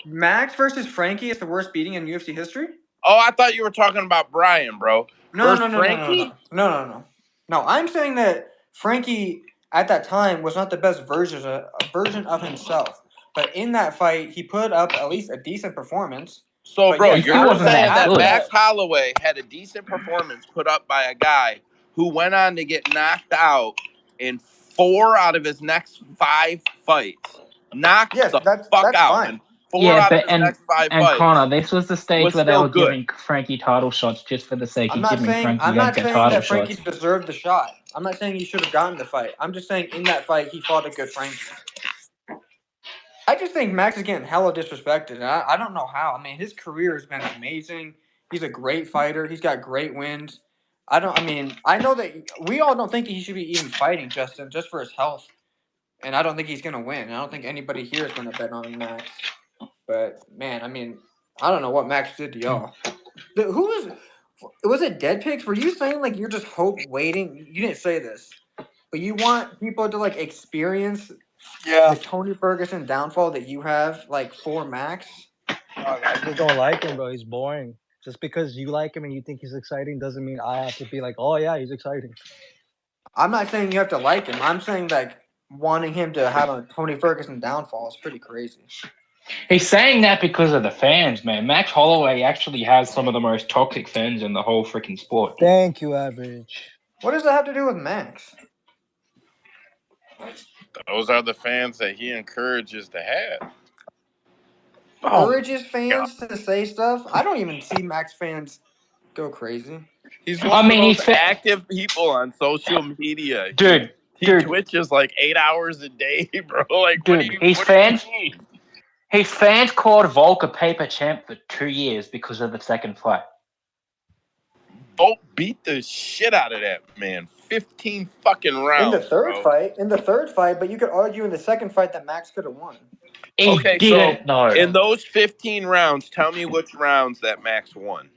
Max versus Frankie is the worst beating in UFC history? Oh, I thought you were talking about Brian, bro. No, Versus no, no, no, no, no, Frankie? no, no, no. No, I'm saying that Frankie at that time was not the best version of himself. But in that fight, he put up at least a decent performance. So, But bro, yes, He still you're after wasn't that, saying that that after good. Max that, Holloway had a decent performance put up by a guy who went on to get knocked out in 4 out of his next 5 fights. Knocked yes, the fuck that's out fine. in 4 Yeah, out of but his next 5 and fights. Connor, this was the stage Was where they still were good. giving Frankie title shots just for the sake of giving I'm Frankie not Edgar saying title that Frankie shots. deserved the shot. I'm not saying he should have gotten the fight. I'm just saying in that fight he fought a good Frankie. I just think Max is getting hella disrespected. And I don't know how. I mean, his career has been amazing. He's a great fighter. He's got great wins. I know that we all don't think he should be even fighting Justin just for his health. And I don't think he's going to win. I don't think anybody here is going to bet on Max. But, man, I mean, I don't know what Max did to y'all. Was it Dead Pigs? Were you saying, like, you're just waiting? You didn't say this. But you want people to, like, experience Yeah. the Tony Ferguson downfall that you have, like, for Max? I just don't like him, bro. He's boring. Just because you like him and you think he's exciting doesn't mean I have to be like, oh yeah, he's exciting. I'm not saying you have to like him. I'm saying, like, wanting him to have a Tony Ferguson downfall is pretty crazy. He's saying that because of the fans, man. Max Holloway actually has some of the most toxic fans in the whole freaking sport. Thank you, Average. What does that have to do with Max? Those are the fans that he encourages to have. Encourages fans to say stuff? I don't even see Max fans go crazy. He's I one of the mean, most active people on social media. dude, He twitches like 8 hours a day, bro. Like, dude, his what do you fans, mean? his fans called Volk a paper champ for 2 years because of the second fight. Volk beat the shit out of that man. 15 fucking rounds, In the third bro. fight, but you could argue in the second fight that Max could have won. He Okay, didn't so know. in those 15 rounds, tell me which rounds that Max won.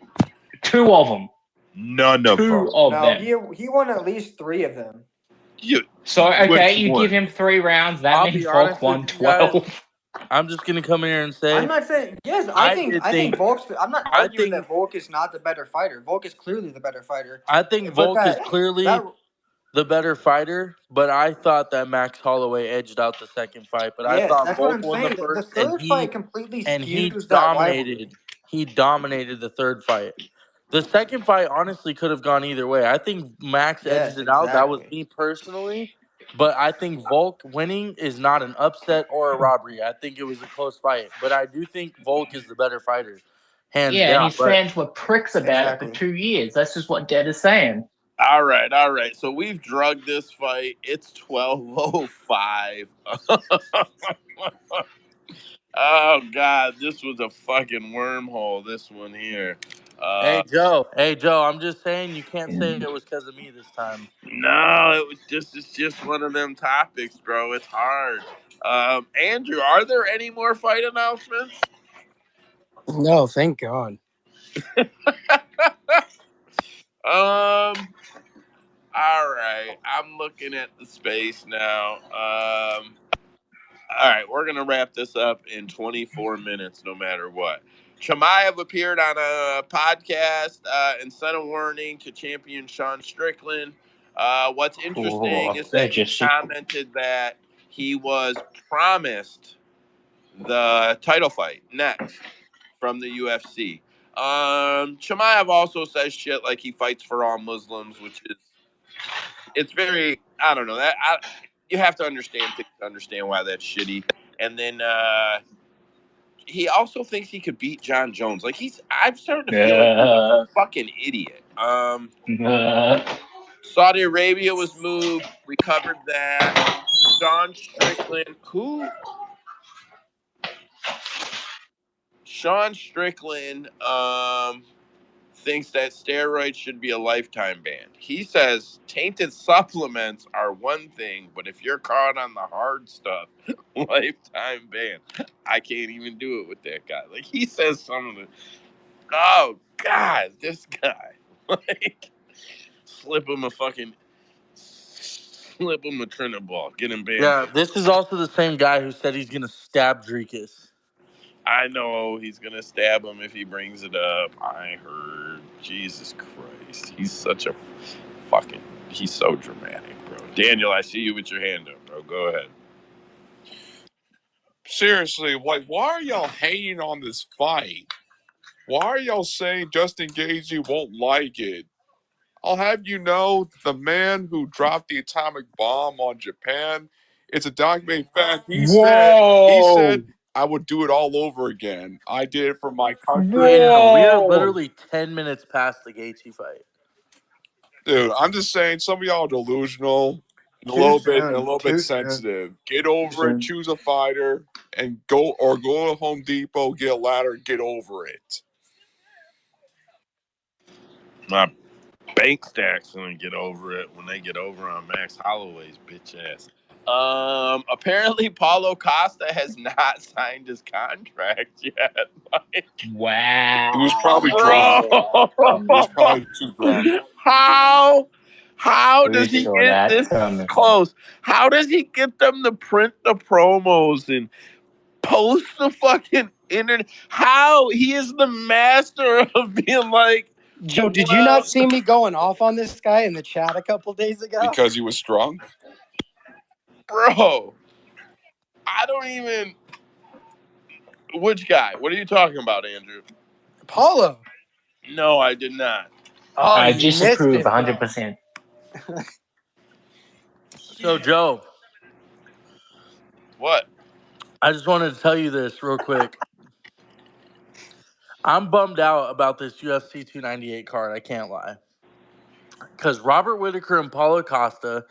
2 of them. None of them. 2 of No, them. he won at least 3 of them. So, okay, Which you one? give him 3 rounds, that I'll means be Volk honest with won you guys. 12. I'm just gonna come in here and say I'm not saying yes. I I think Volk's. I'm not I arguing think that Volk is not the better fighter. Volk is clearly the better fighter. I think But Volk is clearly the better fighter, but I thought that Max Holloway edged out the second fight. But I yes, thought that's what Volk I'm won the saying. The first, third fight completely and he skews that rivalry. dominated. He dominated the third fight. The second fight honestly could have gone either way. I think Max edged Yes, it out. That was exactly. me personally. But I think Volk winning is not an upset or a robbery. I think it was a close fight. But I do think Volk is the better fighter, hands Yeah, and down. his But fans were pricks about it for Exactly. 2 years. That's just what Dead is saying. All right. So we've drugged this fight. It's 12:05. Oh God, this was a fucking wormhole. This one here. Hey Joe. Hey Joe. I'm just saying you can't say it was because of me this time. No, it's just one of them topics, bro. It's hard. Andrew, are there any more fight announcements? No, thank God. All right. I'm looking at the space now. All right, we're gonna wrap this up in 24 minutes, no matter what. Chimaev appeared on a podcast and sent a warning to champion Sean Strickland. What's interesting Oh, is they're that he just commented that he was promised the title fight next from the UFC. Chimaev also says shit like he fights for all Muslims, which is it's very I don't know you have to understand things to understand why that's shitty. And then he also thinks he could beat John Jones. Like I'm starting to feel like he's a fucking idiot. Saudi Arabia was moved. We covered that. Sean Strickland, who? Sean Strickland thinks that steroids should be a lifetime ban. He says tainted supplements are one thing, but if you're caught on the hard stuff, lifetime ban. I can't even do it with that guy. Like he says some of the oh God, this guy. Like slip him a Trinidad ball, get him banned Yeah, for. this is also the same guy who said he's gonna stab Dricus. I know he's gonna stab him if he brings it up. I heard. Jesus Christ, he's such a fucking. He's so dramatic, bro. Daniel, I see you with your hand up, bro. Go ahead. Seriously, like, why are y'all hating on this fight? Why are y'all saying Justin Gaethje won't like it? I'll have you know, the man who dropped the atomic bomb on Japan, it's a documented fact. He said, I would do it all over again. I did it for my country. Daniel, we are literally 10 minutes past the Gaethje fight. Dude, I'm just saying, some of y'all are delusional and a Too little soon. bit Too soon. sensitive. Get Too over it. soon. Choose a fighter and go to Home Depot, get a ladder, and get over it. My bank stack's gonna get over it when they get over on Max Holloway's bitch ass. Apparently Paulo Costa has not signed his contract yet. Like, He was probably drunk. bro, He was probably too drunk. how we does he saw get that this coming. close? How does he get them to print the promos and post the fucking internet? How he is the master of being like, Joe, did you well, not see me going off on this guy in the chat a couple days ago? Because he was drunk? bro, I don't even. Which guy? What are you talking about, Andrew? Paulo. No, I did not. Oh, I you missed disapprove it, bro. 100%. So, Joe, What? I just wanted to tell you this real quick. I'm bummed out about this UFC 298 card. I can't lie. Because Robert Whitaker and Paulo Costa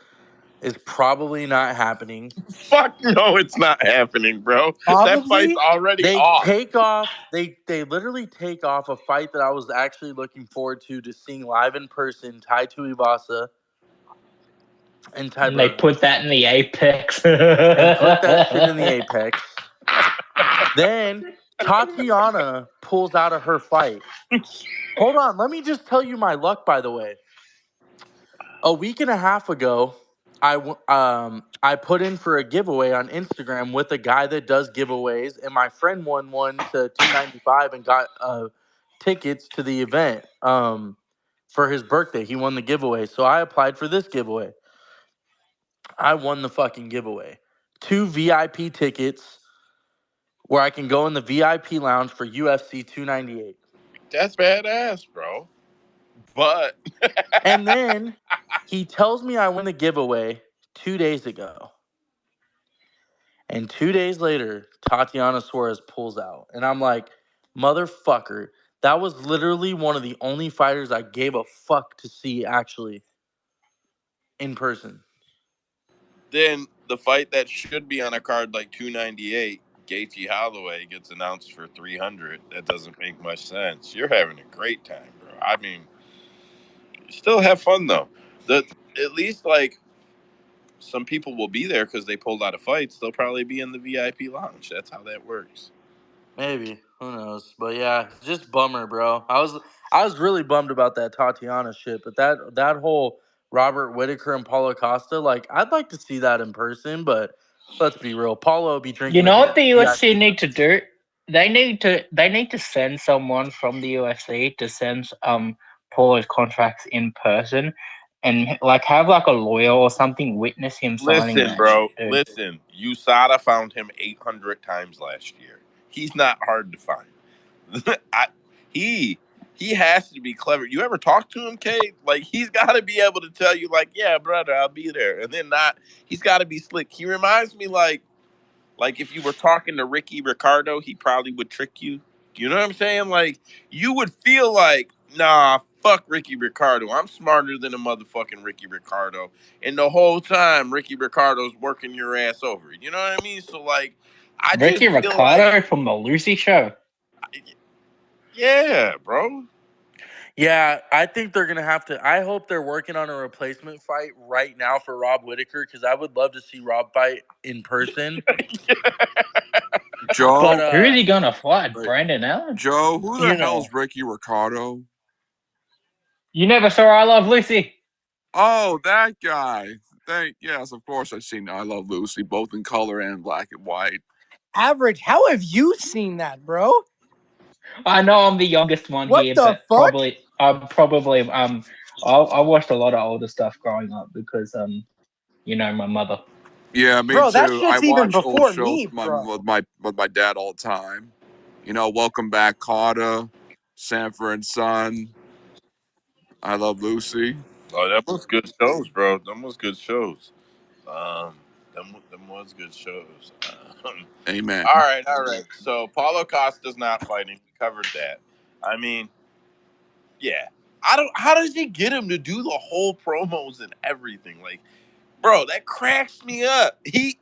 is probably not happening. Fuck no, it's not happening, bro. That fight's Probably. already They off. take off. They literally take off a fight that I was actually looking forward to seeing live in person. Tai Tuivasa and Ty And they Burton, put that in the apex. and put that shit in the apex. Then Tatiana pulls out of her fight. Hold on, let me just tell you my luck. By the way, a week and a half ago, I put in for a giveaway on Instagram with a guy that does giveaways, and my friend won one to 295 and got tickets to the event for his birthday. He won the giveaway, so I applied for this giveaway. I won the fucking giveaway. 2 VIP tickets where I can go in the VIP lounge for UFC 298. That's badass, bro. But And then he tells me I win the giveaway 2 days ago. And 2 days later, Tatiana Suarez pulls out. And I'm like, motherfucker, that was literally one of the only fighters I gave a fuck to see actually in person. then the fight that should be on a card like 298 Gaethje Holloway gets announced for 300. That doesn't make much sense. You're having a great time, bro. I mean, still have fun though. At least like some people will be there because they pulled out of fights. They'll probably be in the VIP lounge. That's how that works. Maybe. Who knows? But yeah, just bummer, bro. I was really bummed about that Tatiana shit, but that whole Robert Whitaker and Paulo Costa, like I'd like to see that in person, but let's be real. Paulo be You drinking a know beer what the at UFC VIP. need to do? They need to send someone from the UFC to send Paulo's contracts in person and like have like a lawyer or something witness him signing Listen, that bro. shit, dude. Listen. USADA found him 800 times last year. He's not hard to find. I, he he has to be clever. You ever talk to him, Kate? Like he's got to be able to tell you, like, yeah, brother, I'll be there, and then not. He's got to be slick. He reminds me like if you were talking to Ricky Ricardo, he probably would trick you. You know what I'm saying? Like you would feel like, nah, fuck Ricky Ricardo. I'm smarter than a motherfucking Ricky Ricardo. And the whole time Ricky Ricardo's working your ass over. You know what I mean? So like I Ricky just feel like Ricardo from the Lucy Show. yeah, bro. Yeah, I think they're gonna have to. I hope they're working on a replacement fight right now for Rob Whitaker because I would love to see Rob fight in person. But Joe, Who is he gonna fight? wait, Brandon Allen? Joe, who the you hell's know, Ricky Ricardo? You never saw I Love Lucy? Oh, that guy. Yes, of course I've seen I Love Lucy, both in color and black and white. Average, how have you seen that, bro? I know I'm the youngest one What here, the but fuck? probably I watched a lot of older stuff growing up because my mother. Yeah, me Bro, that too. I shit's even watch old before shows me, with my bro. with my with my dad all the time. You know, Welcome Back, Carter, Sanford and Son, I Love Lucy. Oh, that was good shows, bro. Them was good shows. Them was good shows. Amen. All right, all right. So Paulo Costa's not fighting. We covered that. I mean, yeah. I don't. How does he get him to do the whole promos and everything? Like, bro, that cracks me up. He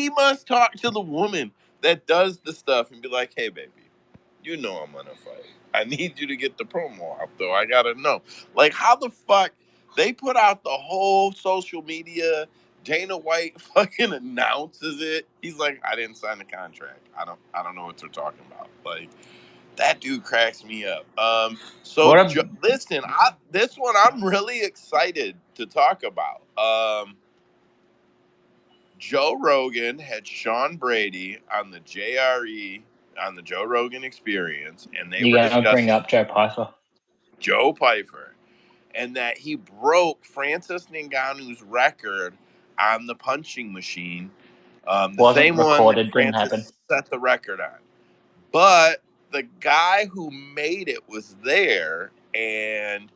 must talk to the woman that does the stuff and be like, "Hey, baby, you know I'm gonna fight. I need you to get the promo out, though. I gotta know." Like, how the fuck they put out the whole social media? Dana White fucking announces it. He's like, "I didn't sign the contract. I don't know what they're talking about." Like, that dude cracks me up. What a Listen, this one I'm really excited to talk about. Joe Rogan had Sean Brady on the JRE on the Joe Rogan Experience, and they were You gonna bring discussing up Joe Piper? Joe Piper and that he broke Francis Ngannou's record on the punching machine, the Wasn't same one that recorded, didn't happen. Francis set the record on. But the guy who made it was there and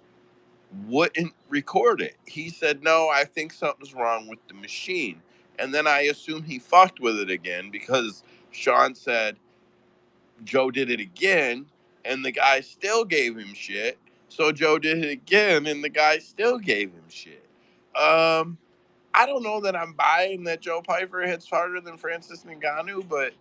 wouldn't record it. He said, "No, I think something's wrong with the machine." And then I assume he fucked with it again because Sean said Joe did it again and the guy still gave him shit. So Joe did it again and the guy still gave him shit. I don't know that I'm buying that Joe Piper hits harder than Francis Ngannou, but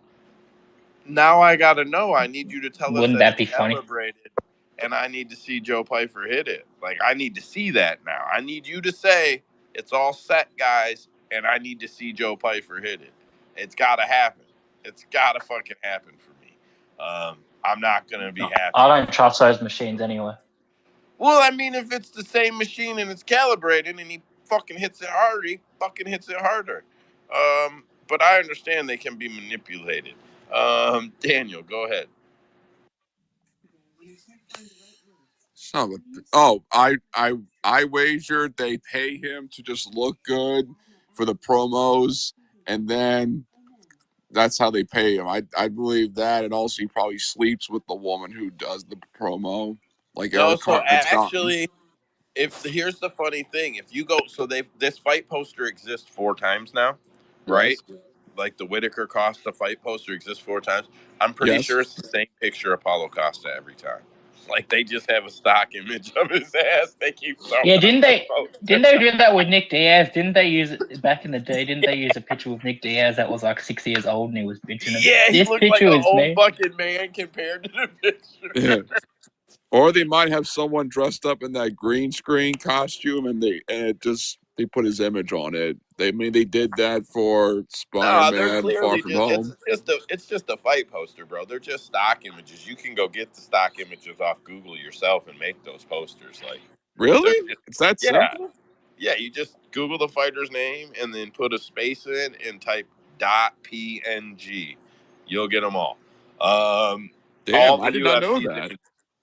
now I got to know. I need you to tell us Wouldn't that that it's be funny? calibrated, and I need to see Joe Piper hit it. Like I need to see that now. I need you to say it's all set, guys, and I need to see Joe Piper hit it. It's got to happen. It's got to fucking happen for me. I'm not gonna be I happy. don't trust those machines anyway. Well, I mean, if it's the same machine and it's calibrated and he fucking hits it harder, he fucking hits it harder. But I understand they can be manipulated. Daniel, go ahead. So, oh, I wagered they pay him to just look good for the promos, and then that's how they pay him. I believe that, and also he probably sleeps with the woman who does the promo, like No, Eric so Cartman's gotten. actually, if here's the funny thing, if you go, so they this fight poster exists 4 times now, right? Yes. Like the Whitaker Costa fight poster exists 4 times. I'm pretty Yes. sure it's the same picture of Paulo Costa every time. Like they just have a stock image of his ass. They keep throwing Yeah, up didn't the they? poster. Didn't they do that with Nick Diaz? Didn't they use it back in the day? Didn't they use a picture with Nick Diaz that was like 6 years old and he was bitching about Yeah, he this looked like picture an is old me? fucking man compared to the picture. Yeah. Or they might have someone dressed up in that green screen costume, and they put his image on it. They did that for No, they're Spider-Man: Far clearly From just Home. it's just a fight poster, bro. They're just stock images. You can go get the stock images off Google yourself and make those posters. Like they're Really? just, It's that yeah. simple? Yeah, you just Google the fighter's name and then put a space in and type .png. You'll get them all. All Damn, the I did not know UFC's that. images,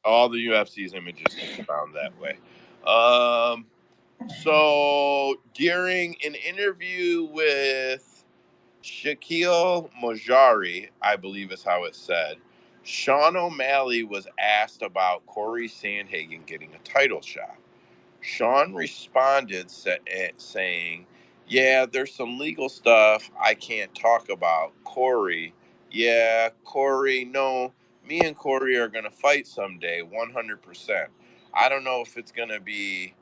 all the UFC's images can be found that way. So during an interview with Shaquille Mojari, I believe is how it's said, Sean O'Malley was asked about Corey Sandhagen getting a title shot. Sean responded saying, "Yeah, there's some legal stuff I can't talk about. Corey, yeah, Corey, no, me and Corey are going to fight someday, 100%. I don't know if it's going to be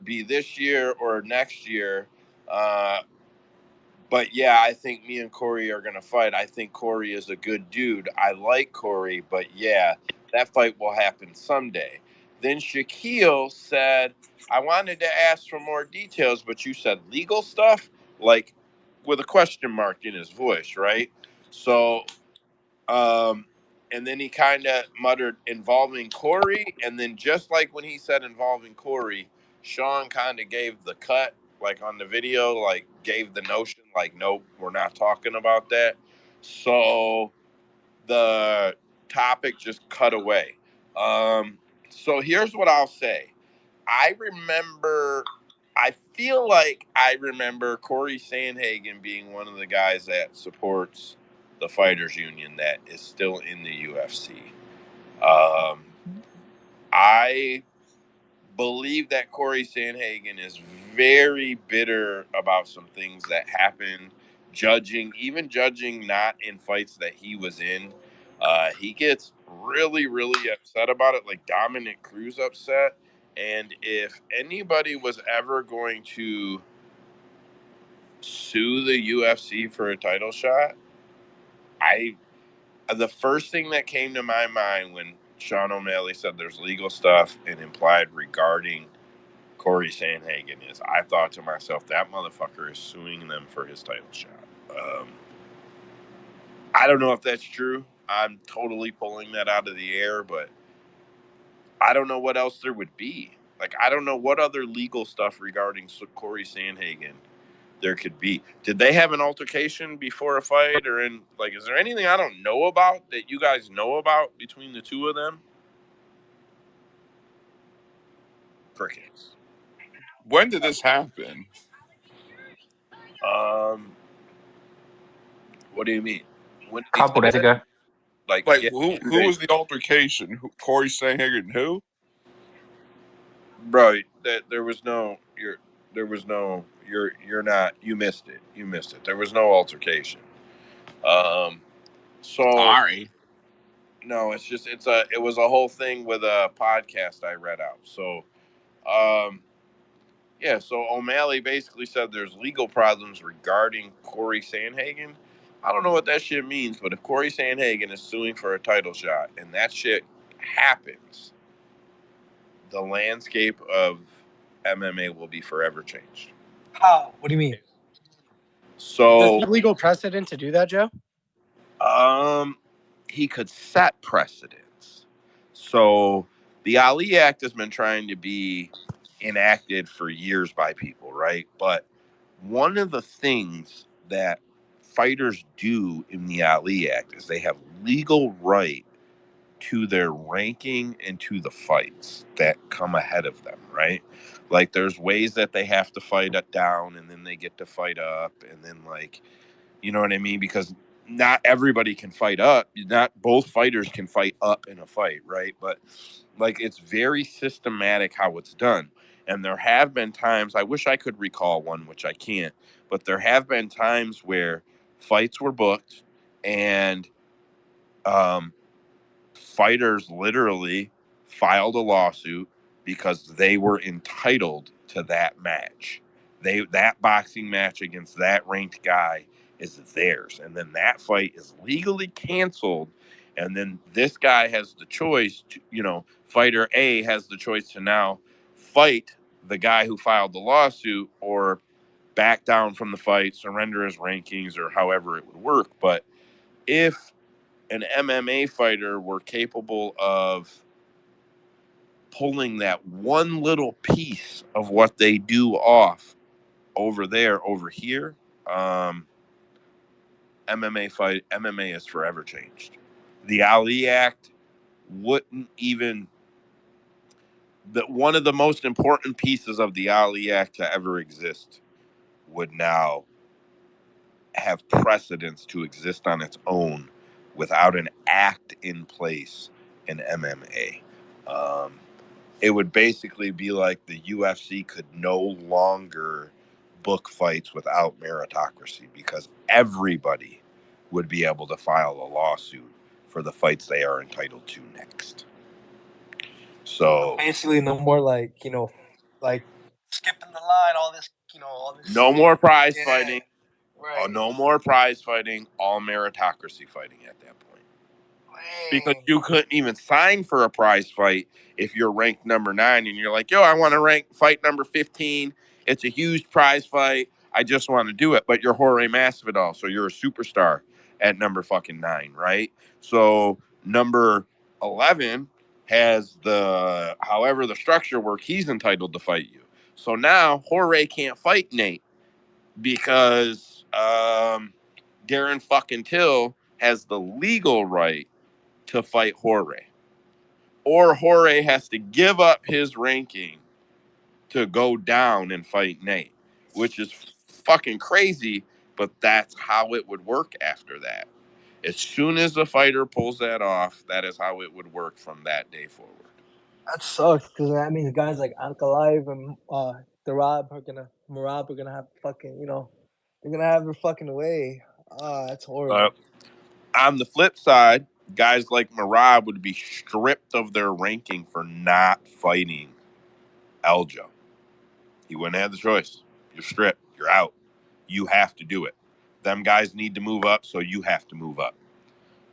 be this year or next year. Uh, but yeah, I think me and Corey are going to fight. I think Corey is a good dude. I like Corey, but yeah, that fight will happen someday." Then Shaquille said, "I wanted to ask for more details, but you said legal stuff?" Like with a question mark in his voice, right? So um, and then he kind of muttered involving Corey. And then just like when he said involving Corey, Sean kind of gave the cut, like on the video, like gave the notion, like, nope, we're not talking about that. So the topic just cut away. So here's what I'll say. I feel like I remember Corey Sandhagen being one of the guys that supports the Fighters Union that is still in the UFC. I believe that Corey Sandhagen is very bitter about some things that happened, even judging not in fights that he was in. He gets really, really upset about it, like Dominic Cruz upset. And if anybody was ever going to sue the UFC for a title shot, the first thing that came to my mind when Sean O'Malley said there's legal stuff and implied regarding Corey Sandhagen is, I thought to myself, that motherfucker is suing them for his title shot. I don't know if that's true. I'm totally pulling that out of the air, but I don't know what else there would be. Like, I don't know what other legal stuff regarding Corey Sandhagen there could be. Did they have an altercation before a fight, or is there anything I don't know about that you guys know about between the two of them? Crickets. When did this happen? Um, what do you mean? When did he Couple say days that? ago. Like, Like, yeah, who 2 who days, was the altercation? Corey Sandhagen, who? bro. That there was no. You're not. You missed it. You missed it. There was no altercation. Um, so Sorry. no, it was a whole thing with a podcast I read out. So, um, yeah, so O'Malley basically said there's legal problems regarding Corey Sandhagen. I don't know what that shit means, but if Corey Sandhagen is suing for a title shot and that shit happens, the landscape of MMA will be forever changed. How? What do you mean? Does he So, have legal precedent to do that, Joe? um, he could set precedents. So, the Ali Act has been trying to be enacted for years by people, right? But one of the things that fighters do in the Ali Act is they have legal right to their ranking and to the fights that come ahead of them, right? Like there's ways that they have to fight it down and then they get to fight up and then like, you know what I mean? Because not everybody can fight up. Not both fighters can fight up in a fight, right? But like it's very systematic how it's done. And there have been times, I wish I could recall one, which I can't, but there have been times where fights were booked and um, fighters literally filed a lawsuit because they were entitled to that match. That boxing match against that ranked guy is theirs, and then that fight is legally canceled. And then this guy has the choice to, fighter A has the choice to now fight the guy who filed the lawsuit or back down from the fight, surrender his rankings, or however it would work. But if an MMA fighter were capable of pulling that one little piece of what they do off over here, MMA is forever changed. The Ali Act wouldn't even one of the most important pieces of the Ali Act to ever exist would now have precedence to exist on its own without an act in place in MMA. It would basically be like the UFC could no longer book fights without meritocracy because everybody would be able to file a lawsuit for the fights they are entitled to next. So basically, no more like skipping the line, all this no more prize yeah, fighting. right. No more prize fighting. All meritocracy fighting at that point. Because Dang. you couldn't even sign for a prize fight if you're ranked number 9 and you're like, yo, I want to rank fight number 15. It's a huge prize fight. I just want to do it. But you're Jorge Masvidal, so you're a superstar at number fucking 9, right? So number 11 has however the structure works, he's entitled to fight you. So now Jorge can't fight Nate because Darren fucking Till has the legal right to fight Jorge. Or Jorge has to give up his ranking to go down and fight Nate, which is fucking crazy, but that's how it would work after that. As soon as the fighter pulls that off, that is how it would work from that day forward. That sucks because that means guys like Ankalaev and Merab are gonna have fucking they're gonna have their fucking way. That's horrible. On the flip side, guys like Merab would be stripped of their ranking for not fighting Aljo. He wouldn't have the choice. You're stripped. You're out. You have to do it. Them guys need to move up, so you have to move up.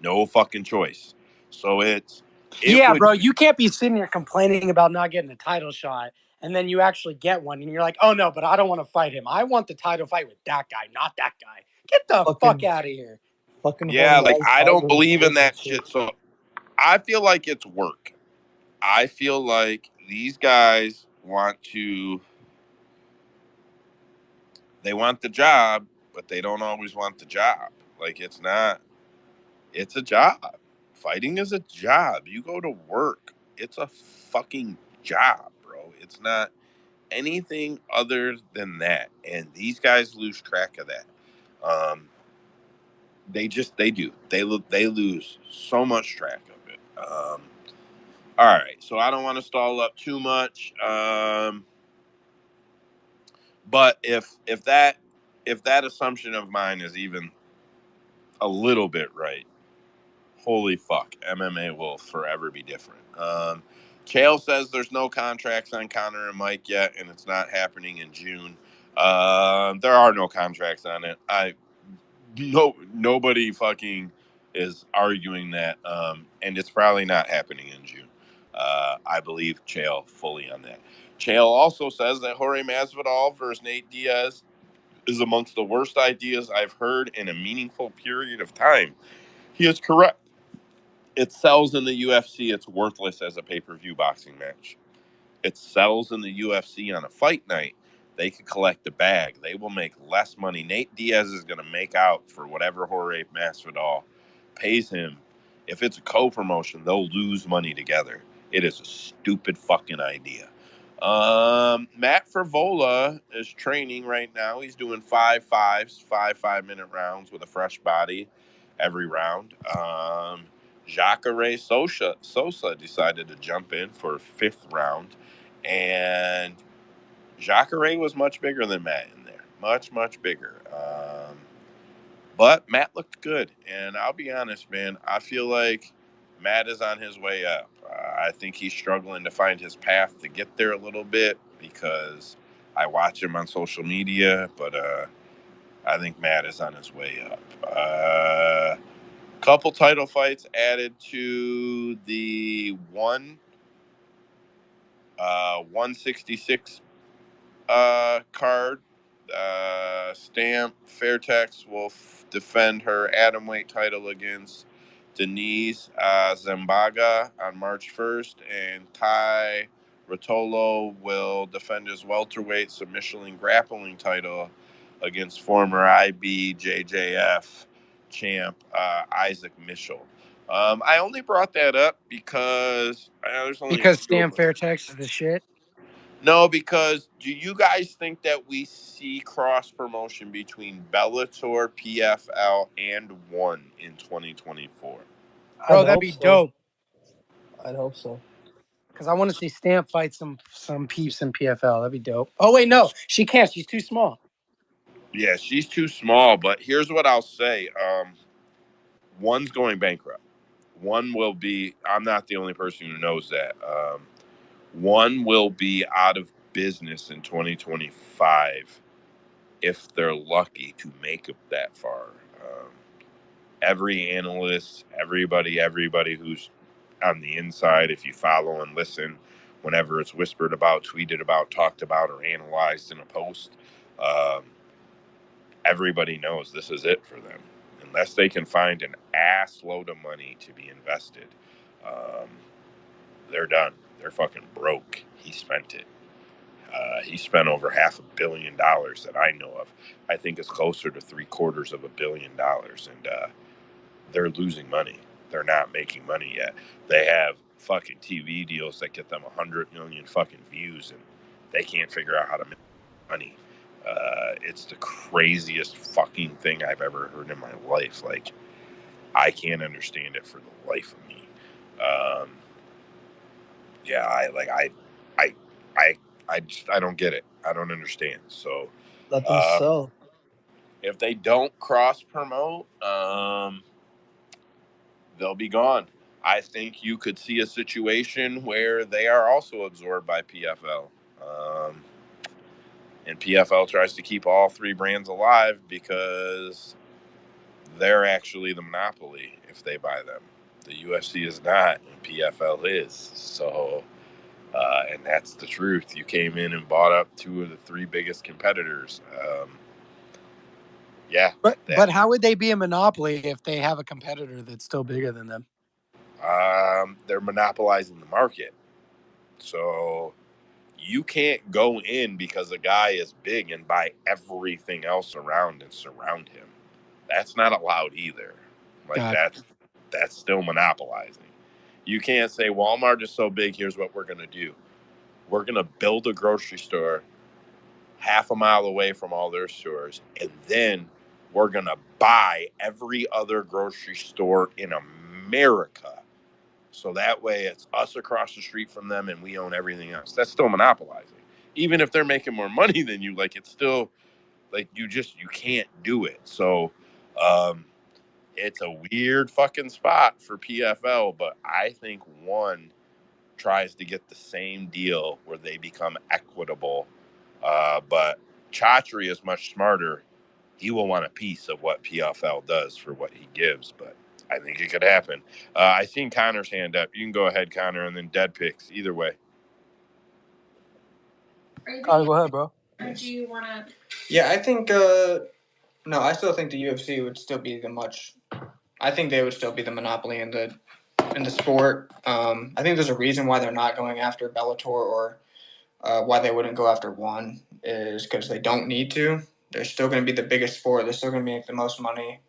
No fucking choice. So it Yeah, would. bro, you can't be sitting here complaining about not getting a title shot, and then you actually get one, and you're like, oh no, but I don't want to fight him. I want the title fight with that guy, not that guy. Get the fuck out of here. Fucking Yeah, like Hornets, I don't Aldo believe in that shit. shit. So I feel like it's work. I feel like these guys they want the job, but they don't always want the job. Like it's a job. Fighting is a job. You go to work. It's a fucking job, bro. It's not anything other than that. And these guys lose track of that. They do. They lose so much track of it. All right. So I don't want to stall up too much. But if that assumption of mine is even a little bit right, holy fuck, MMA will forever be different. Chael says there's no contracts on Conor and Mike yet, and it's not happening in June. There are no contracts on it. Nobody fucking is arguing that, and it's probably not happening in June. I believe Chael fully on that. Chael also says that Jorge Masvidal versus Nate Diaz is amongst the worst ideas I've heard in a meaningful period of time. He is correct. It sells in the UFC. It's worthless as a pay-per-view boxing match. It sells in the UFC on a fight night. They could collect the bag. They will make less money. Nate Diaz is going to make out for whatever Jorge Masvidal pays him. If it's a co-promotion, they'll lose money together. It is a stupid fucking idea. Matt Frivola is training right now. He's doing 5-5-minute rounds with a fresh body every round. Jacare Sosa decided to jump in for 5th round, and Jacare was much bigger than Matt in there. Much bigger. But Matt looked good, and I'll be honest, man. I feel like Matt is on his way up. I think he's struggling to find his path to get there a little bit because I watch him on social media, but I think Matt is on his way up. Couple title fights added to the 166 card. Stamp Fairtex will defend her atomweight title against Denise Zambaga on March 1st, and Ty Rotolo will defend his welterweight submission grappling title against former IBJJF champ Isaac Mitchell. I only brought that up because there's only Because two of Stan them. Fairtex is the shit. No, because do you guys think that we see cross promotion between Bellator, PFL, and ONE in 2024? Bro, I'd that'd hope be so. dope. I'd hope so. Because I want to see Stamp fight some peeps in PFL. That'd be dope. Oh wait, no, she can't. She's too small. Yeah, she's too small, but here's what I'll say. ONE's going bankrupt. ONE will be, I'm not the only person who knows that. ONE will be out of business in 2025 if they're lucky to make it that far. Every analyst, everybody who's on the inside, if you follow and listen, whenever it's whispered about, tweeted about, talked about, or analyzed in a post, um, everybody knows this is it for them. Unless they can find an ass load of money to be invested, um, they're done. They're fucking broke. He spent it. He spent over $500 million that I know of. I think it's closer to $750 million, and they're losing money. They're not making money yet. They have fucking TV deals that get them 100 million fucking views, and they can't figure out how to make money. It's the craziest fucking thing I've ever heard in my life. Like, I can't understand it for the life of me. Um, yeah, I, I, I don't get it. I don't understand. So, Let them uh, sell. if they don't cross promote, they'll be gone. I think you could see a situation where they are also absorbed by PFL. And PFL tries to keep all three brands alive because they're actually the monopoly if they buy them. The UFC is not, and PFL is. So, and that's the truth. You came in and bought up two of the three biggest competitors. Yeah, But how would they be a monopoly if they have a competitor that's still bigger than them? they're monopolizing the market. So you can't go in because a guy is big and buy everything else around and surround him. That's not allowed either. Like God, that's still monopolizing. You can't say Walmart is so big, here's what we're going to do. We're going to build a grocery store half a mile away from all their stores, and then we're going to buy every other grocery store in America. So that way it's us across the street from them and we own everything else. That's still monopolizing. Even if they're making more money than you, like, it's still like you can't do it. So it's a weird fucking spot for PFL, but I think ONE tries to get the same deal where they become equitable. But Chatri is much smarter. He will want a piece of what PFL does for what he gives, but I think it could happen. I seen Connor's hand up. You can go ahead, Connor, and then dead picks. Either way. Connor, go ahead, bro. Do you want to? Yeah, I think. No, I still think the UFC would still be the much. I think they would still be the monopoly in the sport. I think there's a reason why they're not going after Bellator or why they wouldn't go after ONE is because they don't need to. They're still going to be the biggest sport. They're still going to make the most money.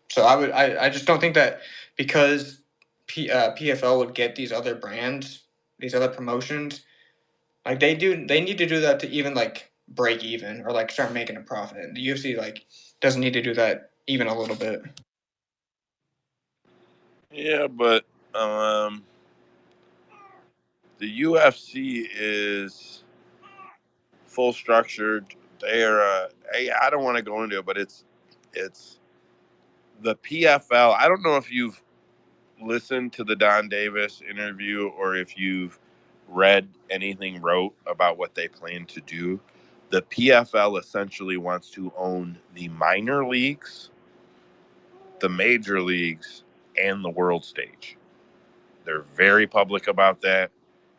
So I just don't think that because PFL would get these other brands, these other promotions, like they need to do that to even like break even or like start making a profit. The UFC like doesn't need to do that even a little bit. Yeah, but the UFC is full structured. They're I don't want to go into it, but it's the PFL. I don't know if you've listened to the Don Davis interview or if you've read anything wrote about what they plan to do, the PFL essentially wants to own the minor leagues, the major leagues, and the world stage. They're very public about that.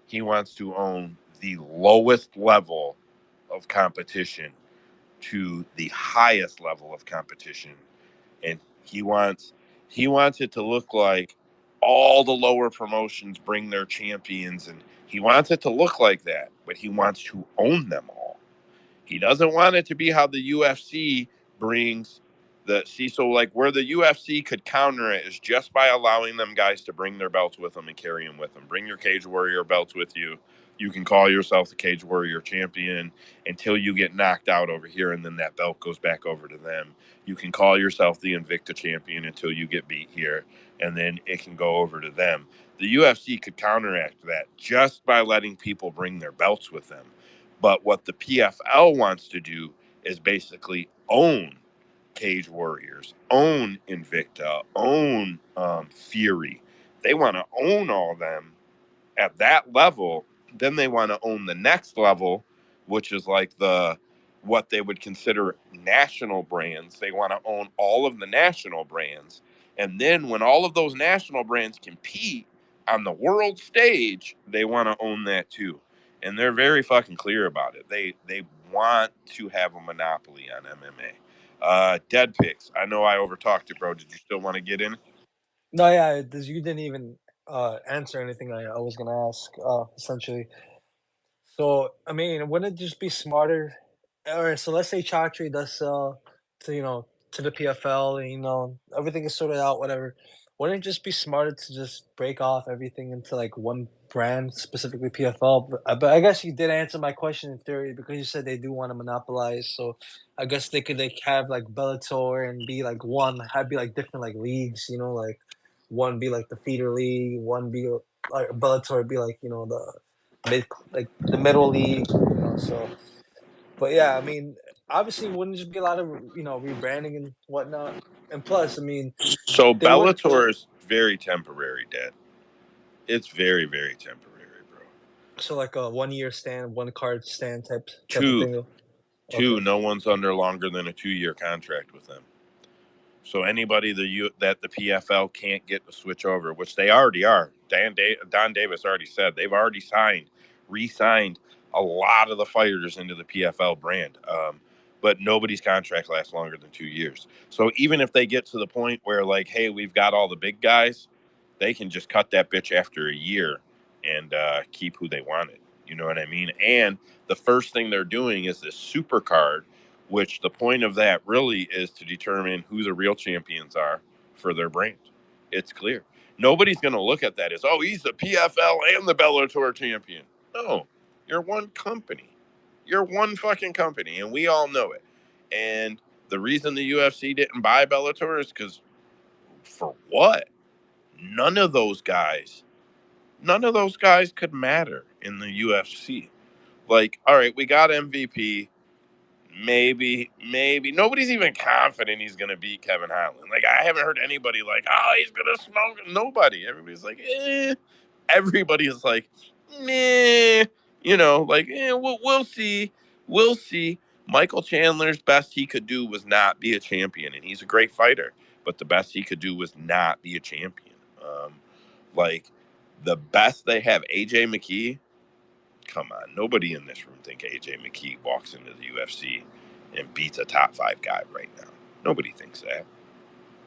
He wants to own the lowest level of competition to the highest level of competition, and he wants it to look like all the lower promotions bring their champions, and he wants it to look like that, but he wants to own them all. He doesn't want it to be how the UFC brings so like where the UFC could counter it is just by allowing them guys to bring their belts with them and carry them with them. Bring your Cage Warrior belts with you. You can call yourself the Cage Warrior champion until you get knocked out over here, and then that belt goes back over to them. You can call yourself the Invicta champion until you get beat here, and then it can go over to them. The UFC could counteract that just by letting people bring their belts with them. But what the PFL wants to do is basically own Cage Warriors, own Invicta, own Fury. They want to own all of them at that level. Then they want to own the next level, which is like what they would consider national brands. They want to own all of the national brands. And then when all of those national brands compete on the world stage, they want to own that too. And they're very fucking clear about it. They want to have a monopoly on MMA. Dead Picks. I know I overtalked you, bro. Did you still want to get in? No, yeah, you didn't even answer anything I was gonna ask. Essentially, so I mean, wouldn't it just be smarter? All right, so let's say Chatri does sell to to the PFL, and everything is sorted out, whatever. Wouldn't it just be smarter to just break off everything into like one brand, specifically PFL? But I guess you did answer my question in theory because you said they do want to monopolize. So I guess they could like have like Bellator and be like have be like different like leagues, like one be like the feeder league, one be like Bellator be like the middle league, so. But yeah, I mean, obviously, wouldn't just be a lot of rebranding and whatnot. And plus, I mean, So they would. Bellator is very temporary, Dad. It's very, very temporary, bro. So like a 1 year stand, one card stand type of Two, thing. two. Okay. No one's under longer than a 2-year contract with them. So anybody that the PFL can't get to switch over, which they already are. Don Davis already said they've already re-signed a lot of the fighters into the PFL brand. But nobody's contract lasts longer than 2 years. So even if they get to the point where like, hey, we've got all the big guys, they can just cut that bitch after a year and keep who they wanted. You know what I mean? And the first thing they're doing is this super card, which the point of that really is to determine who the real champions are for their brand. It's clear. Nobody's going to look at that as, oh, he's the PFL and the Bellator champion. No, you're one company. You're one fucking company, and we all know it. And the reason the UFC didn't buy Bellator is because, for what? None of those guys could matter in the UFC. Like, all right, we got MVP. Maybe nobody's even confident he's gonna beat Kevin Holland. Like, I haven't heard anybody like, oh, he's gonna smoke. Nobody. Everybody's like, eh. Everybody is like, meh. Like, we'll see. We'll see. Michael Chandler's best he could do was not be a champion, and he's a great fighter. But the best he could do was not be a champion. Like, the best they have, AJ McKee. Come on, nobody in this room think AJ McKee walks into the UFC and beats a top 5 guy right now. Nobody thinks that.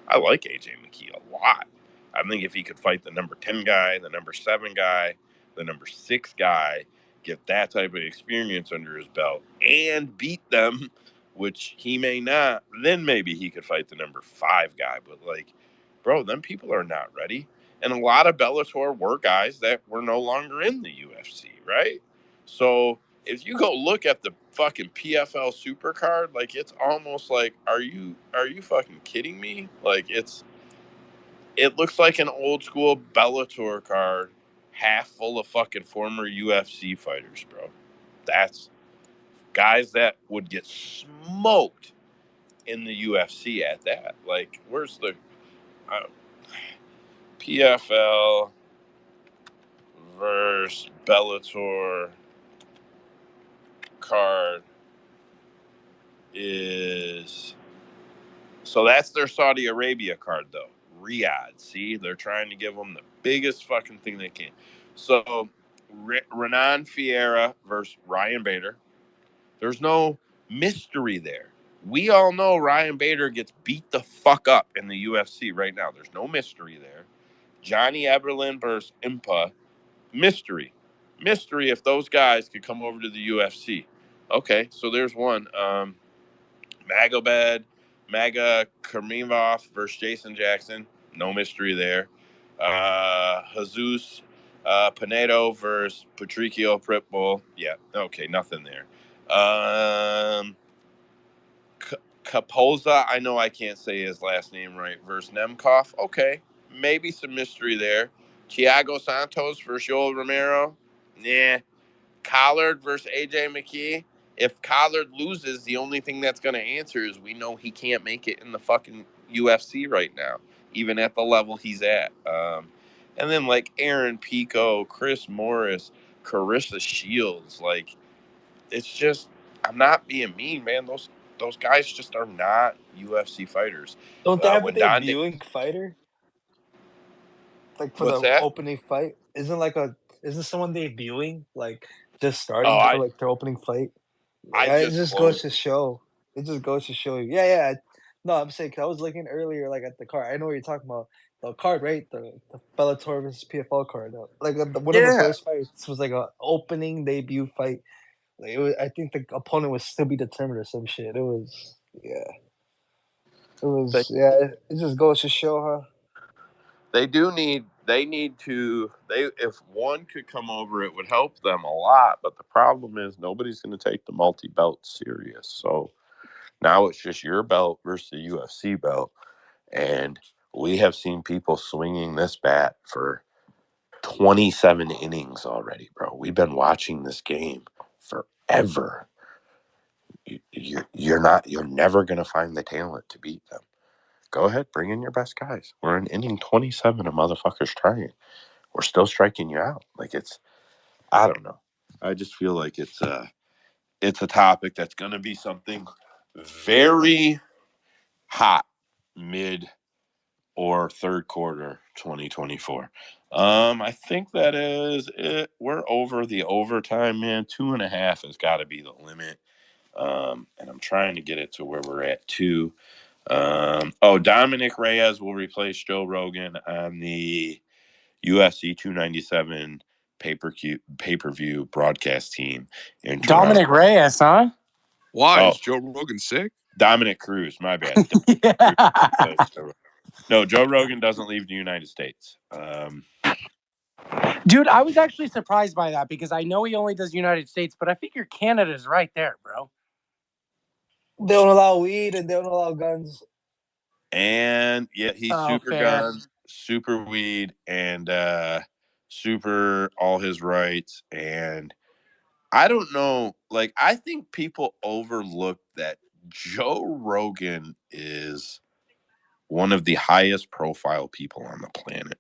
I like AJ McKee a lot. I think if he could fight the number 10 guy, the number 7 guy, the number 6 guy, get that type of experience under his belt and beat them, which he may not, then maybe he could fight the number 5 guy. But like, bro, them people are not ready. And a lot of Bellator were guys that were no longer in the UFC, right? So if you go look at the fucking PFL supercard, like, it's almost like, are you fucking kidding me? Like, it looks like an old school Bellator card, half full of fucking former UFC fighters, bro. That's guys that would get smoked in the UFC at that. Like, where's the? Uh, PFL versus Bellator card is... So that's their Saudi Arabia card, though. Riyadh. See, they're trying to give them the biggest fucking thing they can. So, Renan Fiera versus Ryan Bader. There's no mystery there. We all know Ryan Bader gets beat the fuck up in the UFC right now. There's no mystery there. Johnny Eberlin versus Impa. Mystery. Mystery if those guys could come over to the UFC. Okay, so there's one. Maga Karimov versus Jason Jackson. No mystery there. Jesus Pinedo versus Patricio Pitbull. Yeah, okay, nothing there. Kapoza, I know I can't say his last name right, versus Nemkov. Okay, maybe some mystery there. Thiago Santos versus Yoel Romero. Nah. Collard versus AJ McKee. If Collard loses, the only thing that's going to answer is we know he can't make it in the fucking UFC right now, even at the level he's at. And then like Aaron Pico, Chris Morris, Carissa Shields, like it's just, I'm not being mean, man. Those guys just are not UFC fighters. Don't they have a When Don, debuting fighter? Like for what's the that? opening fight? Isn't someone debuting? Like just Oh, starting for like their opening fight? I Yeah, it just just goes closed. to show. It just goes to show you. Yeah. No, I'm saying 'cause I was looking earlier, like at the card. I know what you're talking about. The card, right? The Bellator versus PFL card. Like one of the Yeah, first fights was like a opening debut fight. Like it was, I think the opponent was still be determined or some shit. It was yeah. It they was yeah. It just goes to show, huh? they need to, if one could come over, it would help them a lot. But the problem is nobody's going to take the multi-belt serious. So now it's just your belt versus the UFC belt. And we have seen people swinging this bat for 27 innings already, bro. We've been watching this game forever. You're never going to find the talent to beat them. Go ahead, bring in your best guys. We're in inning 27 of motherfuckers trying. We're still striking you out. Like I don't know. I just feel like it's a topic that's going to be something very hot mid or third quarter 2024. I think that is it. We're over the overtime, man. 2.5 has got to be the limit. And I'm trying to get it to where we're at 2. Dominic Reyes will replace Joe Rogan on the UFC 297 pay-per-view broadcast team in Toronto. Dominic Reyes, huh? Why Oh, is Joe Rogan sick? Dominic Cruz, my bad. Yeah. No, Joe Rogan doesn't leave the United States. Dude, I was actually surprised by that because I know he only does United States, but I figure Canada's right there, bro. They don't allow weed and they don't allow guns. And yeah, he's super fair. gun, super weed, and super all his rights. And I don't know, like I think people overlook that Joe Rogan is one of the highest profile people on the planet.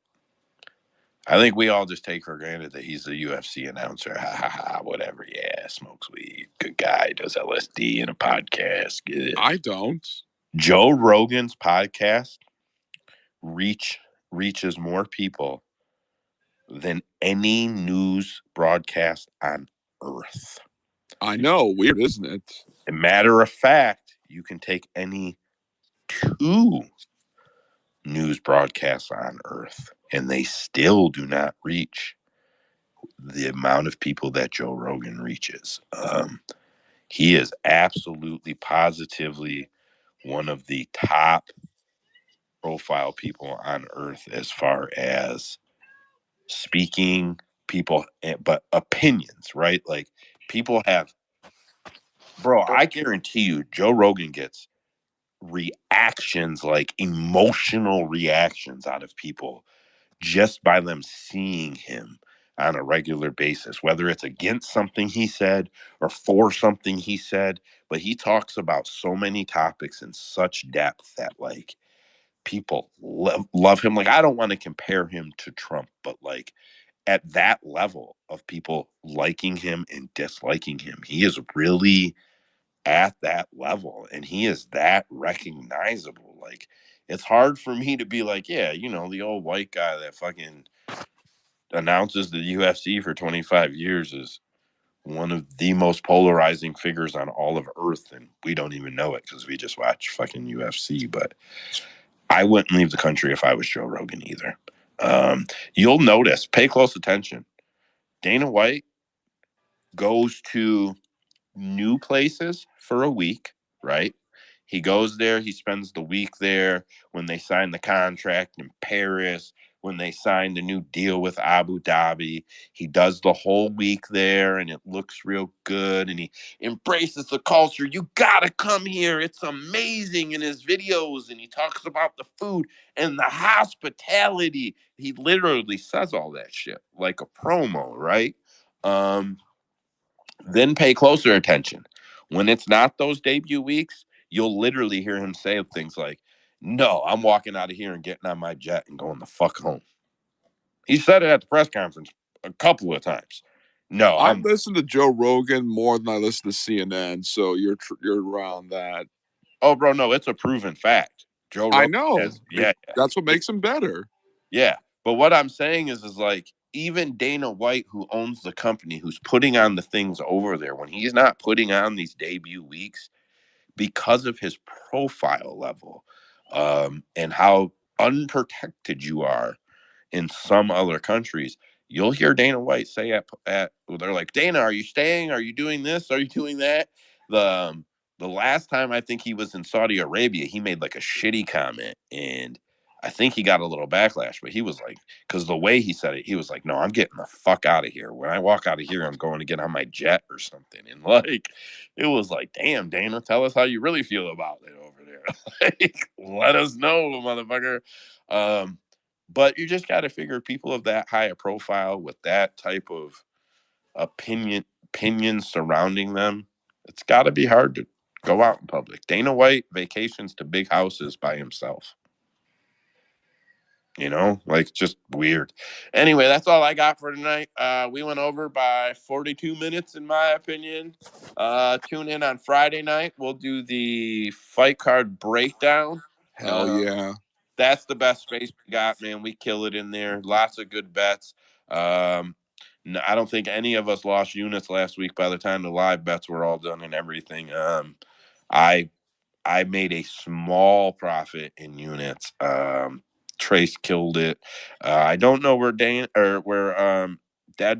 I think we all just take for granted that he's a UFC announcer. Ha ha ha, whatever. Yeah, smokes weed. Good guy, does LSD in a podcast. Good. I don't. Joe Rogan's podcast reaches more people than any news broadcast on earth. I know. Weird, isn't it? A matter of fact, you can take any 2 news broadcasts on earth, and they still do not reach the amount of people that Joe Rogan reaches. He is absolutely, positively one of the top profile people on earth as far as speaking, people, but opinions, right? Like people have, bro, I guarantee you, Joe Rogan gets reactions, like emotional reactions out of people just by them seeing him on a regular basis, whether it's against something he said or for something he said. But he talks about so many topics in such depth that like people love him. Like, I don't want to compare him to Trump, but like at that level of people liking him and disliking him, he is really at that level, and he is that recognizable. Like, it's hard for me to be like, yeah, you know, the old white guy that fucking announces the UFC for 25 years is one of the most polarizing figures on all of Earth, and we don't even know it because we just watch fucking UFC. But I wouldn't leave the country if I was Joe Rogan either. You'll notice, pay close attention. Dana White goes to new places for a week, right? He goes there, he spends the week there. When they sign the contract in Paris, when they signed the new deal with Abu Dhabi, he does the whole week there, and it looks real good, and he embraces the culture. You gotta come here, it's amazing, in his videos, and he talks about the food and the hospitality. He literally says all that shit like a promo, right? Then pay closer attention. When it's not those debut weeks, you'll literally hear him say things like, "No, I'm walking out of here and getting on my jet and going the fuck home." He said it at the press conference a couple of times. No, I listen to Joe Rogan more than I listen to CNN, so you're around that. Oh, bro, no, it's a proven fact. Joe Rogan I know. yeah. That's what makes him better. Yeah. But what I'm saying is like, even Dana White, who owns the company, who's putting on the things over there, when he's not putting on these debut weeks, because of his profile level, and how unprotected you are in some other countries, you'll hear Dana White say they're like, "Dana, are you staying? Are you doing this? Are you doing that?" The last time I think he was in Saudi Arabia, he made like a shitty comment, and I think he got a little backlash. But he was like, because the way he said it, he was like, "No, I'm getting the fuck out of here. When I walk out of here, I'm going to get on my jet or something." And like, it was like, "Damn, Dana, tell us how you really feel about it over there. Like, let us know, motherfucker." But you just got to figure people of that high a profile with that type of opinion surrounding them, it's got to be hard to go out in public. Dana White vacations to big houses by himself. You know, like, just weird. Anyway, that's all I got for tonight. We went over by 42 minutes, in my opinion. Tune in on Friday night. We'll do the fight card breakdown. Hell yeah. That's the best space we got, man. We kill it in there. Lots of good bets. I don't think any of us lost units last week by the time the live bets were all done and everything. I made a small profit in units. Trace killed it. I don't know where Dad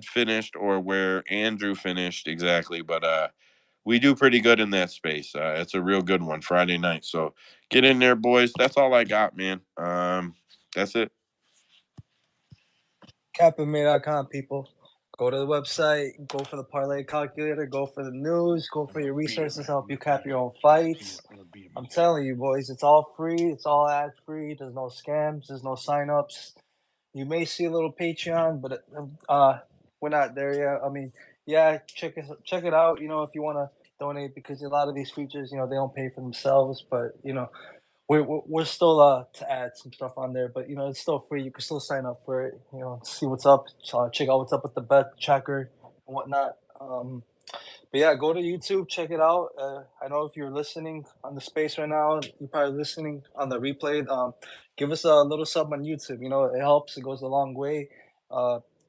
finished or where Andrew finished exactly, but we do pretty good in that space. It's a real good one Friday night. So get in there, boys. That's all I got, man. That's it. CapMA.com, people. Go to the website, go for the parlay calculator, go for the news, go for your resources, help you cap your own fights. I'm telling you, boys, it's all free. It's all ad free. There's no scams. There's no signups. You may see a little Patreon, but we're not there yet. I mean, yeah, check it out. You know, if you want to donate, because a lot of these features, you know, they don't pay for themselves. But you know, we're still to add some stuff on there. But you know, it's still free. You can still sign up for it. You know, see what's up. Check out what's up with the bet tracker and whatnot. But yeah, go to YouTube, check it out. I know if you're listening on the space right now, you're probably listening on the replay. Give us a little sub on YouTube. You know, it helps. It goes a long way.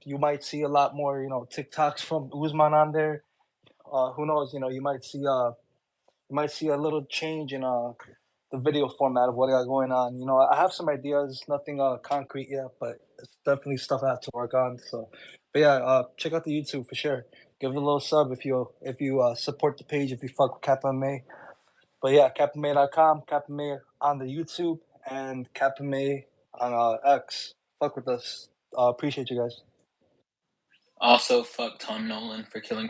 You might see a lot more, you know, TikToks from Usman on there. Who knows? You know, you might see a little change in the video format of what I got going on. You know, I have some ideas, nothing concrete yet, but it's definitely stuff I have to work on. So, but yeah, check out the YouTube for sure. Give it a little sub if you support the page, if you fuck with CapMA. But yeah, CapMA.com, CapMA on the YouTube, and CapMA on X. Fuck with us. Appreciate you guys. Also, fuck Tom Nolan for killing